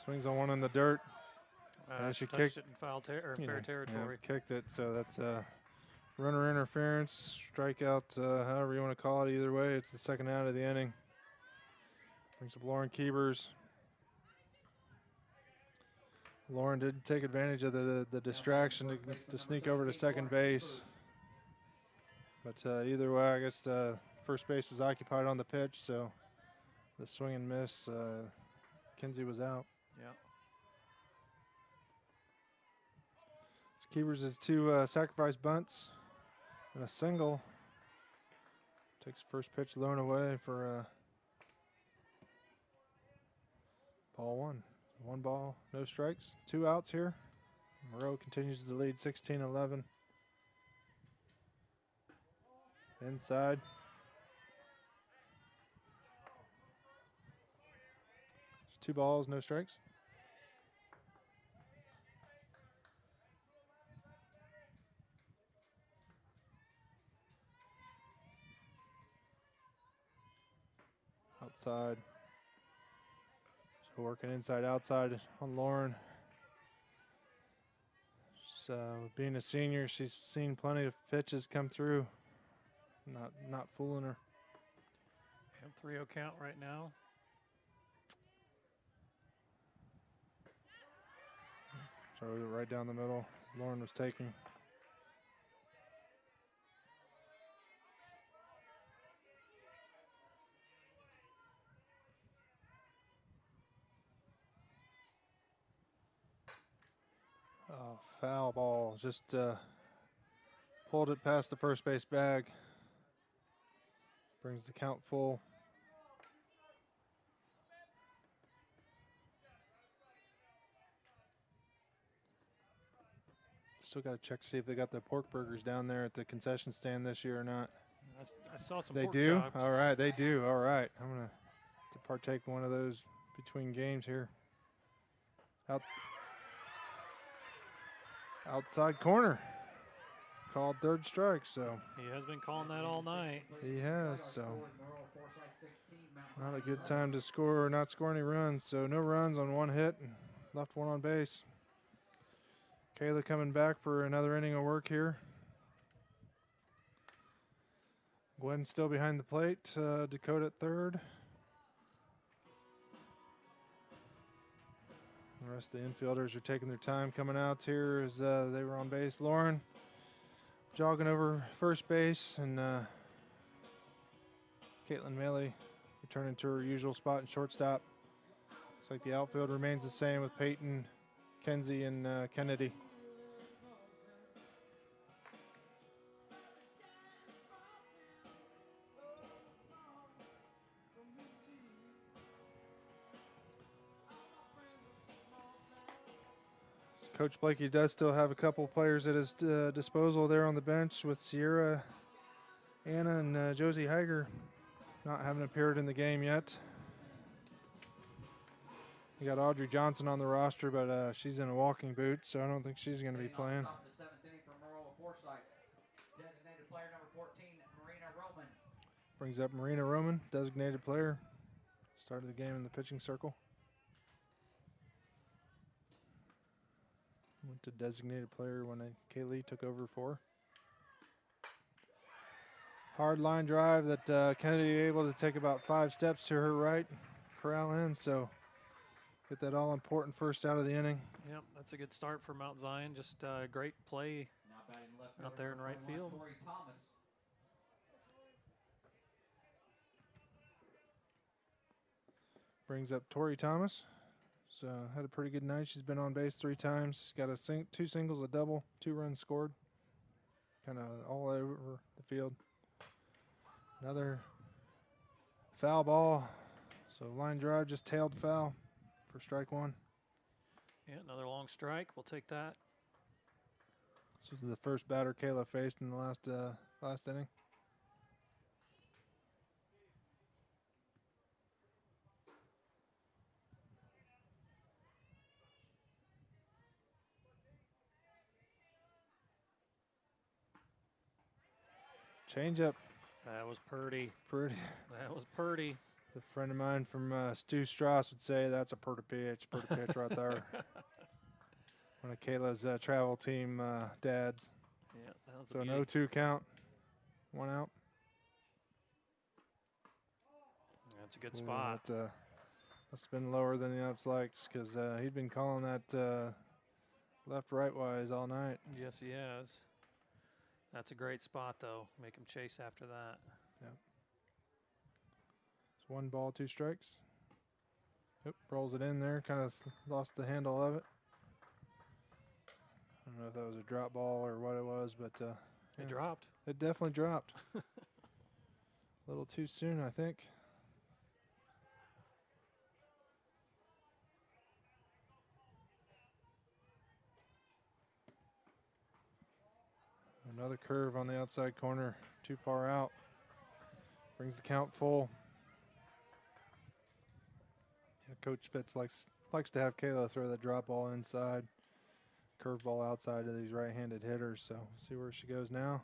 Swings on one in the dirt. And she touched kicked it in fair territory. Kicked it, so that's runner interference, strikeout, however you want to call it. Either way, it's the second out of the inning. Brings up Lauren Keebers. Lauren did take advantage of the distraction to sneak over to second base. But either way, I guess first base was occupied on the pitch, so the swing and miss, Kinsey was out. Yeah. Keepers is 2 sacrifice bunts and a single. Takes first pitch low and away for ball 1. 1 ball, no strikes. 2 outs here. Maroa continues to lead 16-11. Inside. There's 2 balls, no strikes. Outside. So working inside, outside on Lauren. So being a senior, she's seen plenty of pitches come through. Not fooling her. 3-0 count right now. Throws it right down the middle as Lauren was taking. Oh, foul ball. Just pulled it past the first base bag. Brings the count full. Still got to check to see if they got the pork burgers down there at the concession stand this year or not. I saw some They pork do? chops. All right, they do. All right. I'm going to partake in one of those between games here. Outside corner. Called third strike, so. He has been calling that all night. He has, so. Not a good time to score or not score any runs. So no runs on 1 hit and left 1 on base. Kayla coming back for another inning of work here. Gwen still behind the plate. Dakota at third. The rest of the infielders are taking their time coming out here as they were on base. Lauren jogging over first base, and Caitlin Maley returning to her usual spot in shortstop. Looks like the outfield remains the same with Peyton, Kenzie, and Kennedy. Coach Blakey does still have a couple players at his disposal there on the bench, with Sierra, Anna, and Josie Hager not having appeared in the game yet. We got Audrey Johnson on the roster, but she's in a walking boot, so I don't think she's going to be playing. Off the 7th inning for Maroa-Forsyth. Designated player number 14, Marina Roman. Brings up Marina Roman, designated player. Started the game in the pitching circle. Went to designated player when Kaylee took over for. Hard line drive that Kennedy able to take about 5 steps to her right, corral in, so get that all-important first out of the inning. Yep, that's a good start for Mount Zion. Just great play Now batting left out fielder there in number right 21, field. Tori Thomas. Brings up Tori Thomas. So had a pretty good night. She's been on base 3 times. Got a 2 singles, a double, 2 runs scored. Kind of all over the field. Another foul ball. So line drive just tailed foul for strike 1. Yeah, another long strike. We'll take that. This was the first batter Kayla faced in the last inning. Change up. That was pretty. Pretty. That was pretty. A friend of mine from Stu Strauss would say that's a pretty pitch right there. One of Kayla's travel team dads. Yeah, that was So a an beauty. 0-2 count. 1 out. That's a good Ooh, spot. that, must have been lower than the ups likes because he'd been calling that left-right wise all night. Yes, he has. That's a great spot, though. Make him chase after that. It's 1 ball, 2 strikes. Yep, rolls it in there. Kind of lost the handle of it. I don't know if that was a drop ball or what it was, but It yeah, dropped. it definitely dropped. A little too soon, I think. Another curve on the outside corner, too far out. Brings the count full. Yeah, Coach Fitz likes to have Kayla throw that drop ball inside, curveball outside to these right-handed hitters. So we'll see where she goes now.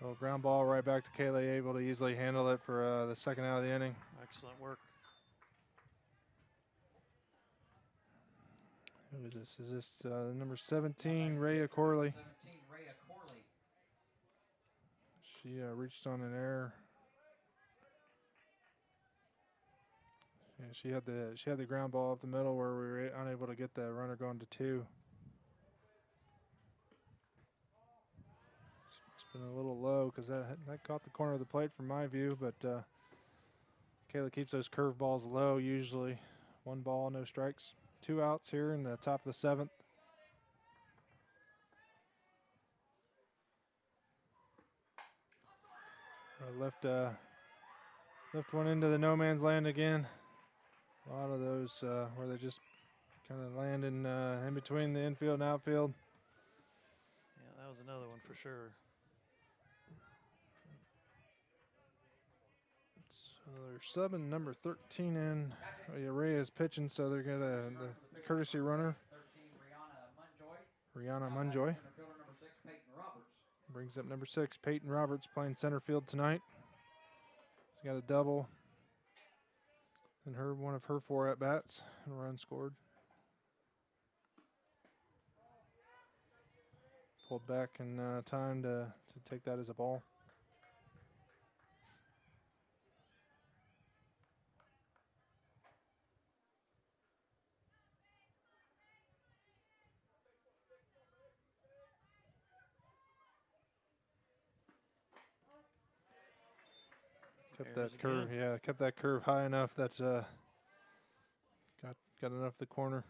Little ground ball right back to Kayla, able to easily handle it for the second out of the inning. Excellent work. Who is this? Is this number 17, Rhea Corley? 17, Rhea Corley. She reached on an error. Yeah, she had the ground ball up the middle where we were unable to get the runner going to 2. It's been a little low because that caught the corner of the plate from my view, but Kayla keeps those curve balls low usually. 1 ball, no strikes. 2 outs here in the top of the 7th. Left one into the no man's land again. A lot of those where they just kind of land in between the infield and outfield. Yeah, that was another one for sure. So they're subbing number 13 in. Oh, yeah, Ray is pitching, so they're going to the courtesy runner, 13, Rihanna Munjoy. Munjoy. Center fielder number 6, Peyton Roberts. Brings up number 6, Peyton Roberts, playing center field tonight. She's got a double in one of her 4 at-bats, and a run scored. Pulled back in time to take that as a ball. Kept There's that curve, again. yeah, kept that curve high enough that got enough the corner.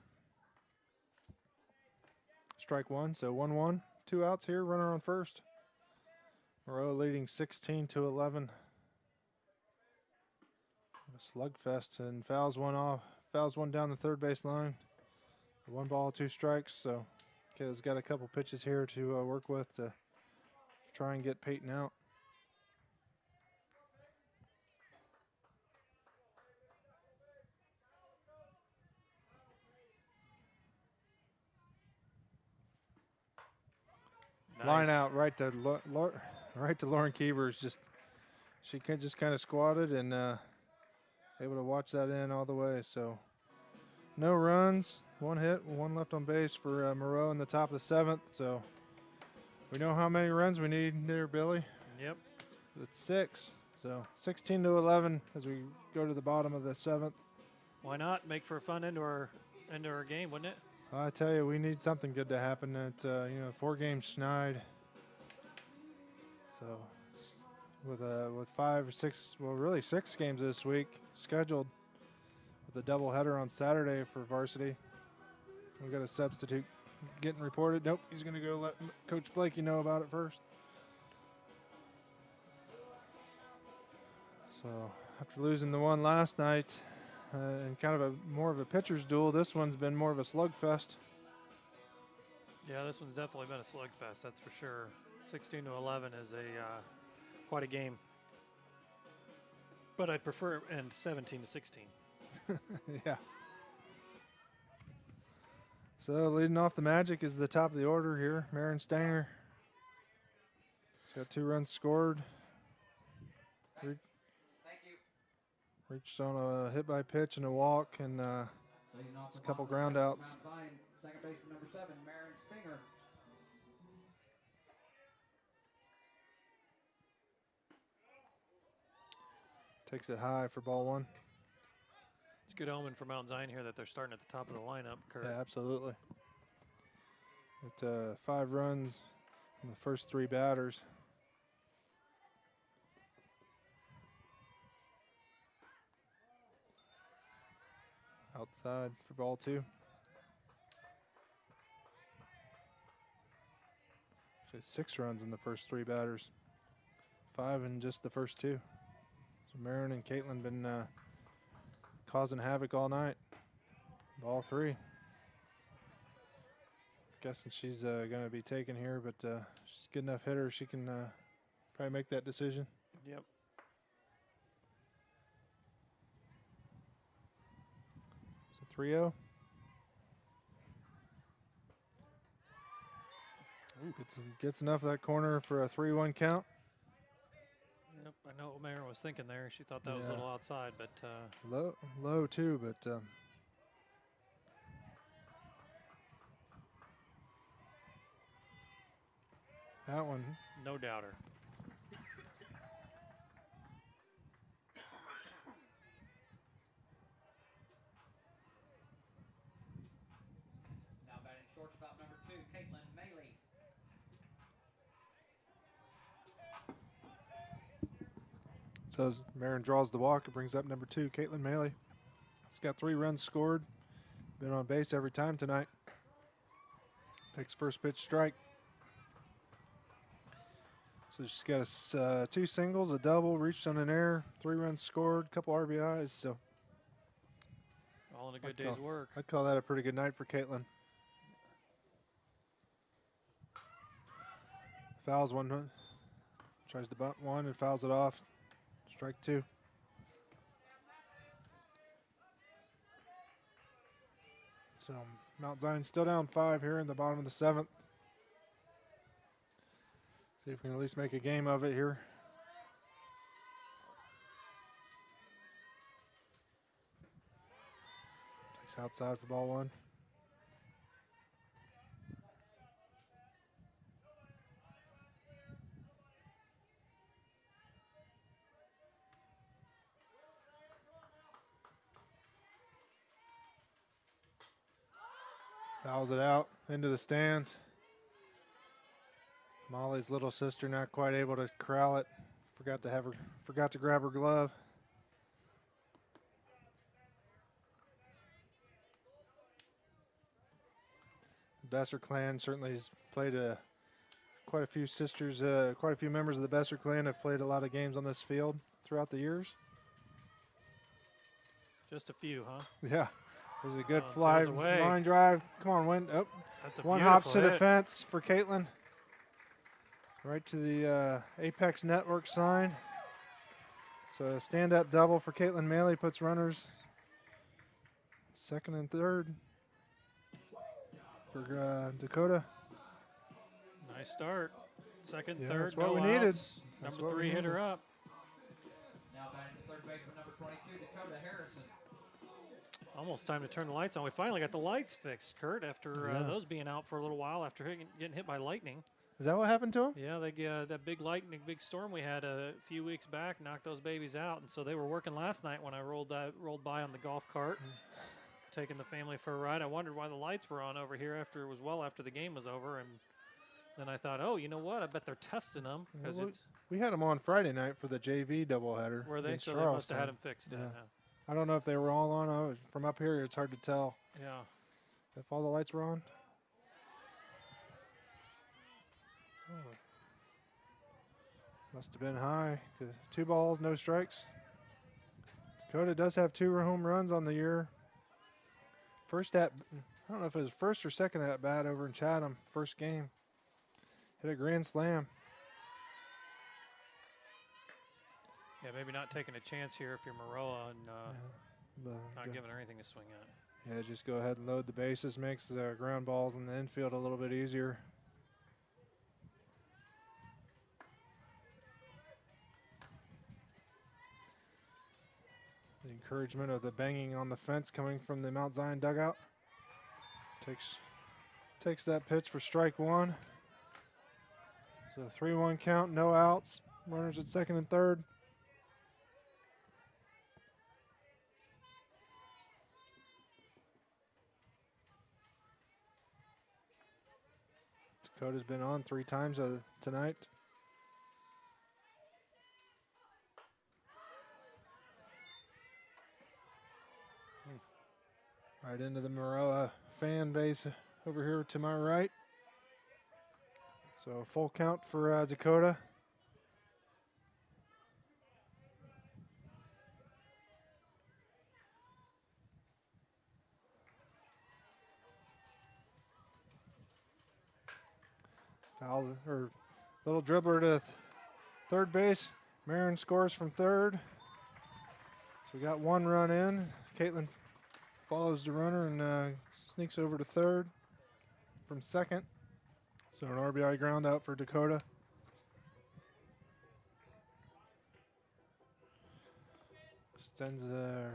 Strike 1, so 1-1, 2 outs here, runner on first. Maroa leading 16-11. A slugfest, and fouls one down the third base line. 1 ball, 2 strikes, so Kayla's got a couple pitches here to work with to try and get Peyton out. Line out right to Lauren Keevers. She just kind of squatted and able to watch that in all the way. So no runs, 1 hit, 1 left on base for Maroa in the top of the 7th. So we know how many runs we need there, Billy. Yep. It's 6. So 16-11 as we go to the bottom of the 7th. Why not make for a fun end to our game, wouldn't it? I tell you, we need something good to happen. At 4 games schneid. So with 5 or 6, well, really 6 games this week scheduled, with a doubleheader on Saturday for Varsity. We got a substitute getting reported. Nope, he's going to go let Coach Blakey know about it first. So after losing the one last night, and kind of more of a pitcher's duel, this one's been more of a slugfest. Yeah, this one's definitely been a slugfest, that's for sure. 16-11 is quite a game. But I'd prefer end 17-16. Yeah. So leading off the Magic is the top of the order here, Marin Stanger. He's got 2 runs scored. Reached on a hit by pitch and a walk, and a couple ground outs. Second baseman number 7, Marin Stinger. Takes it high for ball 1. It's a good omen for Mount Zion here that they're starting at the top of the lineup, Kurt. Yeah, absolutely. It's 5 runs in the first 3 batters. Outside for ball 2. Actually 6 runs in the first 3 batters. 5 in just the first 2. So Marin and Caitlin been causing havoc all night. Ball 3. Guessing she's going to be taken here, but she's a good enough hitter. She can probably make that decision. Yep. So 3-0. Gets enough of that corner for a 3-1 count. Yep, I know what Marin was thinking there. She thought that was a little outside, but low too, but that one, no doubter. Now batting shortstop number 2, Caitlin Maley. So as Marin draws the walk, it brings up number 2, Caitlin Maley. She's got 3 runs scored. Been on base every time tonight. Takes first pitch strike. So she's got 2 singles, a double, reached on an error, 3 runs scored, couple RBIs. So all in a good day's work. I'd call that a pretty good night for Caitlin. Fouls one, tries to bunt one and fouls it off. Strike 2. So Mount Zion still down 5 here in the bottom of the 7th. See if we can at least make a game of it here. Takes outside for ball 1. Fouls it out into the stands. Molly's little sister not quite able to corral it. Forgot to grab her glove. The Besser clan certainly has played quite a few sisters, quite a few members of the Besser clan have played a lot of games on this field throughout the years. Just a few, huh? Yeah. There's a good fly line drive. Come on, Win. Oh, that's a one hops to hit. the fence for Caitlin. Right to the Apex Network sign. So a stand-up double for Caitlin Maley puts runners 2nd and 3rd for Dakota. Nice start. 2nd, 3rd, that's what no we outs. needed. Number 3 hitter up. Now batting third baseman number 22, Dakota Harrison. Almost time to turn the lights on. We finally got the lights fixed, Kurt, after those being out for a little while after getting hit by lightning. Is that what happened to him? Yeah, that big lightning, big storm we had a few weeks back knocked those babies out, and so they were working last night when I rolled by on the golf cart, taking the family for a ride. I wondered why the lights were on over here after the game was over, and then I thought, oh, you know what? I bet they're testing them because we had them on Friday night for the JV doubleheader. Were they? against So they must have had Charleston. them fixed. Then, Yeah. huh? I don't know if they were all on. From up here, it's hard to tell Yeah. if all the lights were on. Oh. Must have been high. 'Cause 2 balls, no strikes. Dakota does have 2 home runs on the year. I don't know if it was first or second at bat over in Chatham, first game. Hit a grand slam. Yeah, maybe not taking a chance here if you're Maroa and not giving her anything to swing at. Yeah, just go ahead and load the bases. Makes the ground balls in the infield a little bit easier. The encouragement of the banging on the fence coming from the Mount Zion dugout. Takes that pitch for strike 1. So 3-1 count, no outs. Runners at second and third. Dakota's been on 3 times tonight. Right into the Maroa fan base over here to my right. So full count for Dakota. Foul or little dribbler to third base. Marin scores from third. So we got 1 run in. Caitlin follows the runner and sneaks over to third from second. So an RBI ground out for Dakota.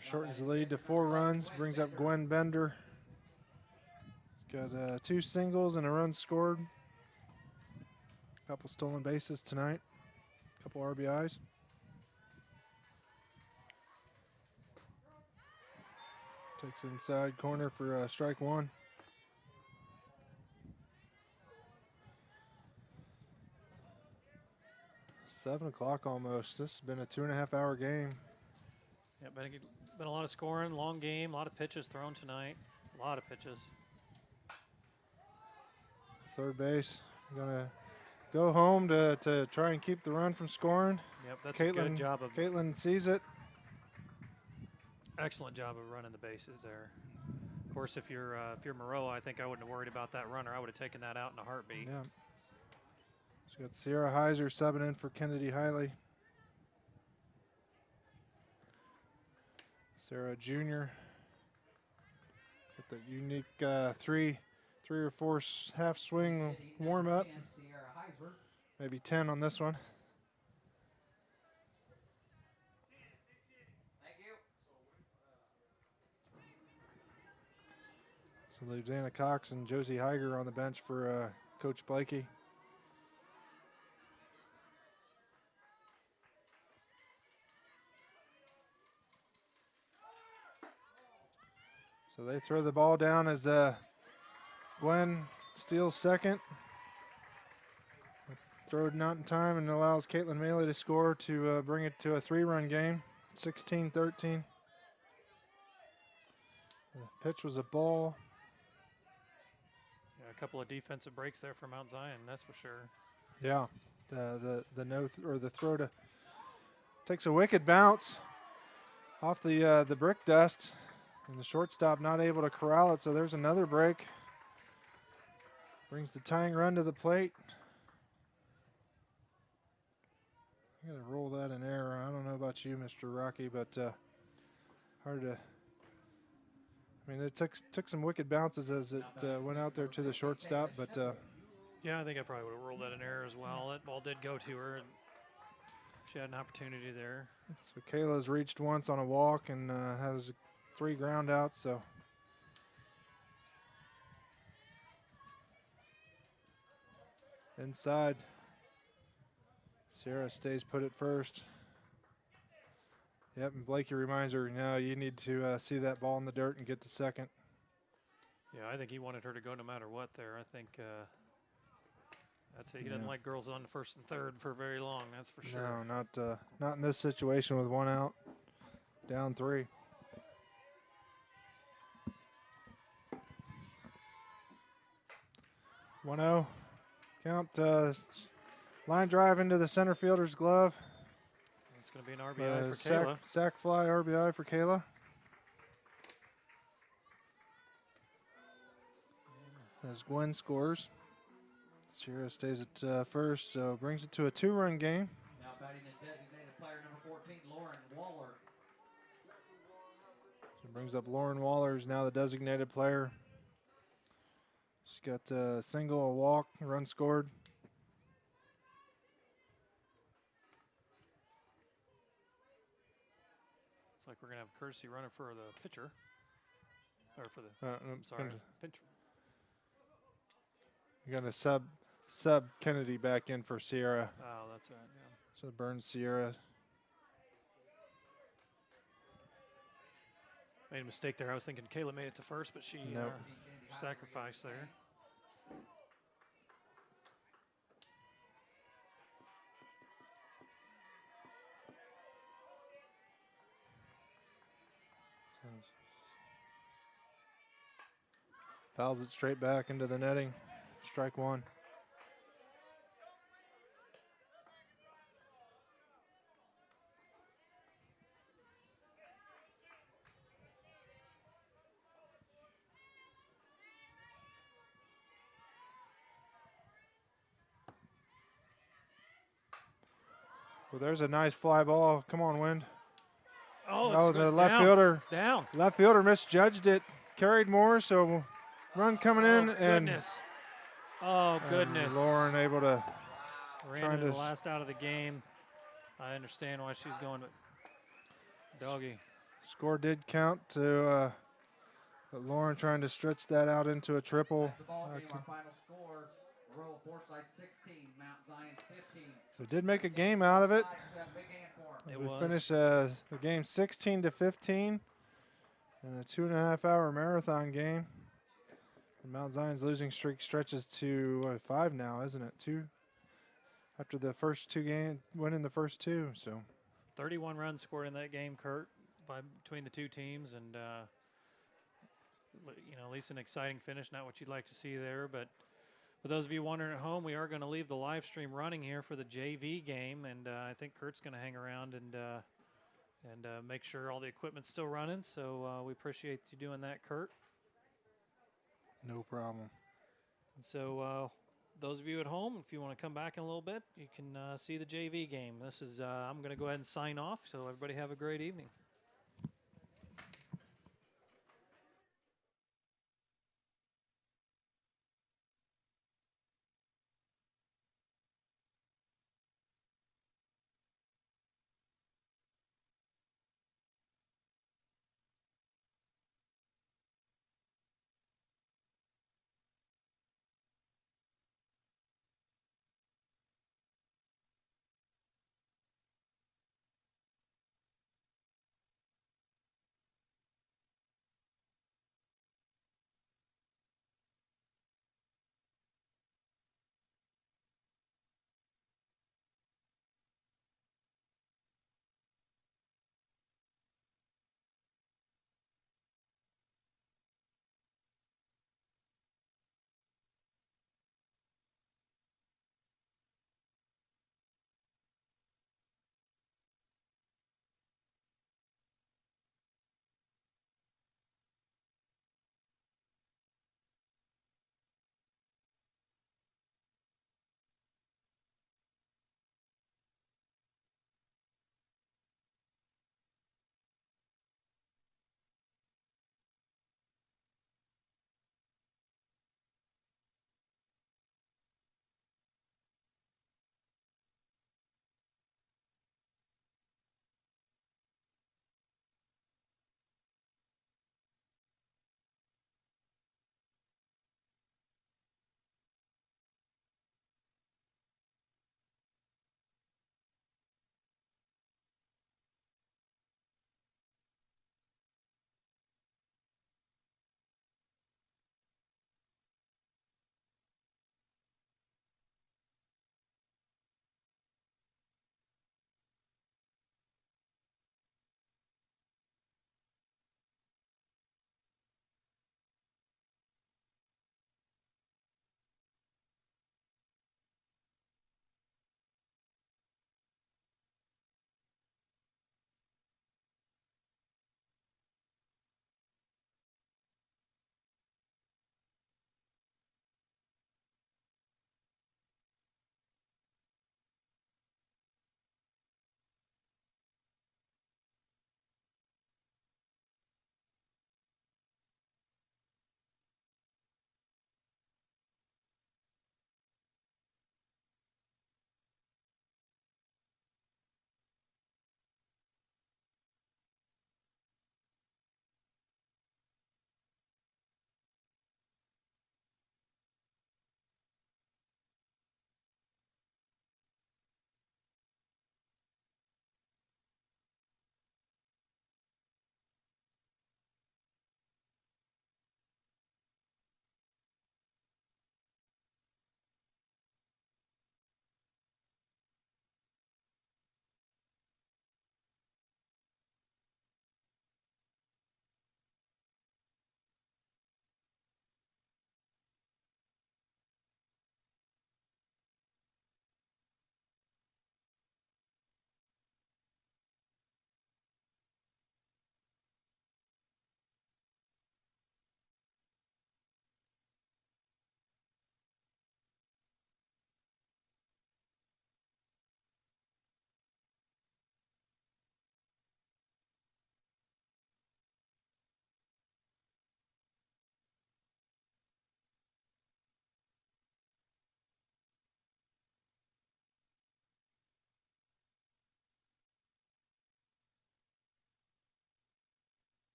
Shortens the lead to 4 runs. Brings up Gwen Bender. Got 2 singles and a run scored. Couple stolen bases tonight. Couple RBIs. Takes inside corner for strike 1. Seven o'clock almost. This has been a 2.5-hour game. Yeah, been a lot of scoring, long game, a lot of pitches thrown tonight. A lot of pitches. Third base. Gonna go home to try and keep the run from scoring. Yep, that's a good job of. Caitlin sees it. Excellent job of running the bases there. Of course, if you're Maroa, I think I wouldn't have worried about that runner. I would have taken that out in a heartbeat. Yeah. She's got Sierra Heiser subbing in for Kennedy Hiley. Sarah Jr. with the unique 3 or 4 half swing warm up. Maybe 10 on this one. So Susanna Cox and Josie Heiger on the bench for Coach Blakey. So they throw the ball down as Gwen steals second. Throw it not in time and allows Caitlin Maley to score to bring it to a 3-run game, 16-13. The pitch was a ball. Yeah, a couple of defensive breaks there for Mount Zion, that's for sure. Yeah, the throw to takes a wicked bounce off the brick dust, and the shortstop not able to corral it. So there's another break. Brings the tying run to the plate. I'm gonna roll that in error. I don't know about you, Mr. Rocky, but hard to. I mean, it took some wicked bounces as it went out there to the shortstop, but. Yeah, I think I probably would have rolled that in error as well. That ball did go to her, and she had an opportunity there. So Kayla's reached once on a walk and has 3 ground outs. So. Inside. Sierra stays put at first. Yep, and Blakey reminds her, no, you need to see that ball in the dirt and get to second. Yeah, I think he wanted her to go no matter what there. I think he doesn't like girls on the first and third for very long, that's for sure. No, not in this situation with 1 out, down 3. One 0. Count. Line drive into the center fielder's glove. It's going to be an RBI for Kayla. Sack fly RBI for Kayla. As Gwen scores. Sierra stays at first, so brings it to a 2-run game. Now batting is designated player number 14, Lauren Waller. So brings up Lauren Waller, who's now the designated player. She's got a single, a walk, a run scored. Looks like we're going to have a courtesy runner for the pitcher. Or for the, pitcher. You're going to sub Kennedy back in for Sierra. Oh, that's right, yeah. So Burns Sierra. Made a mistake there. I was thinking Kayla made it to first, but she sacrificed there. Fouls it straight back into the netting. Strike 1. Well, there's a nice fly ball. Come on, Wind. Oh, the left fielder. It's down. Left fielder misjudged it. Carried more, so run coming in. Goodness. Goodness. Lauren able to. Ran into the last out of the game. I understand why she's going, but doggy. Score did count to, but Lauren trying to stretch that out into a triple. That's the ball game. Our final score: Maroa-Forsyth 16, Mount Zion 15. So did make a game out of it. Big We finished the game 16-15 in a 2.5-hour marathon game. And Mount Zion's losing streak stretches to 5 now, isn't it? 2 after the first 2 games, winning the first 2. So 31 runs scored in that game, Kurt, between the 2 teams, and at least an exciting finish. Not what you'd like to see there, but for those of you wondering at home, we are going to leave the live stream running here for the JV game, and I think Kurt's going to hang around and make sure all the equipment's still running. So we appreciate you doing that, Kurt. no problem. And so those of you at home, if you want to come back in a little bit, you can see the JV game. This is I'm going to go ahead and sign off. So everybody have a great evening.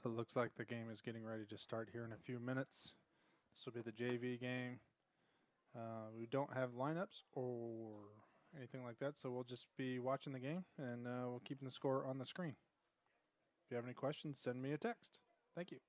So it looks like the game is getting ready to start here in a few minutes. This will be the JV game. We don't have lineups or anything like that, so we'll just be watching the game, and we'll keep the score on the screen. If you have any questions, send me a text. Thank you.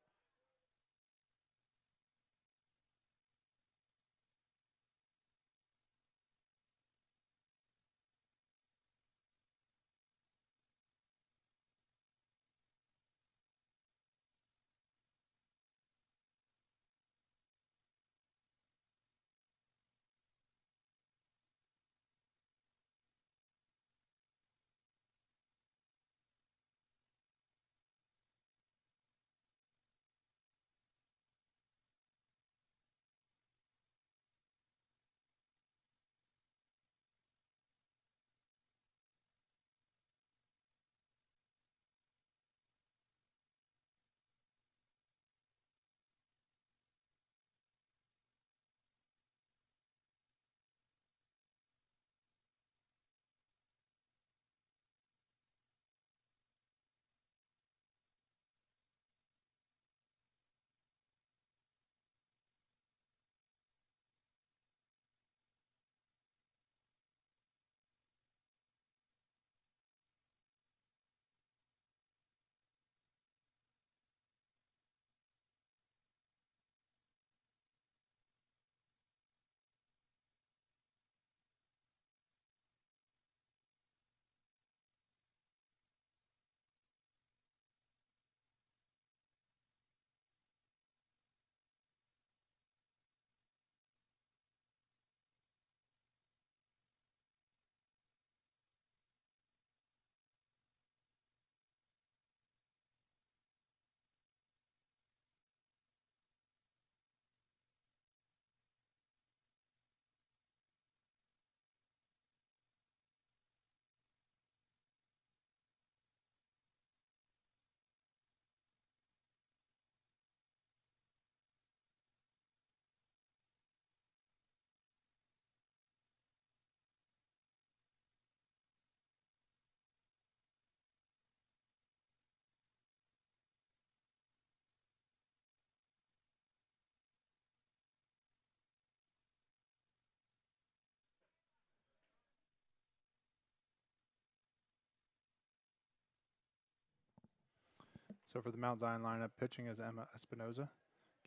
So for the Mount Zion lineup, pitching is Emma Espinoza.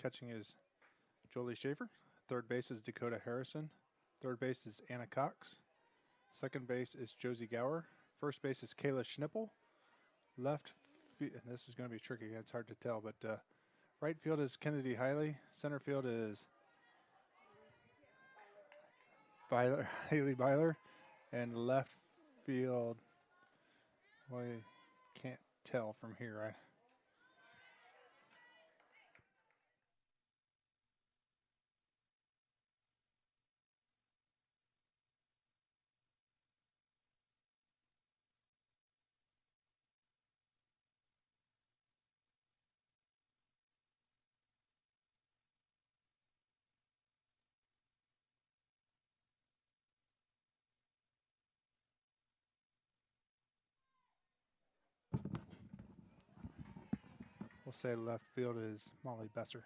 Catching is Jolie Schaefer. Third base is Dakota Harrison. Third base is Anna Cox. Second base is Josie Gower. First base is Kayla Schnippel. And this is going to be tricky. It's hard to tell, but right field is Kennedy Hiley. Center field is Haley Byler. And left field, well, I can't tell from here. We'll say left field is Molly Besser.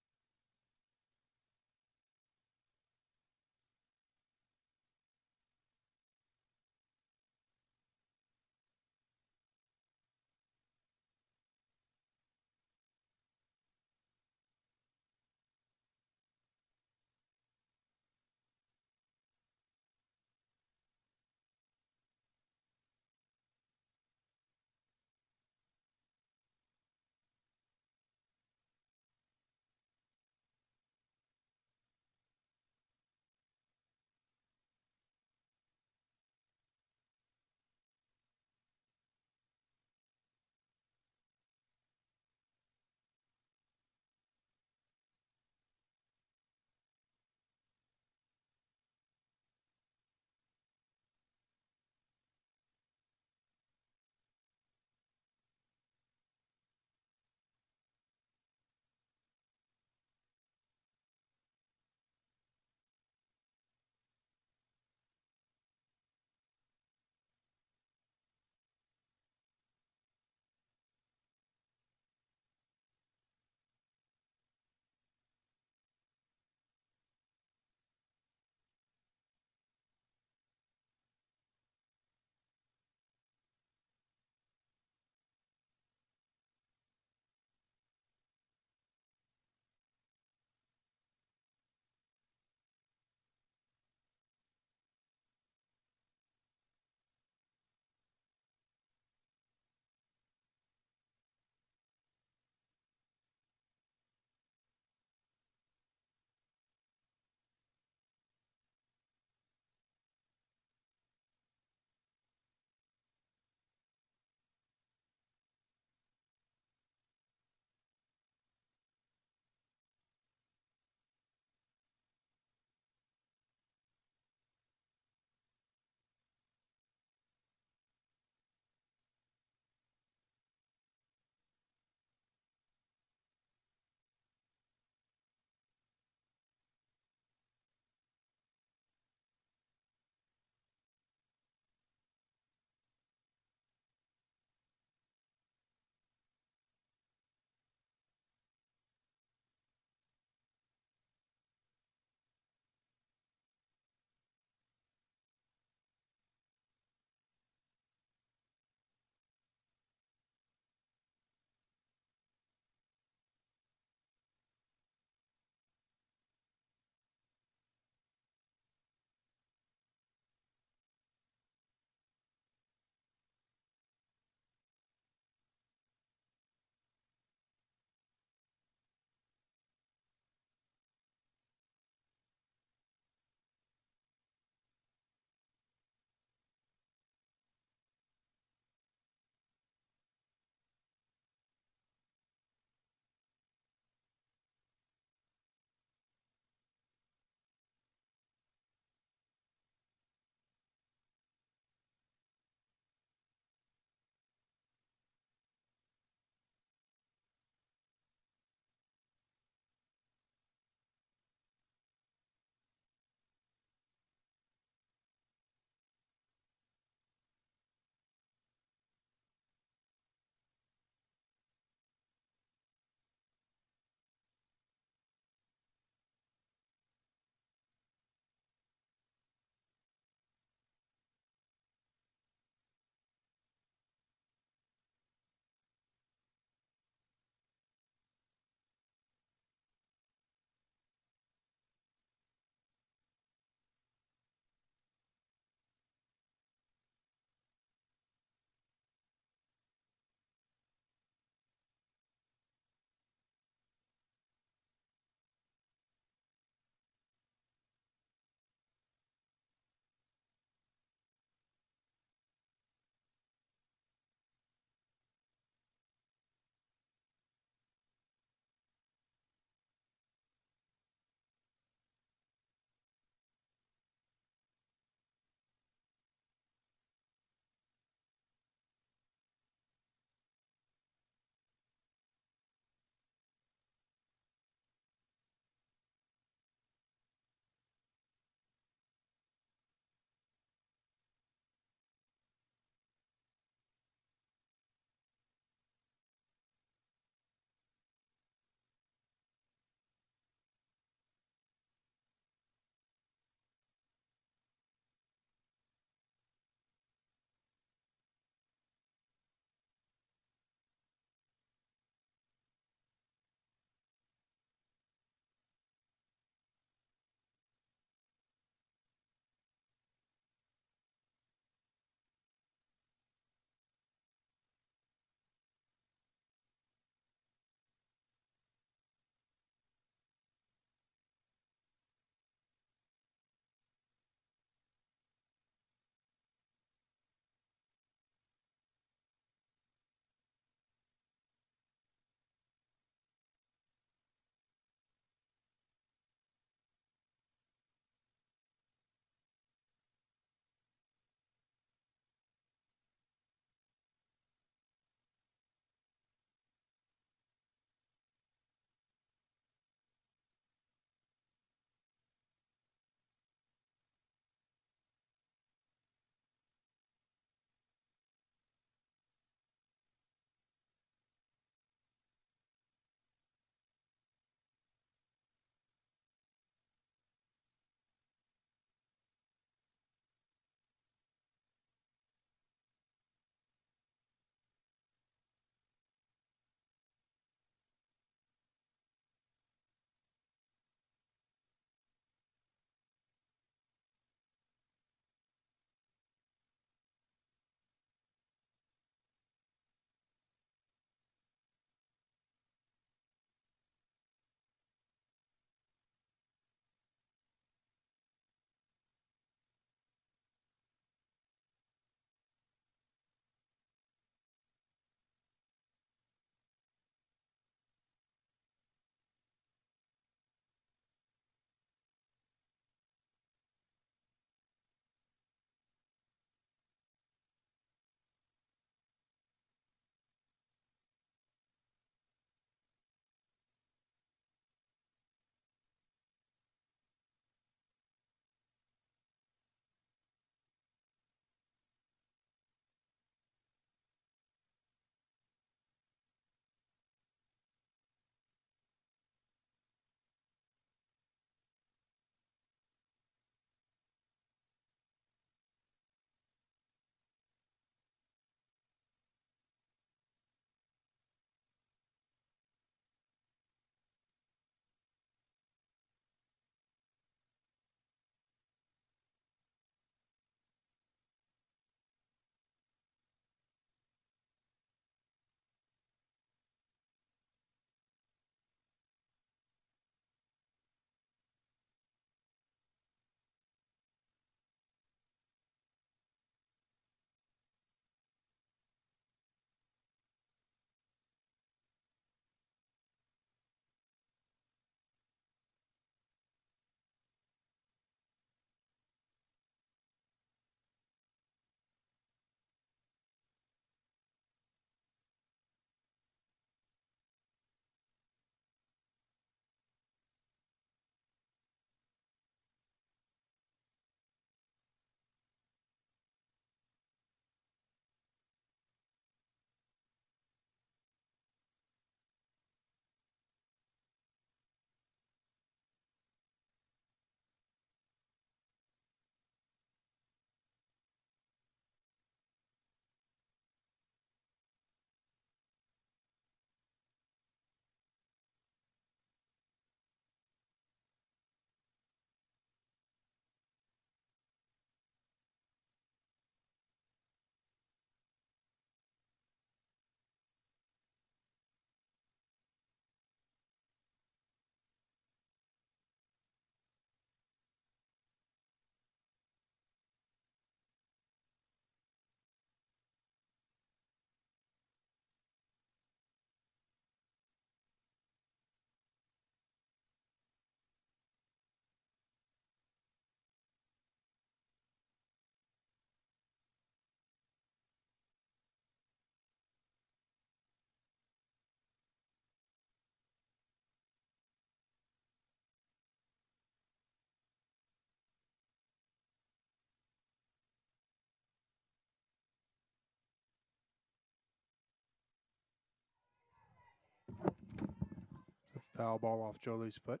Foul ball off Jolie's foot.